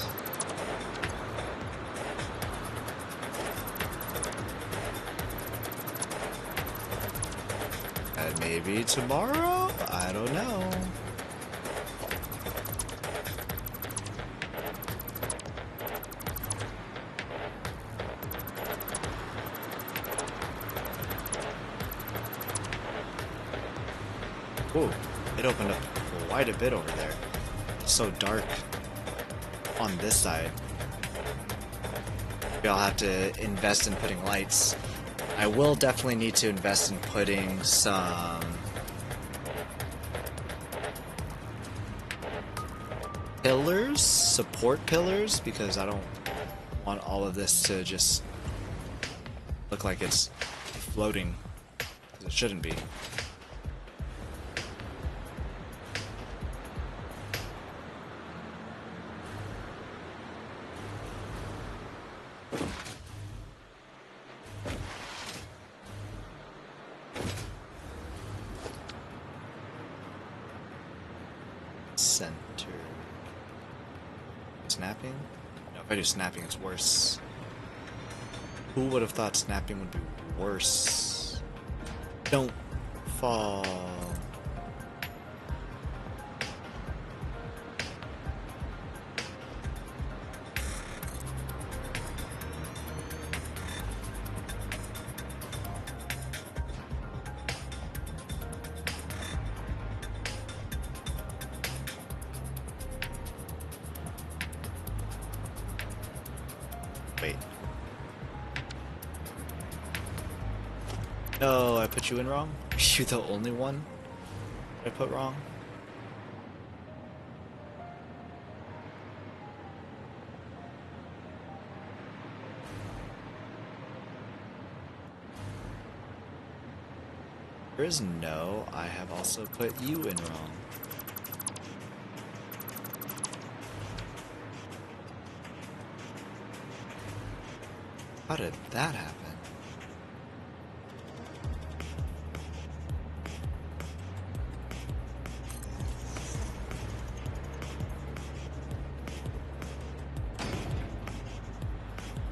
And maybe tomorrow? I don't know. Ooh, it opened up quite a bit over there. It's so dark on this side. Maybe I'll have to invest in putting lights. I I will definitely need to invest in putting some pillars, support pillars, because I don't want all of this to just look like it's floating, because it shouldn't be. Center. Snapping? No, if I do snapping, it's worse. Who would have thought snapping would be worse? Don't fall. Wait. No, I put you in wrong? Are you the only one I put wrong? There is no, I have also put you in wrong. How did that happen?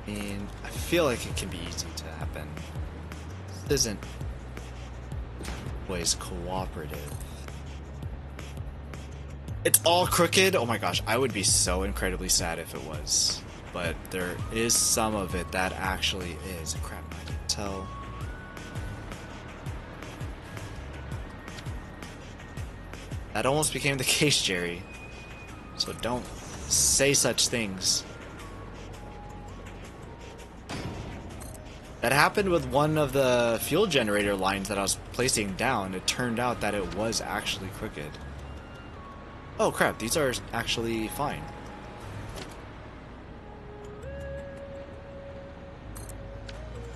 I mean, I feel like it can be easy to happen. This isn't always cooperative. It's all crooked? Oh my gosh, I would be so incredibly sad if it was. But there is some of it that actually is. Crap, I didn't tell. That almost became the case, Jerry. So don't say such things. That happened with one of the fuel generator lines that I was placing down. It turned out that it was actually crooked. Oh crap, these are actually fine.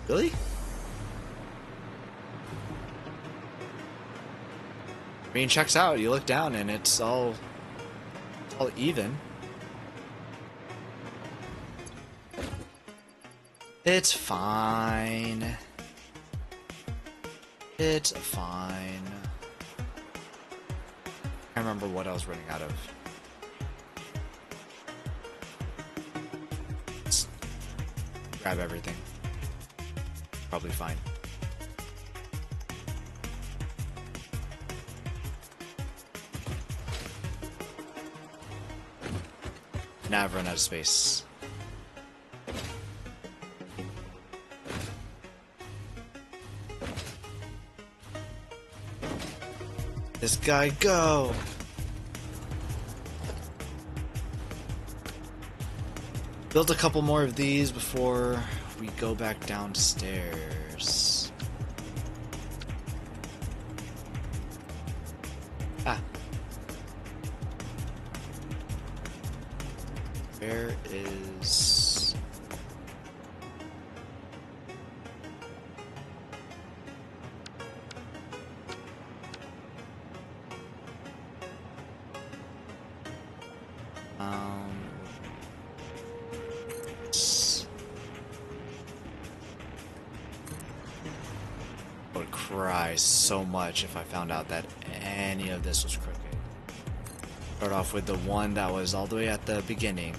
Really? I mean, checks out. You look down and it's all even. It's fine. It's fine. I remember what I was running out of. Let's grab everything. Probably fine. Now I've run out of space. This guy go! Build a couple more of these before we go back downstairs. Ah. Where is... I would cry so much if I found out that any of this was crooked. Start off with the one that was all the way at the beginning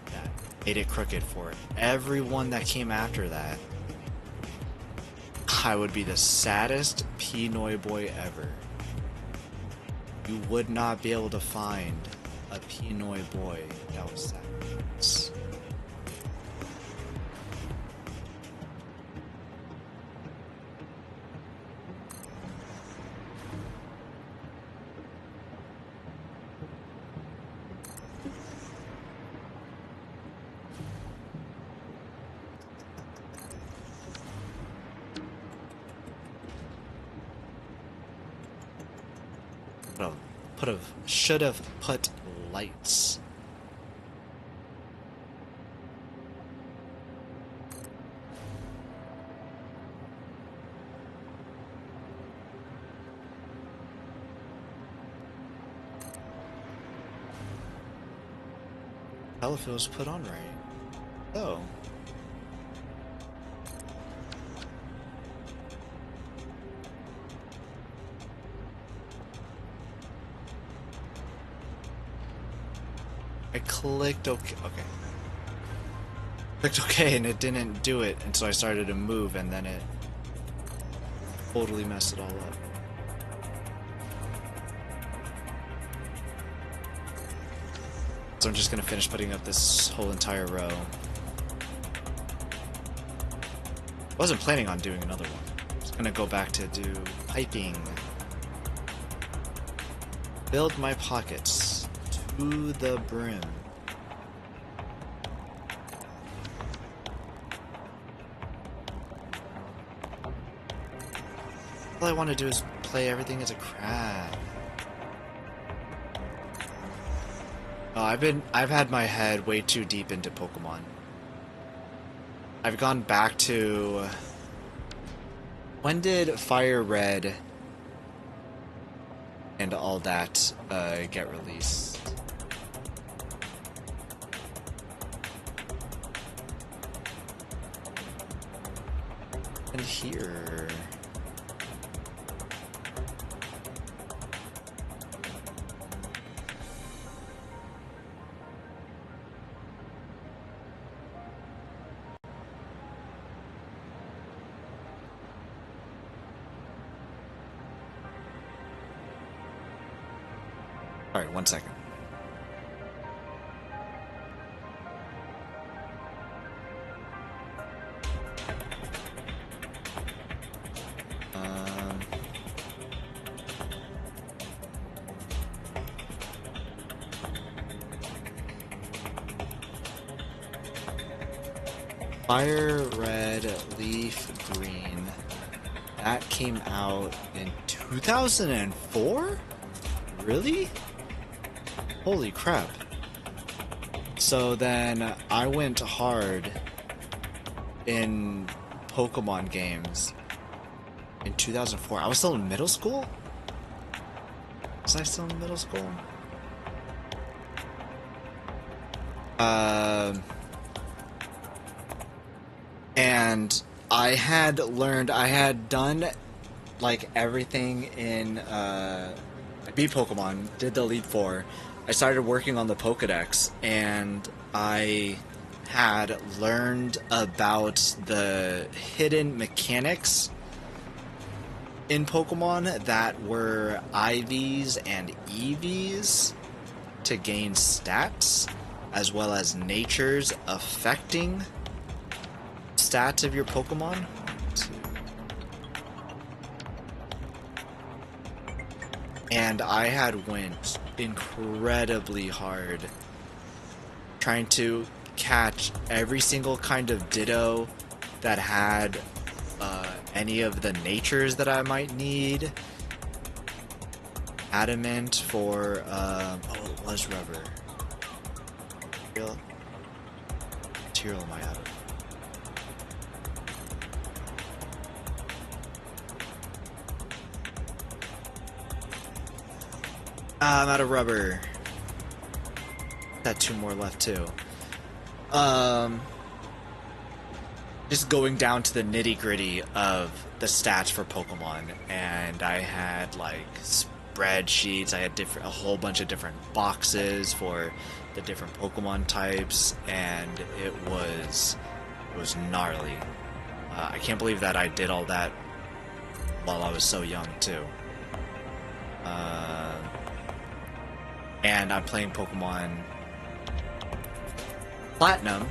that made it crooked for everyone that came after that. I would be the saddest P-NoyBoy ever. You would not be able to find a P-NoyBoy that was sad. should have put lights. Hell if it was put on right. Oh. I clicked OK. Okay. Clicked OK and it didn't do it, and so I started to move, and then it totally messed it all up. So I'm just gonna finish putting up this whole entire row. Wasn't planning on doing another one. Just gonna go back to do piping. Build my pockets to the brim. All I want to do is play everything as a crab. Oh, I've had my head way too deep into Pokemon. I've gone back to... When did Fire Red and all that get released? And here... Alright, 1 second. Fire Red, Leaf Green. That came out in 2004? Really? Holy crap. So then I went hard in Pokemon games in 2004. I was still in middle school? Was I still in middle school? And I had done like everything in I beat Pokemon, did the Elite Four. I started working on the Pokedex, and I had learned about the hidden mechanics in Pokemon that were IVs and EVs to gain stats, as well as natures affecting stats of your Pokemon. And I had went incredibly hard trying to catch every single kind of Ditto that had any of the natures that I might need. Adamant for oh, it was rubber. Material am I out of? I'm out of rubber. Got 2 more left too. Just going down to the nitty-gritty of the stats for Pokemon, and I had like spreadsheets. I had a whole bunch of different boxes for the different Pokemon types, and it was gnarly. I can't believe that I did all that while I was so young too. And I'm playing Pokemon Platinum,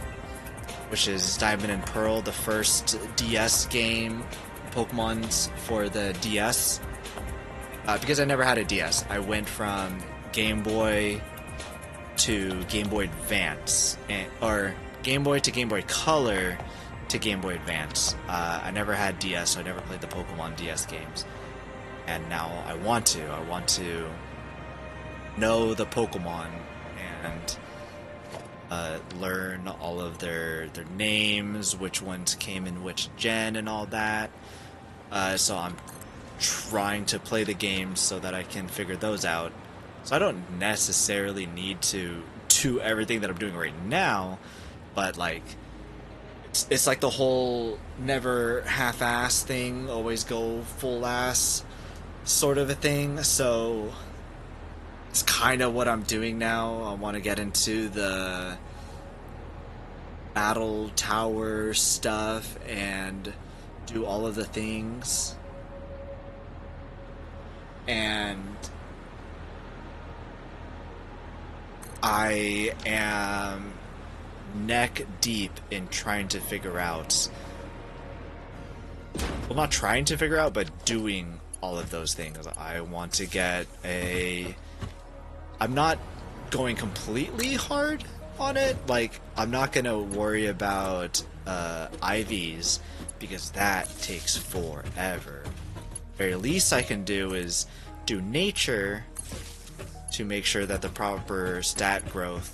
which is Diamond and Pearl, the first DS game, Pokemon's for the DS. Because I never had a DS, I went from Game Boy to Game Boy Advance, or Game Boy to Game Boy Color to Game Boy Advance. I never had DS, so I never played the Pokemon DS games. And now I want to know the Pokemon and learn all of their names, which ones came in which gen and all that. So I'm trying to play the games so that I can figure those out. So I don't necessarily need to do everything that I'm doing right now, but like it's like the whole never half-ass thing, always go full-ass sort of a thing. So it's kind of what I'm doing now. I want to get into the battle tower stuff and do all of the things. And I am neck deep in trying to figure out, well, not trying to figure out, but doing all of those things. I want to get I'm not going completely hard on it. Like, I'm not gonna worry about IVs because that takes forever. Very least I can do is do nature to make sure that the proper stat growth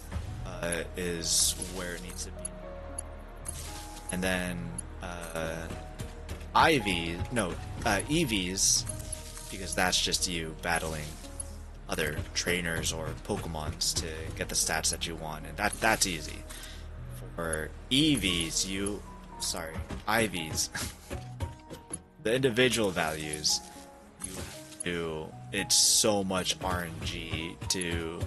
is where it needs to be. And then EVs, because that's just you battling other trainers or Pokemons to get the stats that you want, and that's easy. For IVs, the individual values, it's so much RNG to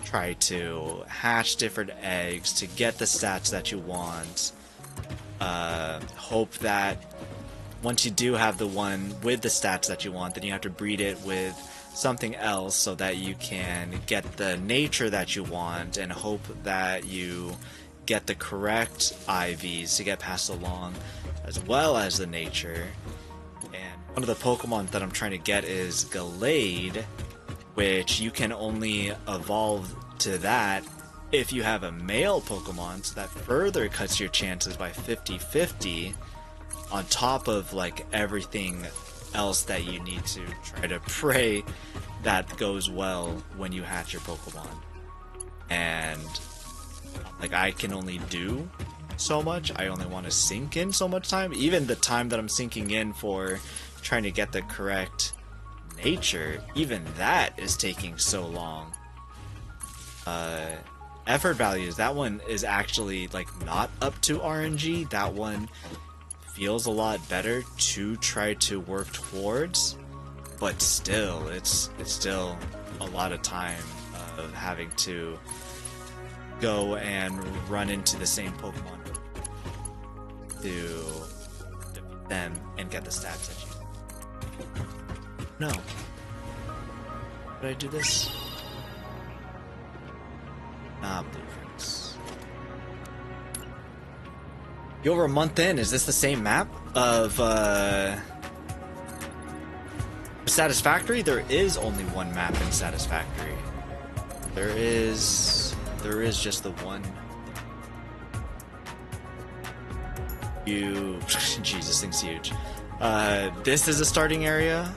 try to hatch different eggs to get the stats that you want. Hope that once you do have the one with the stats that you want, then you have to breed it with something else so that you can get the nature that you want, and hope that you get the correct IVs to get passed along as well as the nature. And one of the Pokemon that I'm trying to get is Gallade, which you can only evolve to that if you have a male Pokemon, so that further cuts your chances by 50-50 on top of like everything else that you need to try to pray that goes well when you hatch your Pokemon. And like, I can only do so much. I only want to sink in so much time. Even the time that I'm sinking in for trying to get the correct nature, even that is taking so long. Effort values, that one is actually like not up to RNG. That one feels a lot better to try to work towards, but still, it's still a lot of time of having to go and run into the same Pokemon to defeat them and get the stats that you. No. Did I do this? Blueprints. You over a month in, is this the same map of Satisfactory? There is only one map in Satisfactory. There is just the one. You Jesus, thing's huge. This is a starting area.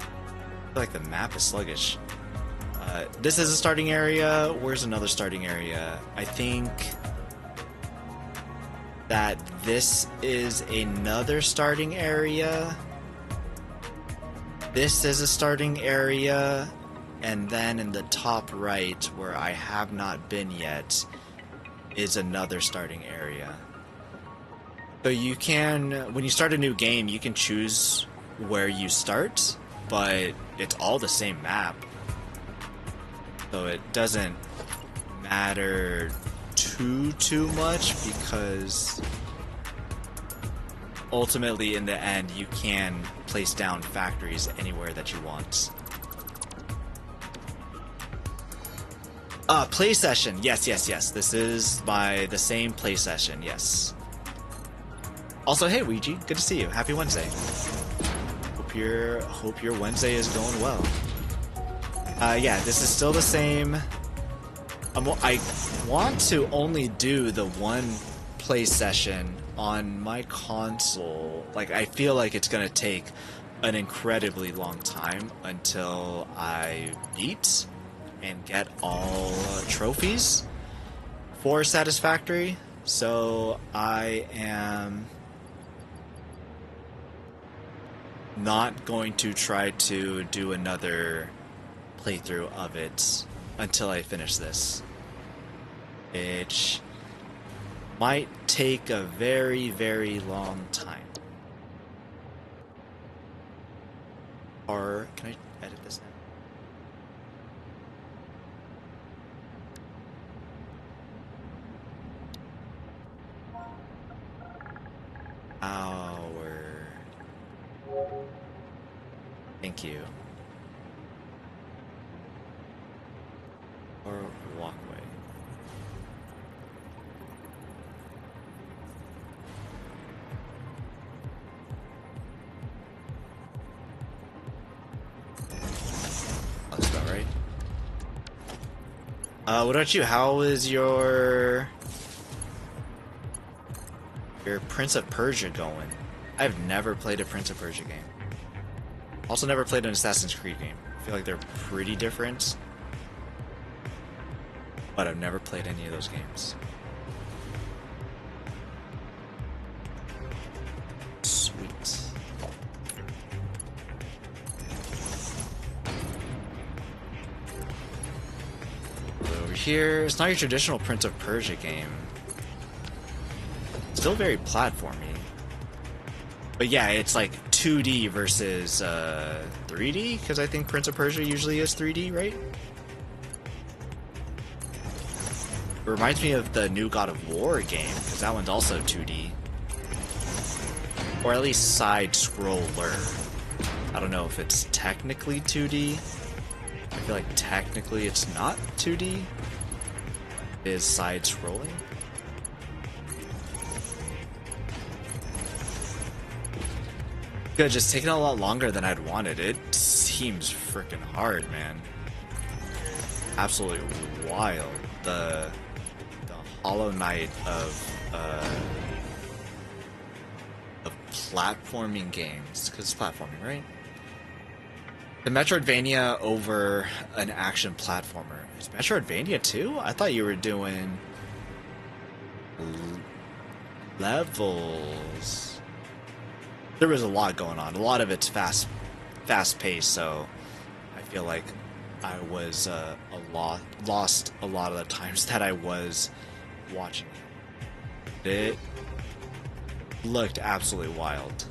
I feel like the map is sluggish. This is a starting area. Where's another starting area? I think that this is another starting area. This is a starting area. And then in the top right, where I have not been yet, is another starting area. So you can, when you start a new game, you can choose where you start, but it's all the same map. So it doesn't matter too much, because ultimately in the end you can place down factories anywhere that you want. Play session. Yes. This is the same play session. Yes. Also, hey Ouija, good to see you. Happy Wednesday. Hope your Wednesday is going well. Yeah, this is still the same. I want to only do the one play session on my console. Like, I feel like it's gonna take an incredibly long time until I beat and get all trophies for Satisfactory. So I am not going to try to do another playthrough of it until I finish this, which might take a very, very long time. Or can I edit this now? Hour. Thank you. Or walkway. That's about right. What about you? How is your Prince of Persia going? I've never played a Prince of Persia game. Also never played an Assassin's Creed game. I feel like they're pretty different. But I've never played any of those games. Sweet. Over here, it's not your traditional Prince of Persia game. Still very platformy. But yeah, it's like 2D versus 3D, because I think Prince of Persia usually is 3D, right? It reminds me of the new God of War game, because that one's also 2D. Or at least side-scroller. I don't know if it's technically 2D. I feel like technically it's not 2D. It is side-scrolling. Good, just taking a lot longer than I'd wanted. It seems freaking hard, man. Absolutely wild. The Hollow Knight of platforming games, because it's platforming, right? The Metroidvania over an action platformer. Is Metroidvania too? I thought you were doing levels. There was a lot going on. A lot of it's fast paced, so I feel like I was lost a lot of the times that I was watching it. It looked absolutely wild.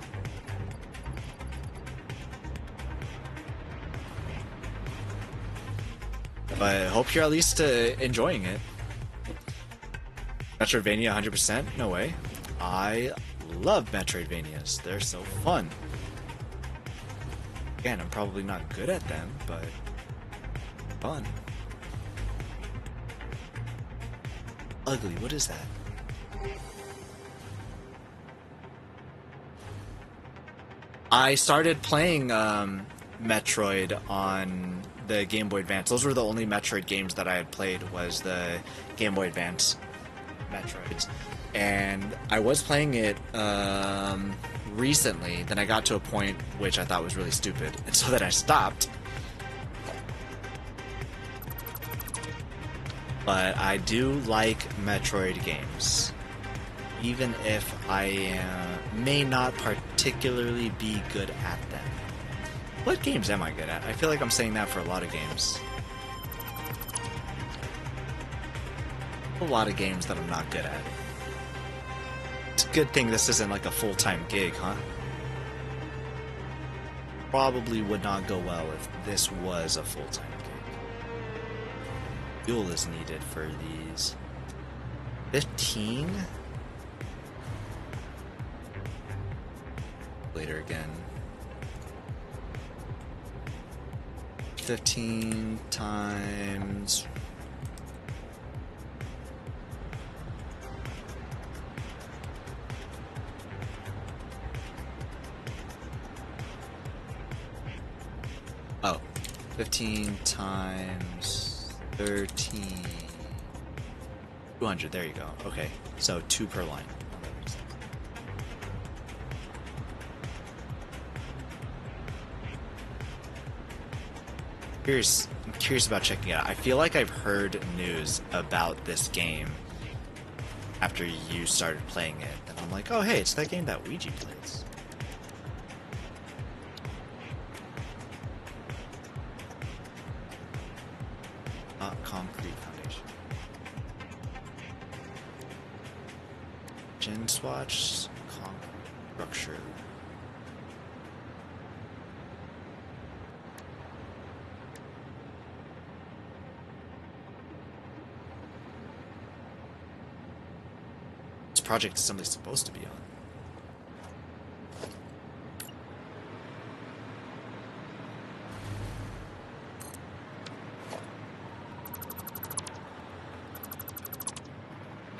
But I hope you're at least enjoying it. Metroidvania 100%? No way. I love Metroidvanias. They're so fun. Again, I'm probably not good at them, but fun. Ugly, what is that? I started playing Metroid on the Game Boy Advance. Those were the only Metroid games that I had played, was the Game Boy Advance Metroids. And I was playing it recently, then I got to a point which I thought was really stupid, and so then I stopped. But I do like Metroid games, even if I may not particularly be good at them. What games am I good at? I feel like I'm saying that for a lot of games. A lot of games that I'm not good at. It's a good thing this isn't like a full-time gig, huh? Probably would not go well if this was a full-time gig. Fuel is needed for these. 15? Later again. 15 times... Oh, 15 times 13... 200, there you go. Okay, so 2 per line. curious about checking it out. I feel like I've heard news about this game after you started playing it, and I'm like, oh hey, it's that game that Ouija plays. Concrete foundation. Gen swatch, concrete structure. This project is somebody supposed to be on.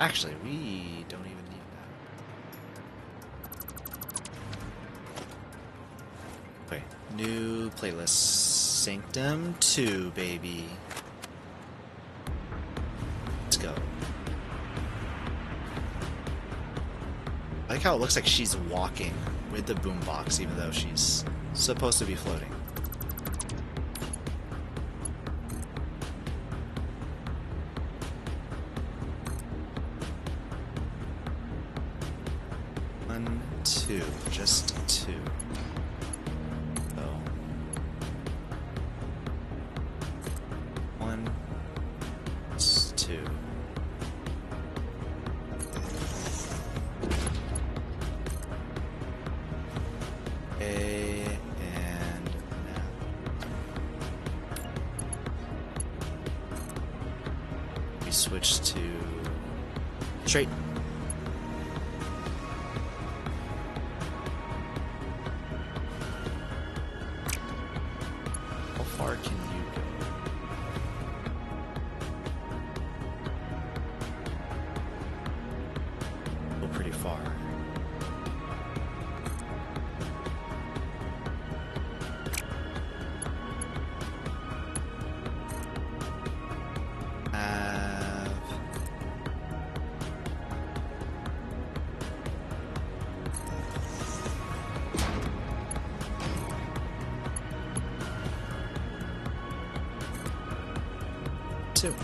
Actually, we don't even need that. Okay, new playlist. Sanctum 2, baby. Let's go. I like how it looks like she's walking with the boombox, even though she's supposed to be floating. Two, just two. So, one, two. Okay, and now. We switch to straight. Two.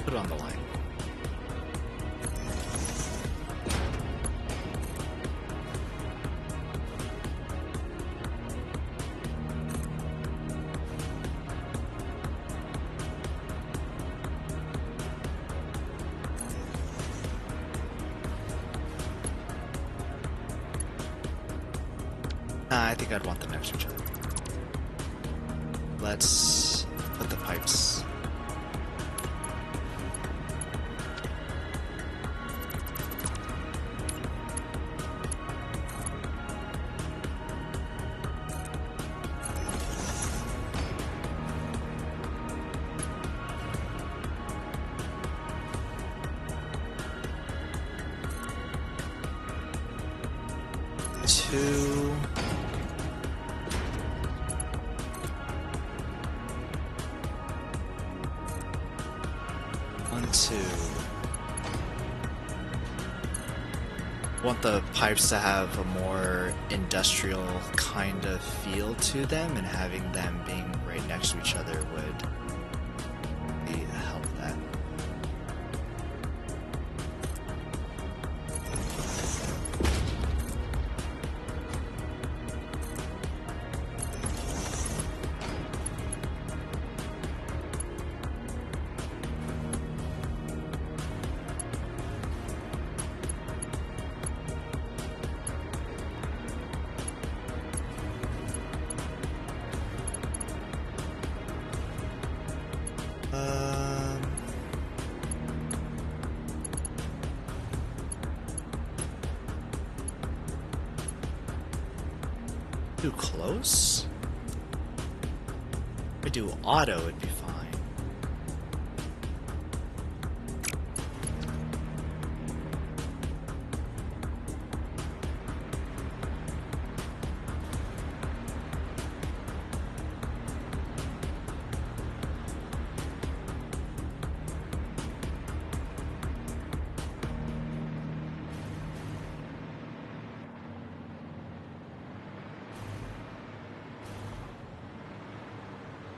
Put it on the line. I think I'd want them next to each other. Let's put the pipes. Two. One, two. Want the pipes to have a more industrial kind of feel to them, and having them being right next to each other would help that. Too close? If I do auto, it'd be fine.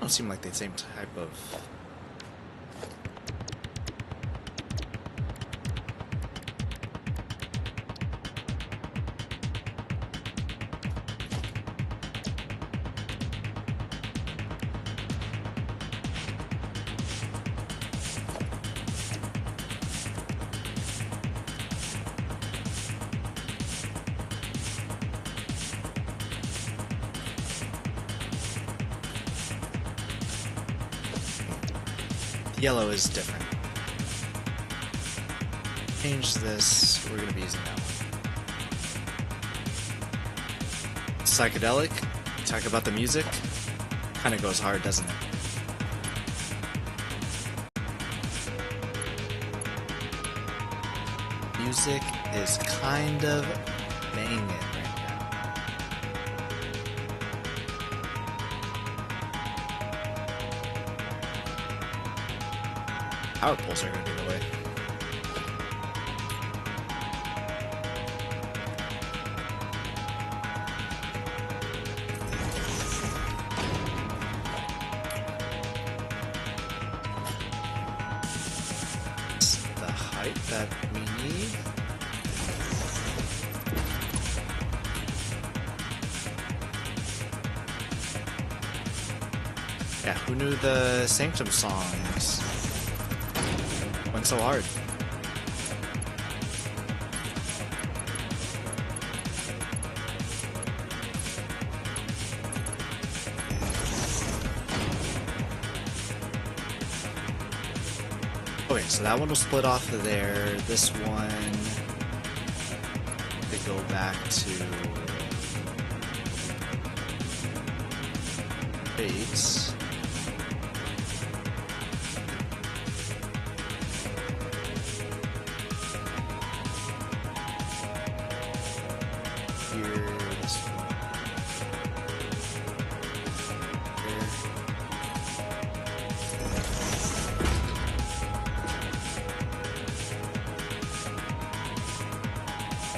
don't seem like the same type of... Yellow is different. Change this, we're going to be using that one. Psychedelic, talk about the music, kind of goes hard, doesn't it? Music is kind of banging right now. Power poles are going to be the way. It's the height that we need. Yeah, who knew the Sanctum songs went so hard? Okay, so that one will split off of there. This one could go back to 8.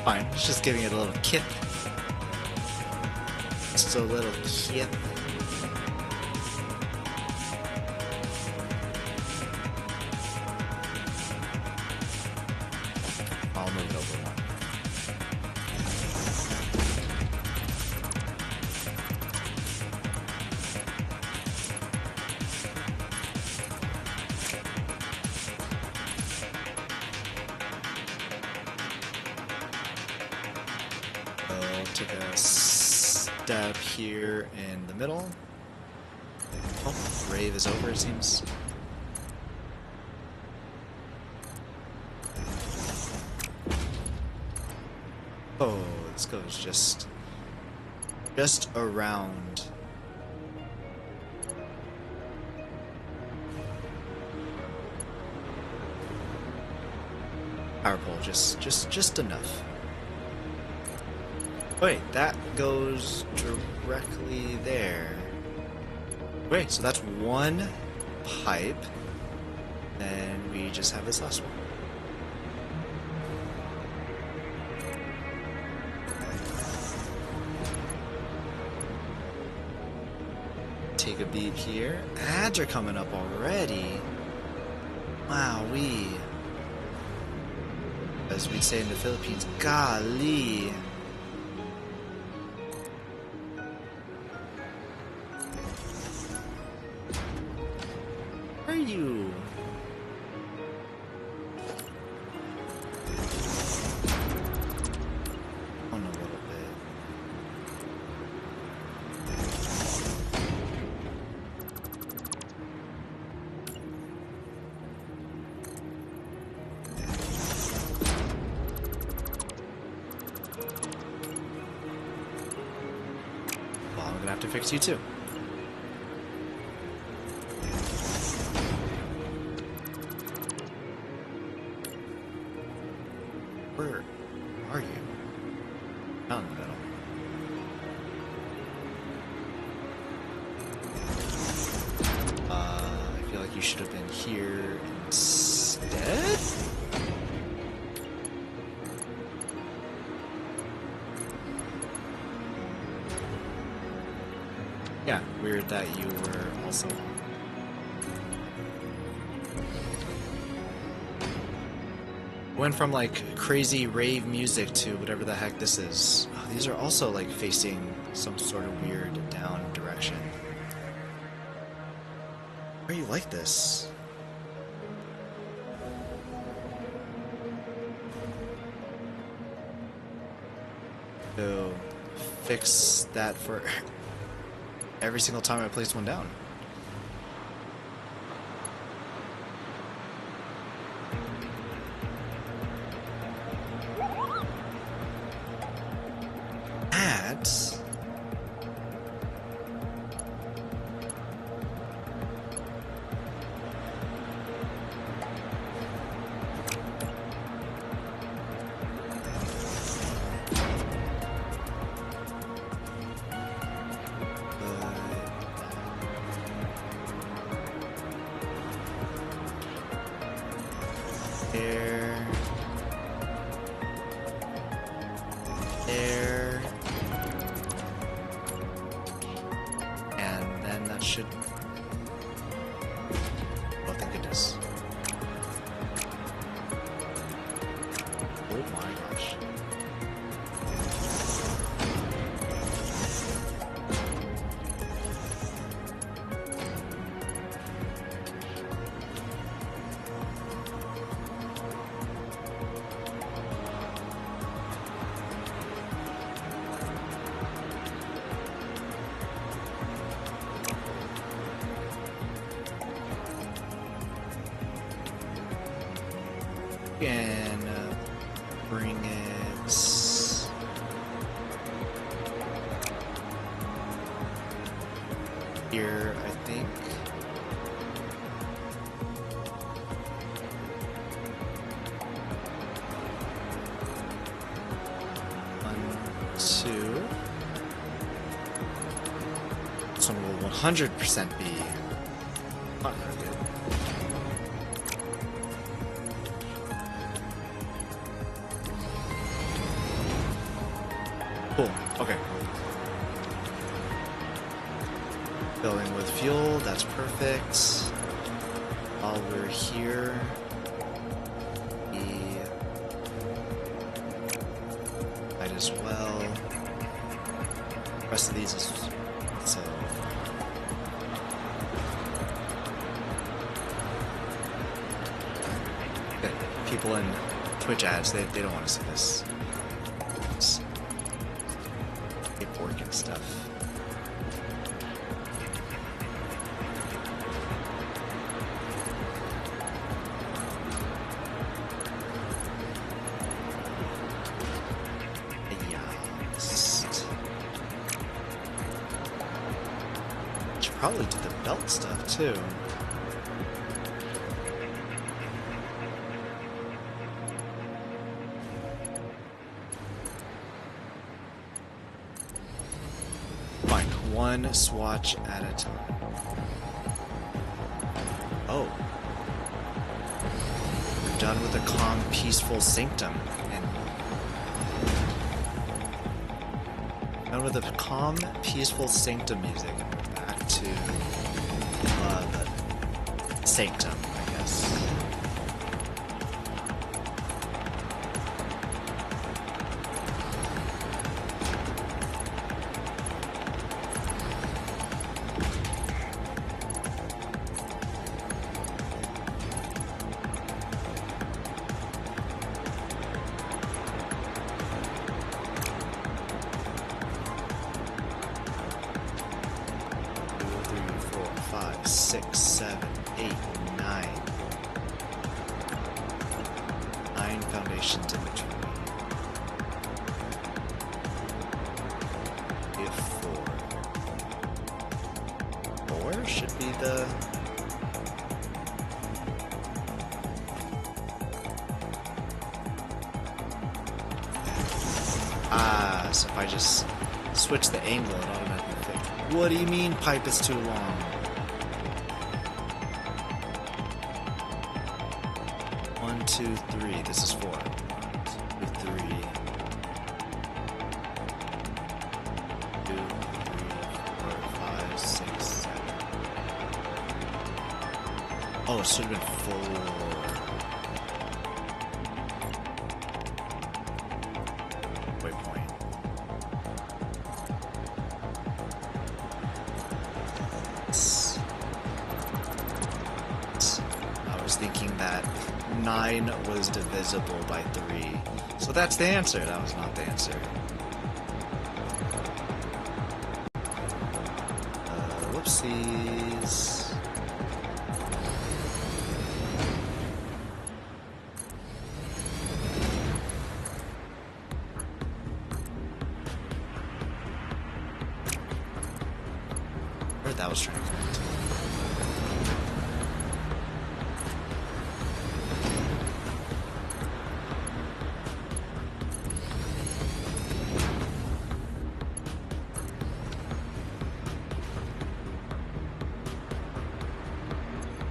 Fine, it's just giving it a little kip. Just a little kip. I'll move it over one. Take a step here in the middle. Oh, rave is over, it seems. Oh, this goes just around. Power pole, just enough. Wait, that goes directly there. Wait, so that's one pipe, and we just have this last one. Take a beat here. Ads are coming up already. Wowee. As we'd say in the Philippines, golly. Where are you? On a little bit. Well, I'm gonna have to fix you too. Where are you? Down in the middle. I feel like you should have been here instead? Yeah, weird that you were awesome. Went from like crazy rave music to whatever the heck this is. Oh, these are also like facing some sort of weird down direction. Why are you like this? So fix that for every single time I place one down. Ads. There. There. And then that should... Oh, thank goodness. Oh my gosh. And bring it here, I think. One, two. This one will 100% be not very good. Cool. Okay. Filling with fuel, that's perfect. While we're here, we might as well. The rest of these is so. Good. People in Twitch ads, they don't want to see this. Paperwork and stuff. Should probably do the belt stuff too. One swatch at a time. Oh. We're done with the calm, peaceful sanctum. And done with the calm, peaceful sanctum music. We're back to the sanctum, I guess. Foundations in between. We have four. Four should be the... Ah, so if I just switch the angle, it automatically fixes. What do you mean pipe is too long? One, two, three. This is four. 1, 2, 3. 2, 3, 4, 5, 6, 7. Oh, it should have been 4. Waypoint. I was thinking that 9 was divisible by 3. So that's the answer. That was not the answer. Whoopsies. Where that was trying to connect.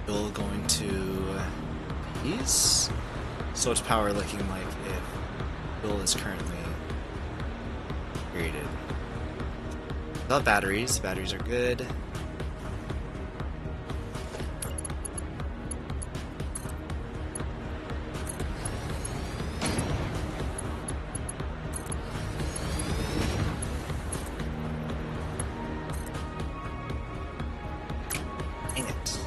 Bill going to ease. So it's power looking like if Bill is currently created. Love batteries. Batteries are good. Dang it.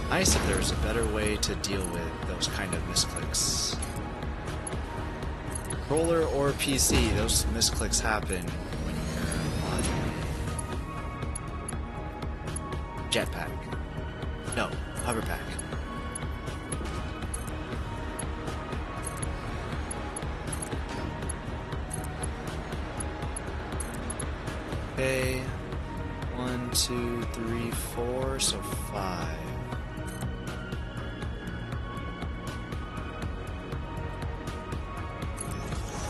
Nice if there was a better way to deal with those kind of misclicks. Controller or PC, those misclicks happen when you're on jetpack. No, hoverpack. Okay. 1, 2, 3, 4, so 5.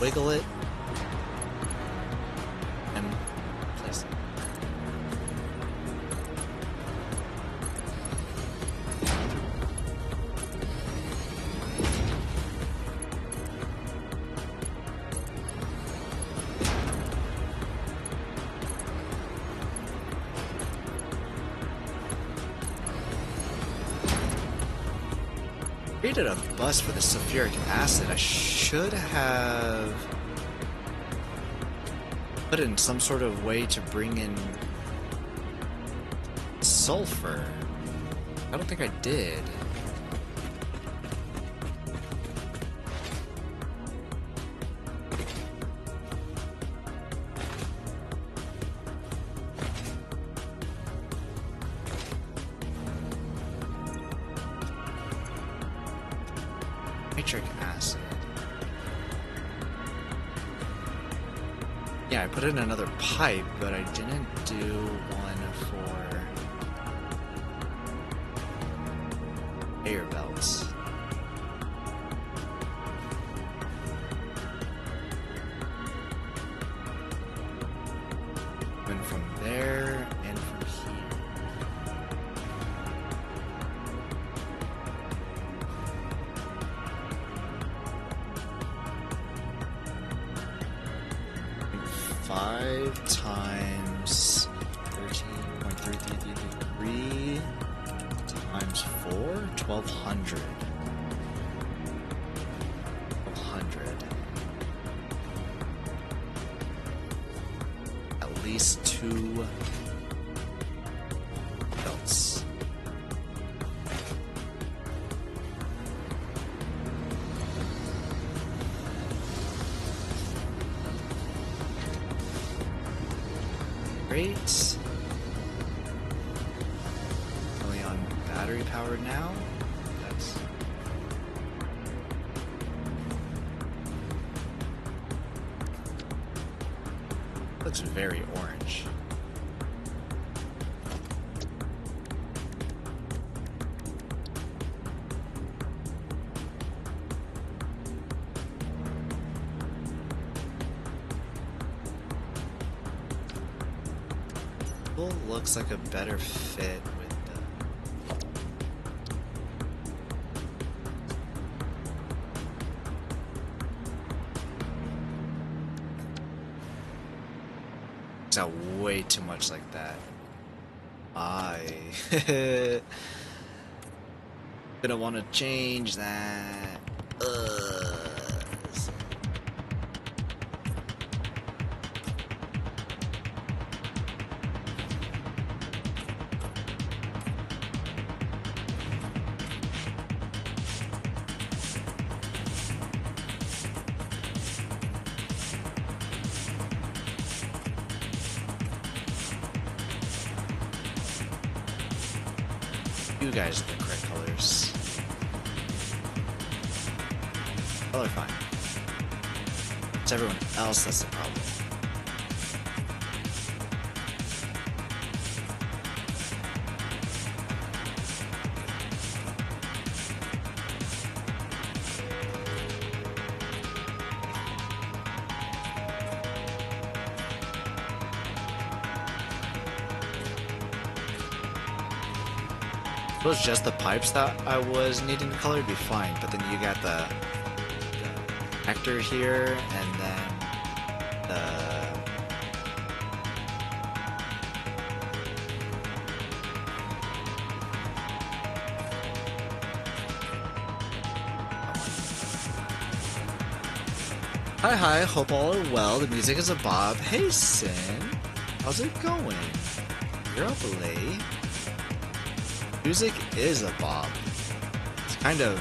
Wiggle it and place it. Created a bus for the sulfuric acid. I should have put in some sort of way to bring in sulfur. I don't think I did. Nitric acid. Yeah, I put in another pipe, but I didn't do one for air belts. Went from there and from here. Five times 13.3333 times 4, 1200. 1200. At least 2 belts. Great. Only on battery powered now. That's looks very orange. Looks like a better fit with the... It's out way too much like that. I gonna want to change that. You guys are the correct colors. Color fine. It's everyone else that's the problem. If it was just the pipes that I was needing to color, it'd be fine. But then you got the actor here, and then the Hi, hope all are well. The music is a bob. Hey, Sin. How's it going? You're up late. Music is a bop. It's kind of,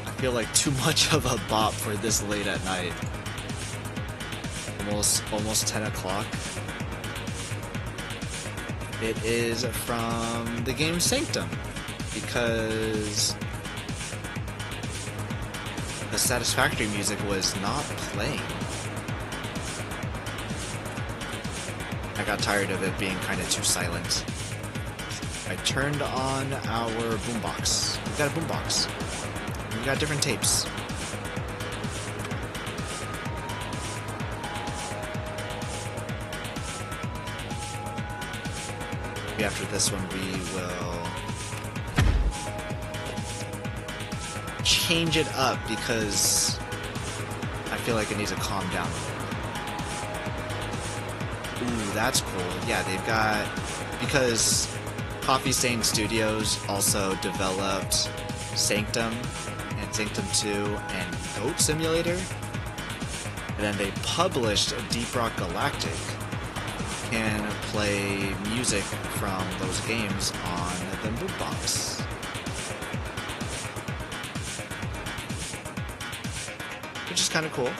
I feel like, too much of a bop for this late at night. Almost 10 o'clock. It is from the game Sanctum, because the Satisfactory music was not playing. I got tired of it being kind of too silent. I turned on our boombox. We got a boombox. We got different tapes. Maybe after this one we will change it up because I feel like it needs to calm down a little. Ooh, that's cool. Yeah, they've got, because Coffee Stain Studios also developed Sanctum and Sanctum 2 and Goat Simulator. And then they published Deep Rock Galactic. You can play music from those games on the boombox. Which is kind of cool.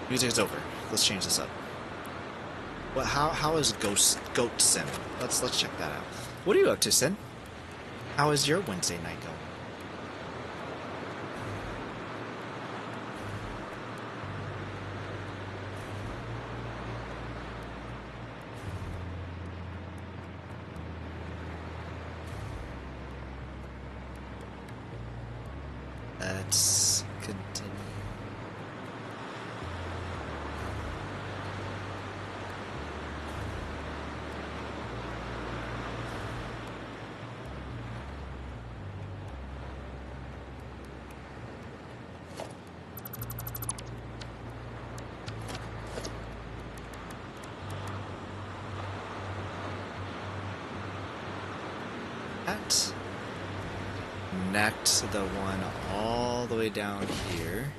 Music is over. Let's change this up. What? How is Goat Sim? Let's check that out. What are you up to, Sin? How is your Wednesday night going? Let's continue. That. Connect the one all the way down here.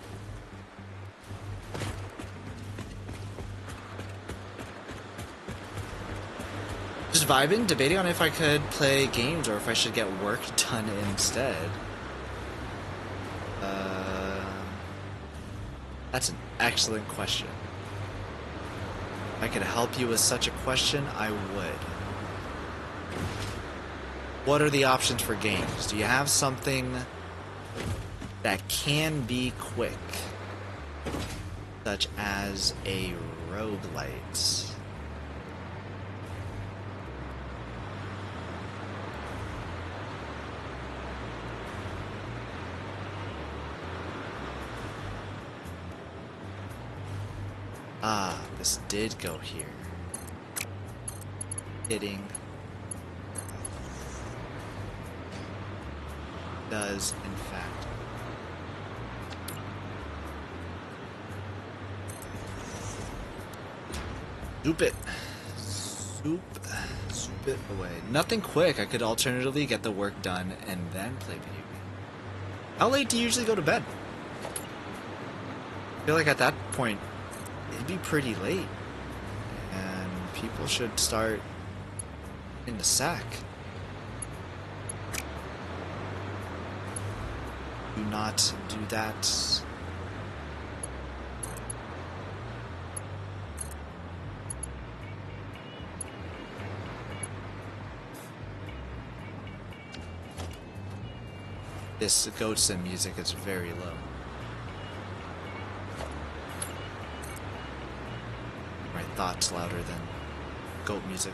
Just vibing, debating on if I could play games or if I should get work done instead. That's an excellent question. If I could help you with such a question, I would. What are the options for games? Do you have something that can be quick, such as a roguelite? Ah, this did go here. Hitting. Does, in fact. Soup it. Soup it away. Nothing quick. I could alternatively get the work done and then play video game. How late do you usually go to bed? I feel like at that point, it'd be pretty late. And people should start in the sack. Do not do that. This goat sim music is very low. My thoughts louder than goat music.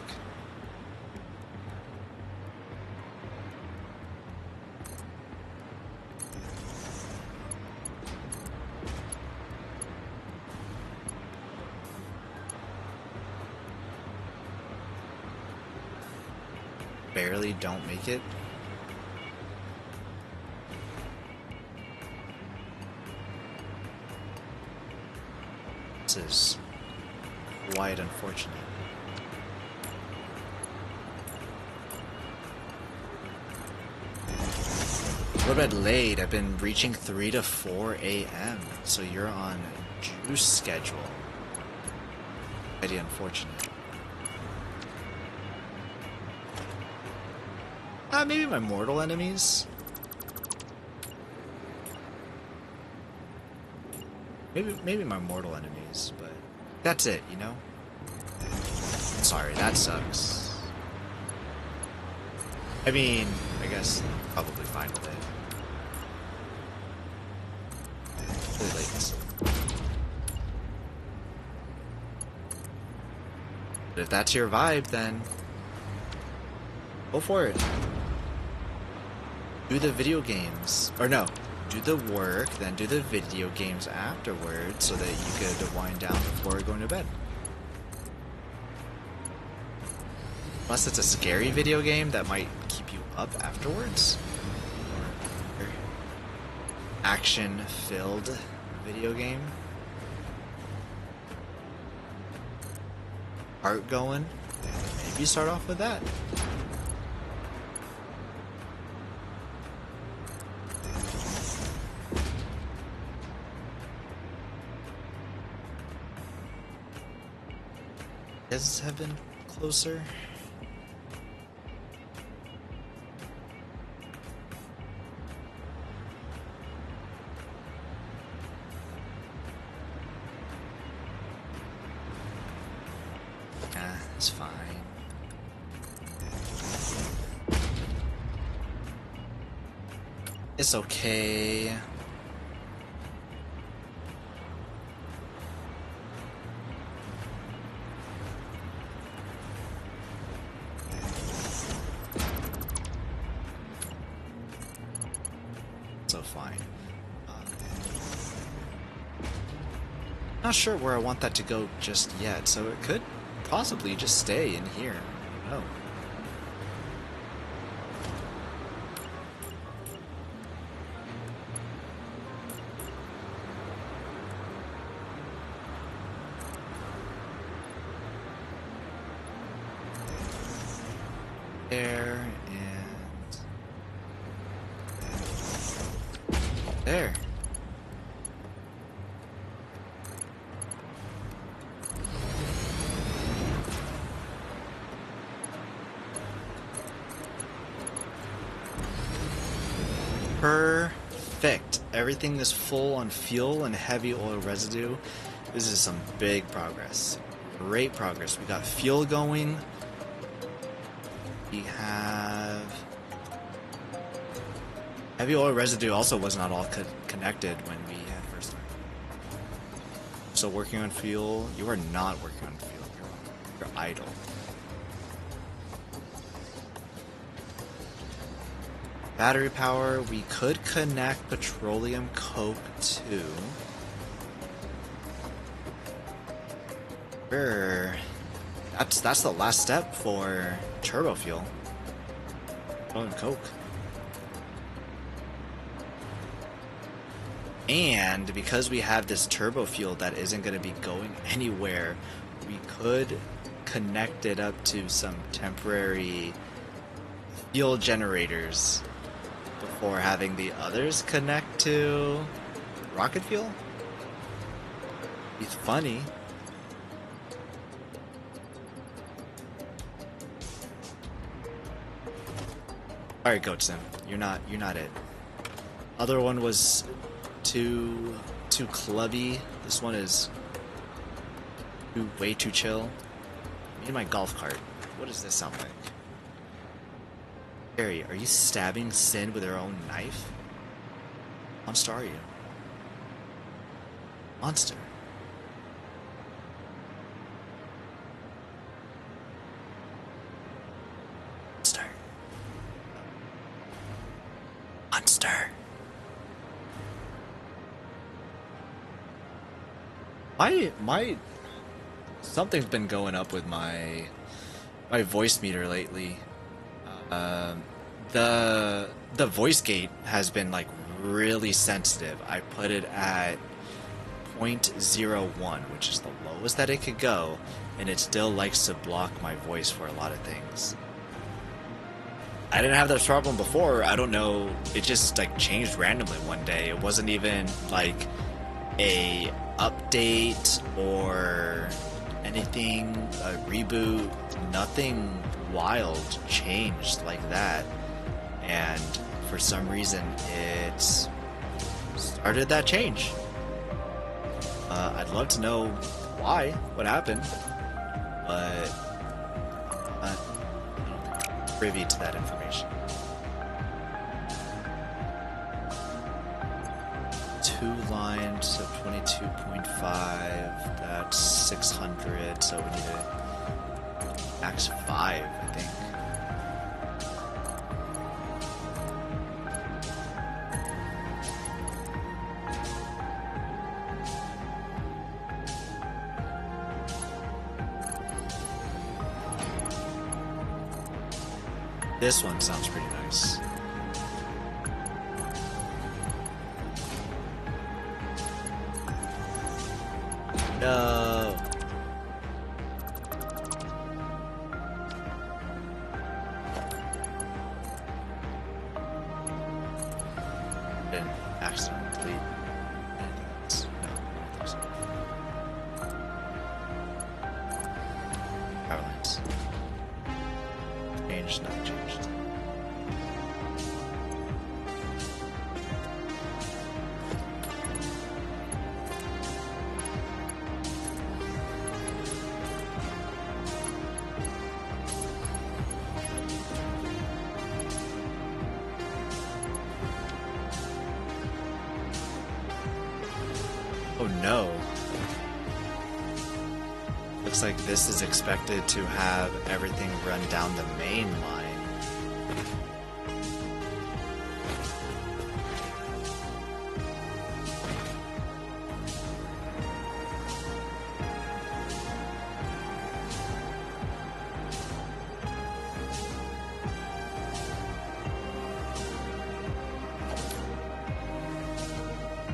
Barely don't make it. This is quite unfortunate. Go to bed late. I've been reaching 3 to 4 a.m. So you're on a juice schedule. Pretty unfortunate. Maybe my mortal enemies. Maybe my mortal enemies, but that's it, you know? Sorry, that sucks. I mean, I guess probably fine with it. Really late. But if that's your vibe, then go for it. Do the video games. Or no. Do the work, then do the video games afterwards so that you could wind down before going to bed. Unless it's a scary video game that might keep you up afterwards. Or action-filled video game. Heart going. Maybe start off with that. Have been closer. It's fine. It's okay. Fine. Not sure where I want that to go just yet, so it could possibly just stay in here. I don't know. There and there. Perfect. Everything is full on fuel and heavy oil residue. This is some big progress. Great progress. We got fuel going. We have heavy oil residue also was not all connected when we had first started. So working on fuel, you are not working on fuel. You're idle. Battery power, we could connect petroleum coke to. Sure. That's the last step for turbo fuel. Petroleum coke. And because we have this turbo fuel that isn't going to be going anywhere, we could connect it up to some temporary fuel generators before having the others connect to rocket fuel. It's funny. Alright, Goat Sim, you're not it. Other one was too clubby. This one is way too chill. Me and my golf cart. What does this sound like? Harry, are you stabbing Sin with her own knife? Monster, are you? Monster. Monster. Monster. Something's been going up with my voice meter lately. The voice gate has been like really sensitive. I put it at 0.01, which is the lowest that it could go, and it still likes to block my voice for a lot of things. I didn't have this problem before. I don't know. It just like changed randomly one day. It wasn't even like a update or anything, a reboot. Nothing wild changed like that. And for some reason, it started that change. I'd love to know why, what happened, but I'm not privy to that information. 2 lines of 22.5, that's 600, so we need a max 5, I think. This one sounds pretty nice. No. Didn't accidentally delete anything else. No, I don't think so. Power lines. Changed, not changed. Oh no. Looks like this is expected to have everything run down the main line.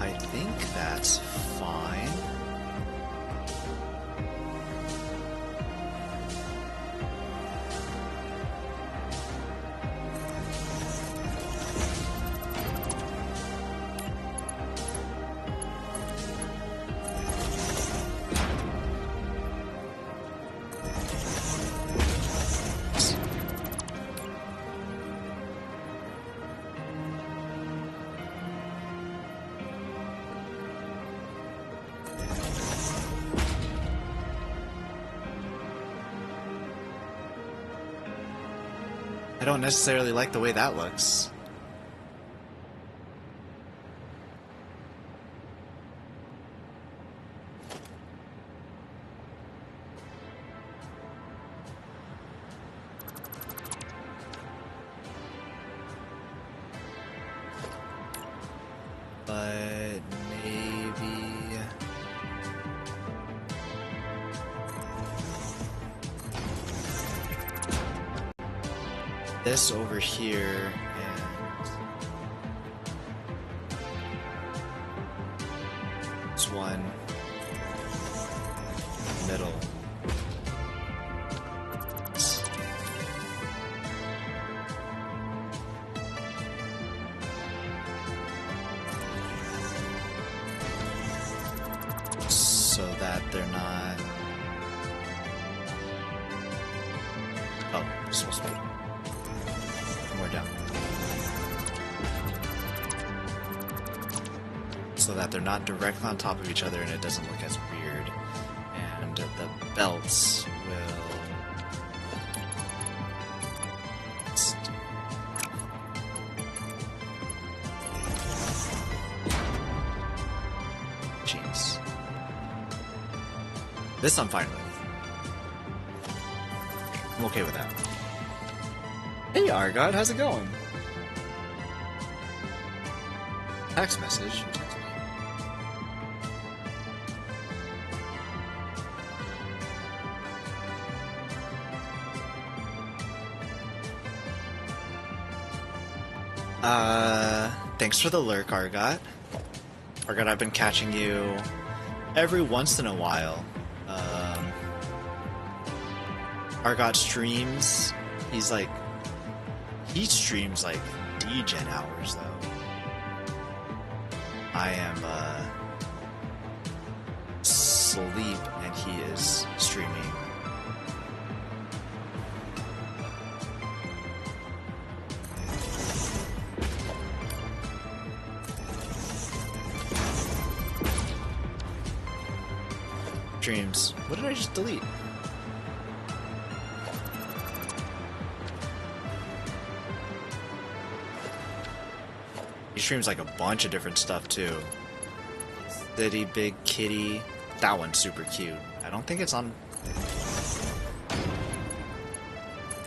I think that's fine. I don't necessarily like the way that looks. But maybe... this over here, and this one, middle. so that they're not... Oh, it's supposed to be more down. So that they're not directly on top of each other and it doesn't look as weird. And the belts will... Jeez. This I'm fine with. I'm okay with that. Hey Argot, how's it going? Text message. You text me. Thanks for the lurk, Argot. Argot, I've been catching you every once in a while. Argot streams. He streams like degen hours though. I am asleep and he is streaming. Streams. What did I just delete? He streams like a bunch of different stuff too. City Big Kitty. That one's super cute. I don't think it's on...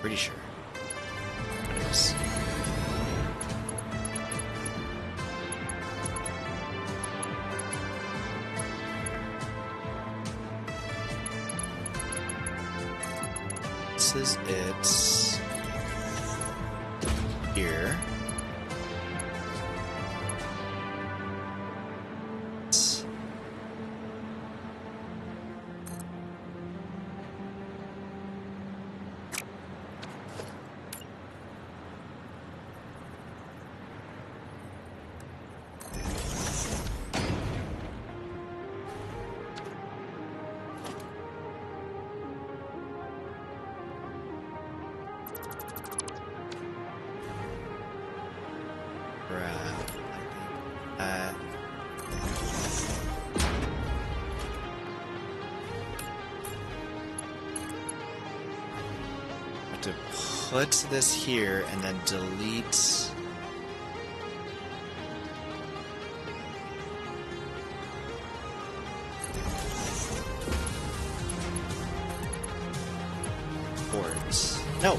Pretty sure. It is. This is it. Here. To put this here and then delete boards. No.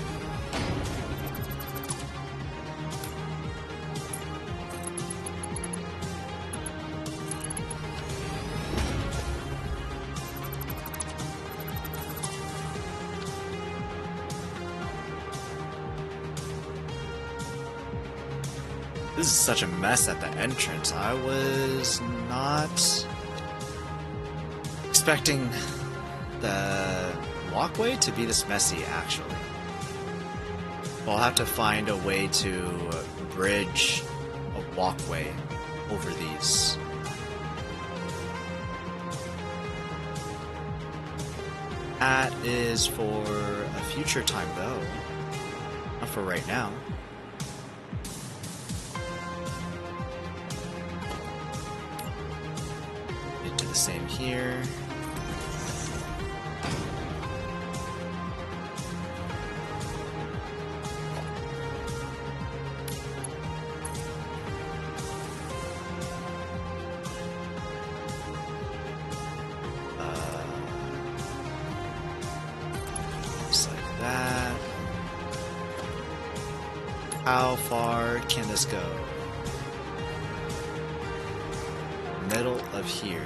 This is such a mess at the entrance. I was not expecting the walkway to be this messy, actually. I'll have to find a way to bridge a walkway over these. That is for a future time, though. Not for right now. The same here. Just like that. How far can this go? Middle of here.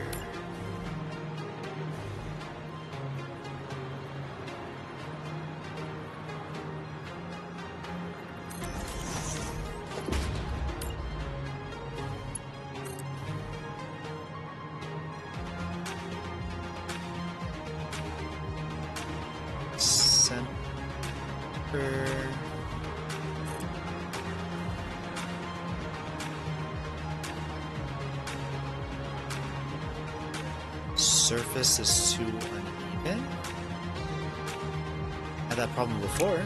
surface is too uneven. Had that problem before.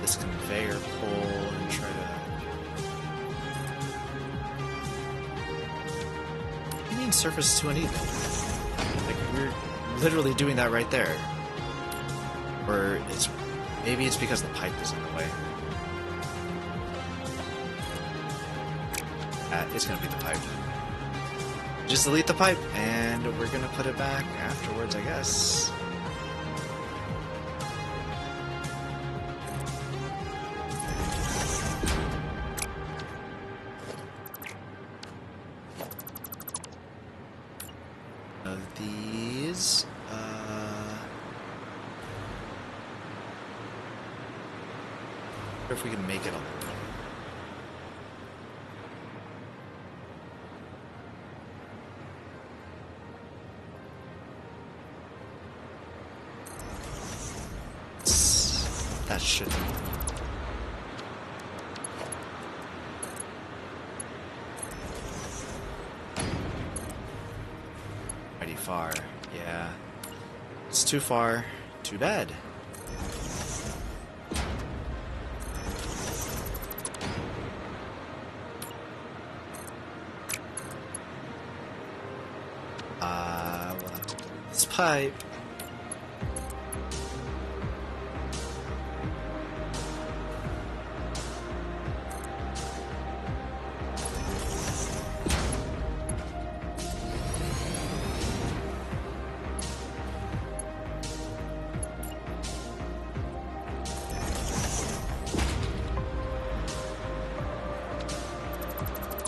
This conveyor pull and try to. What do you mean surface is too uneven? Like we're literally doing that right there. Or maybe it's because the pipe is in the way. It's gonna be the pipe. Just delete the pipe, and we're gonna put it back afterwards, I guess. Of these, if we can make it all. That should be. Pretty far. Yeah. It's too far. Too bad. We'll have to do this pipe.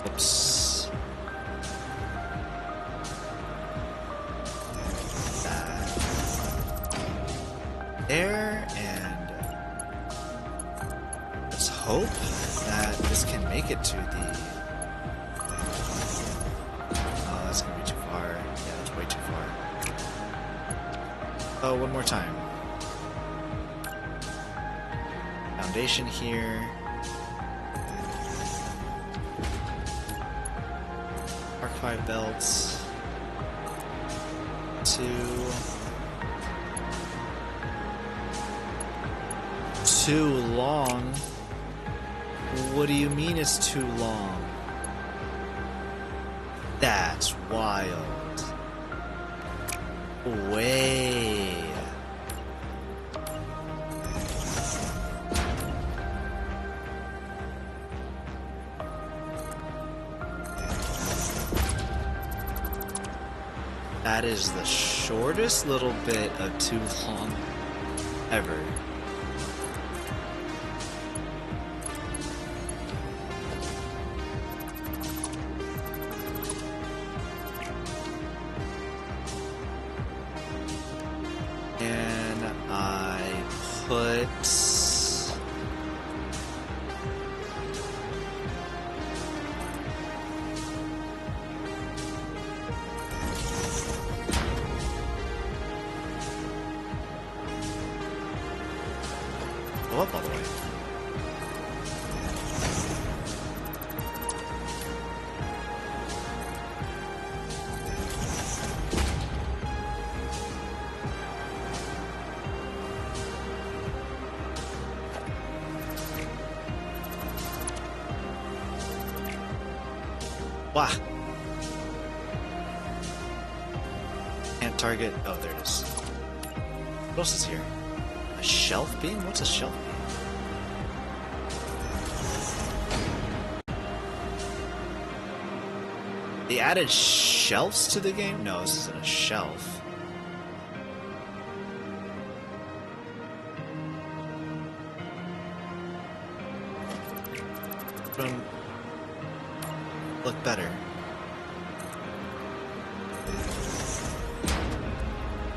Oops. There, and let's hope that this can make it to the. Oh, that's gonna be too far. Yeah, that's way too far. Oh, one more time. Foundation here. Arc 5 belts. 2. Too long? What do you mean it's too long? That's wild. Way. That is the shortest little bit of too long ever. And I put go up all the way. Wow. Can't target. Oh, there it is. What else is here? A shelf beam? What's a shelf beam? They added shelves to the game? No, this isn't a shelf. From look better.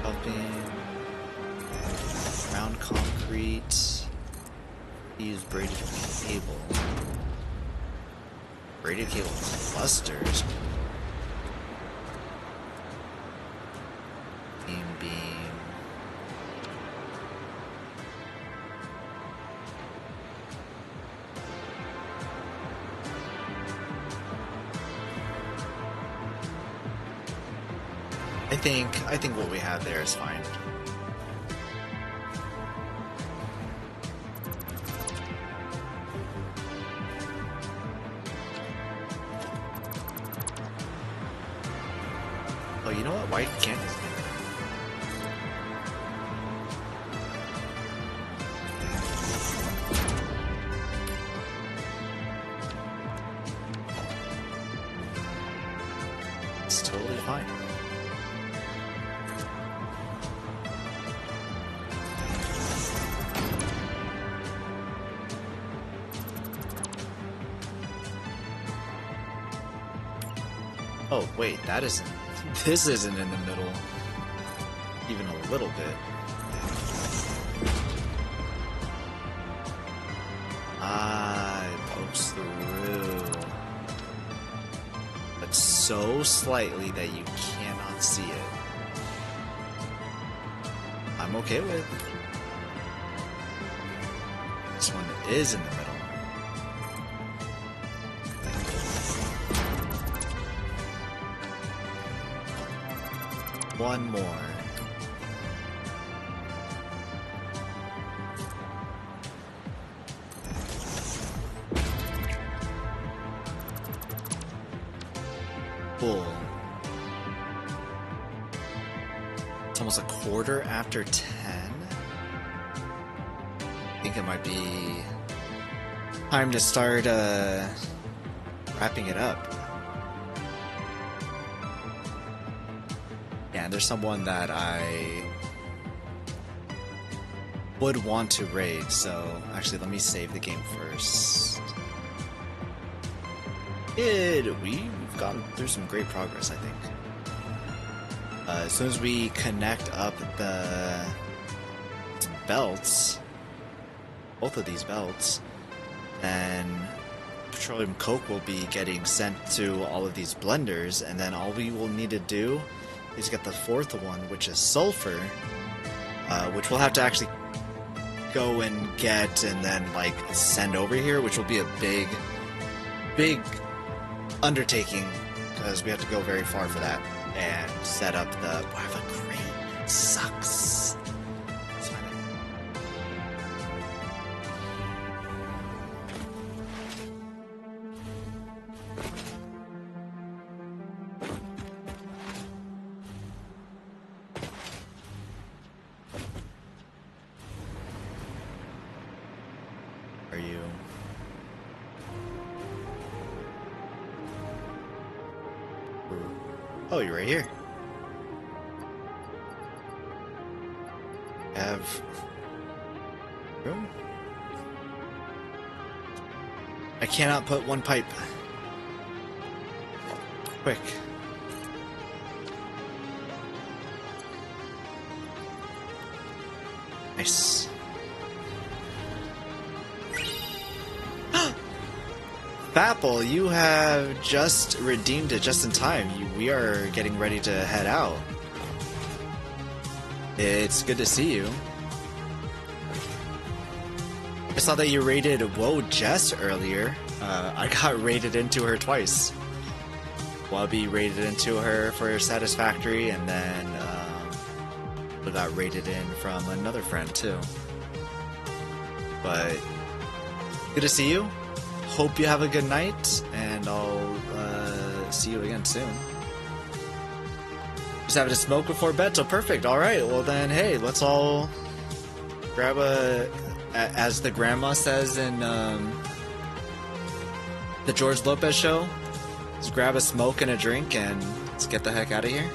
Helping round concrete. Use braided cable. Braided cable clusters. Beam. I think what we have there is fine. Oh, you know what? Why can't this be? It's totally fine. Oh, wait, that isn't... This isn't in the middle. Even a little bit. Ah, it pokes through. But so slightly that you cannot see it. I'm okay with. This one is in the middle. One more. Cool. It's almost a quarter after 10. I think it might be time to start wrapping it up. Yeah, and there's someone that I would want to raid, so actually let me save the game first. We've gone through some great progress, I think. As soon as we connect up the belts, both of these belts, then petroleum coke will be getting sent to all of these blenders, and then all we will need to do is get the fourth one, which is sulfur, which we'll have to actually go and get and then like send over here, which will be a big undertaking because we have to go very far for that and set up the. Wow, the crane sucks. It's fine. Are you? Oh, you're right here. Have room? I cannot put one pipe. Quick. Nice. Apple, you have just redeemed it just in time. We are getting ready to head out. It's good to see you. I saw that you raided Whoa Jess earlier. I got raided into her twice. Wubby raided into her for Satisfactory, and then we got raided in from another friend too. But good to see you. Hope you have a good night, and I'll see you again soon. Just having a smoke before bed, so perfect. All right, well then, hey, let's all grab as the grandma says in the George Lopez show, just grab a smoke and a drink, and let's get the heck out of here.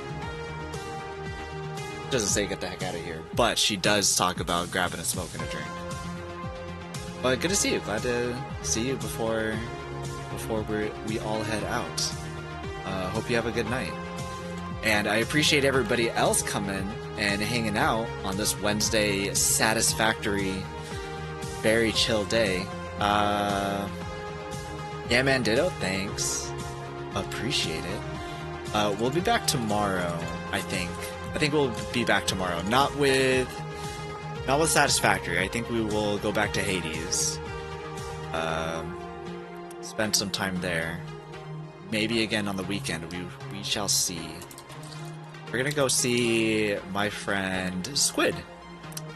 She doesn't say get the heck out of here, but she does talk about grabbing a smoke and a drink. But good to see you. Glad to see you before we all head out. Hope you have a good night. And I appreciate everybody else coming and hanging out on this Wednesday Satisfactory, very chill day. Yeah, man, ditto. Thanks. Appreciate it. We'll be back tomorrow, I think. I think we'll be back tomorrow. Not with Satisfactory. I think we will go back to Hades. Spend some time there. Maybe again on the weekend. We shall see. we're gonna go see my friend Squid,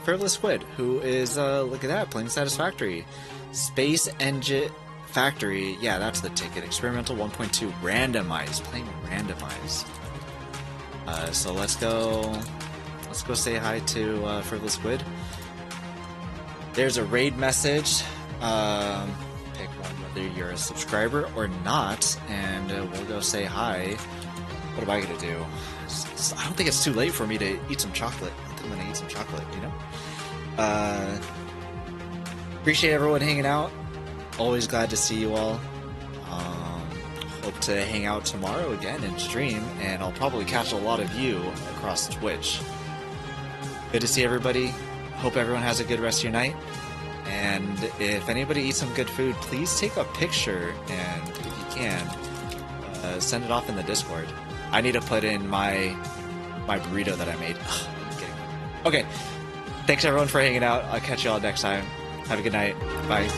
Frivolous Squid, who is look at that, playing Satisfactory, Space Engine Factory. Yeah, that's the ticket. Experimental 1.2 randomize, playing randomize. So let's go say hi to Frivolous Squid. There's a raid message. Pick one whether you're a subscriber or not, and we'll go say hi. What am I gonna do? I don't think it's too late for me to eat some chocolate. I think I'm gonna eat some chocolate, you know? Appreciate everyone hanging out. Always glad to see you all. Hope to hang out tomorrow again and stream, and I'll probably catch a lot of you across Twitch. Good to see everybody. Hope everyone has a good rest of your night. And if anybody eats some good food, please take a picture, and if you can, send it off in the Discord. I need to put in my burrito that I made. I'm kidding. Okay, thanks everyone for hanging out. I'll catch you all next time. Have a good night. Bye.